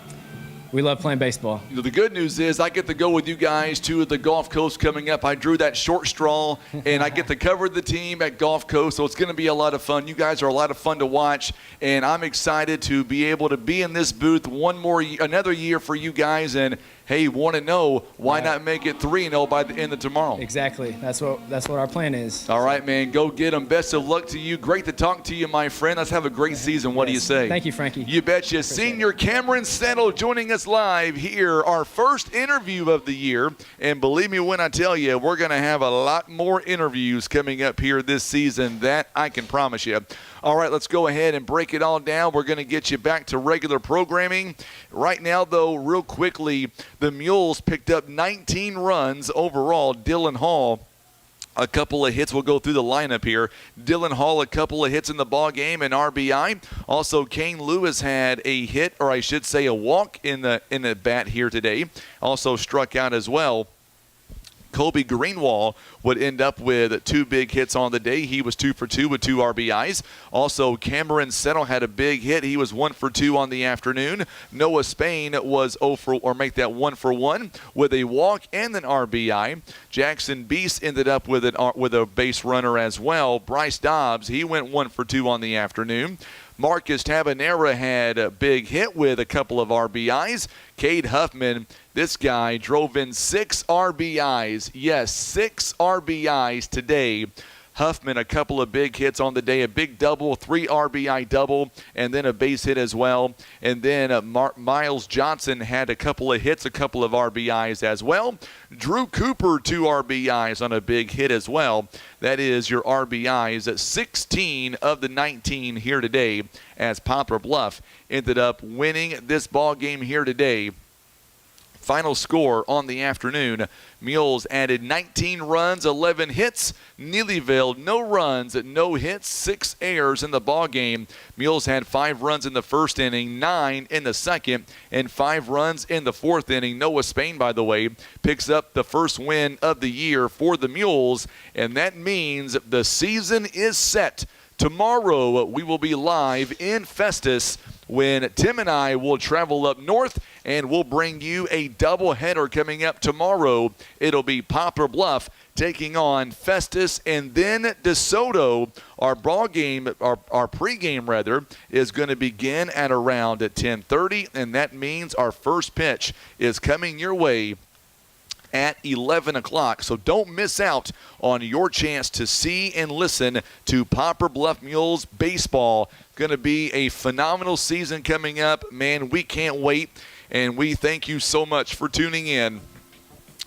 we love playing baseball. You know, the good news is I get to go with you guys to the Gulf Coast coming up. I drew that short straw, and I get to cover the team at Gulf Coast, so it's going to be a lot of fun. You guys are a lot of fun to watch, and I'm excited to be able to be in this booth another year for you guys. And hey, want to know, why not make it 3-0 by the end of tomorrow? Exactly. That's what our plan is. All right, man. Go get them. Best of luck to you. Great to talk to you, my friend. Let's have a great season. What do you say? Thank you, Frankie. You betcha. Senior Cameron Settle joining us live here, our first interview of the year. And believe me when I tell you, we're going to have a lot more interviews coming up here this season. That I can promise you. All right, let's go ahead and break it all down. We're going to get you back to regular programming. Right now, though, real quickly, the Mules picked up 19 runs overall. Dylan Hall, a couple of hits. We'll go through the lineup here. Dylan Hall, a couple of hits in the ball game, and RBI. Also, Kane Lewis had a hit, or I should say a walk in the bat here today. Also struck out as well. Kobe Greenwald would end up with 2 big hits on the day. He was 2 for 2 with 2 RBIs. Also, Cameron Settle had a big hit. He was 1 for 2 on the afternoon. Noah Spain was 1 for 1 with a walk and an RBI. Jackson Beast ended up with a base runner as well. Bryce Dobbs, he went 1 for 2 on the afternoon. Marcus Tabanera had a big hit with a couple of RBIs. Cade Huffman, this guy drove in 6 RBIs. Yes, 6 RBIs today. Huffman, a couple of big hits on the day, a big double, 3 RBI double, and then a base hit as well. And then Miles Johnson had a couple of hits, a couple of RBIs as well. Drew Cooper, 2 RBIs on a big hit as well. That is your RBIs at 16 of the 19 here today, as Poplar Bluff ended up winning this ball game here today. Final score on the afternoon, Mules added 19 runs, 11 hits. Neelyville, no runs, no hits, 6 errors in the ball game. Mules had 5 runs in the first inning, 9 in the second, and 5 runs in the fourth inning. Noah Spain, by the way, picks up the first win of the year for the Mules, and that means the season is set. Tomorrow, we will be live in Festus when Tim and I will travel up north, and we'll bring you a doubleheader coming up tomorrow. It'll be Poplar Bluff taking on Festus, and then DeSoto. Our ball game, our pregame rather, is going to begin at around 10:30, and that means our first pitch is coming your way at 11 o'clock. So don't miss out on your chance to see and listen to Poplar Bluff Mules baseball. Going to be a phenomenal season coming up. Man, we can't wait. And we thank you so much for tuning in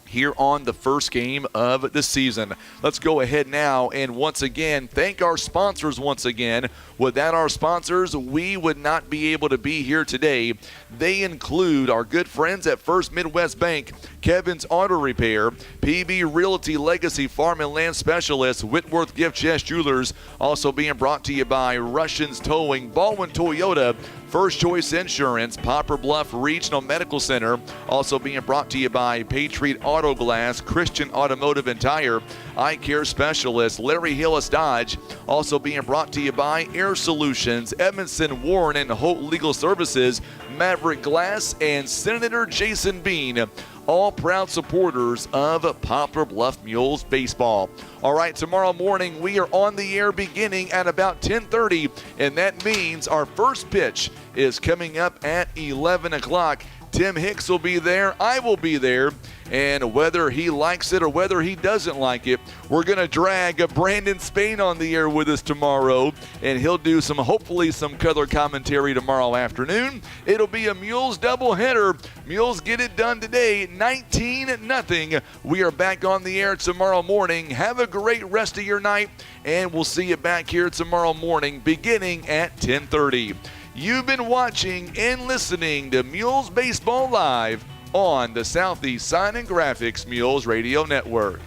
here on the first game of the season. Let's go ahead now and once again thank our sponsors once again. Without our sponsors, we would not be able to be here today. They include our good friends at First Midwest Bank, Kevin's Auto Repair, PB Realty Legacy Farm and Land Specialists, Whitworth Gift Chest Jewelers, also being brought to you by Russians Towing, Baldwin Toyota, First Choice Insurance, Poplar Bluff Regional Medical Center, also being brought to you by Patriot Auto Glass, Christian Automotive and Tire, Eye Care Specialist, Larry Hillis Dodge, also being brought to you by Air Solutions, Edmondson, Warren, and Holt Legal Services, Maverick Glass, and Senator Jason Bean, all proud supporters of Poplar Bluff Mules baseball. All right, tomorrow morning we are on the air beginning at about 10:30, and that means our first pitch is coming up at 11 o'clock. Tim Hicks will be there. I will be there. And whether he likes it or whether he doesn't like it, we're going to drag Brandon Spain on the air with us tomorrow. And he'll do hopefully some color commentary tomorrow afternoon. It'll be a Mules doubleheader. Mules get it done today, 19-0. We are back on the air tomorrow morning. Have a great rest of your night. And we'll see you back here tomorrow morning beginning at 10:30. You've been watching and listening to Mules Baseball Live on the Southeast Sign and Graphics Mules Radio Network.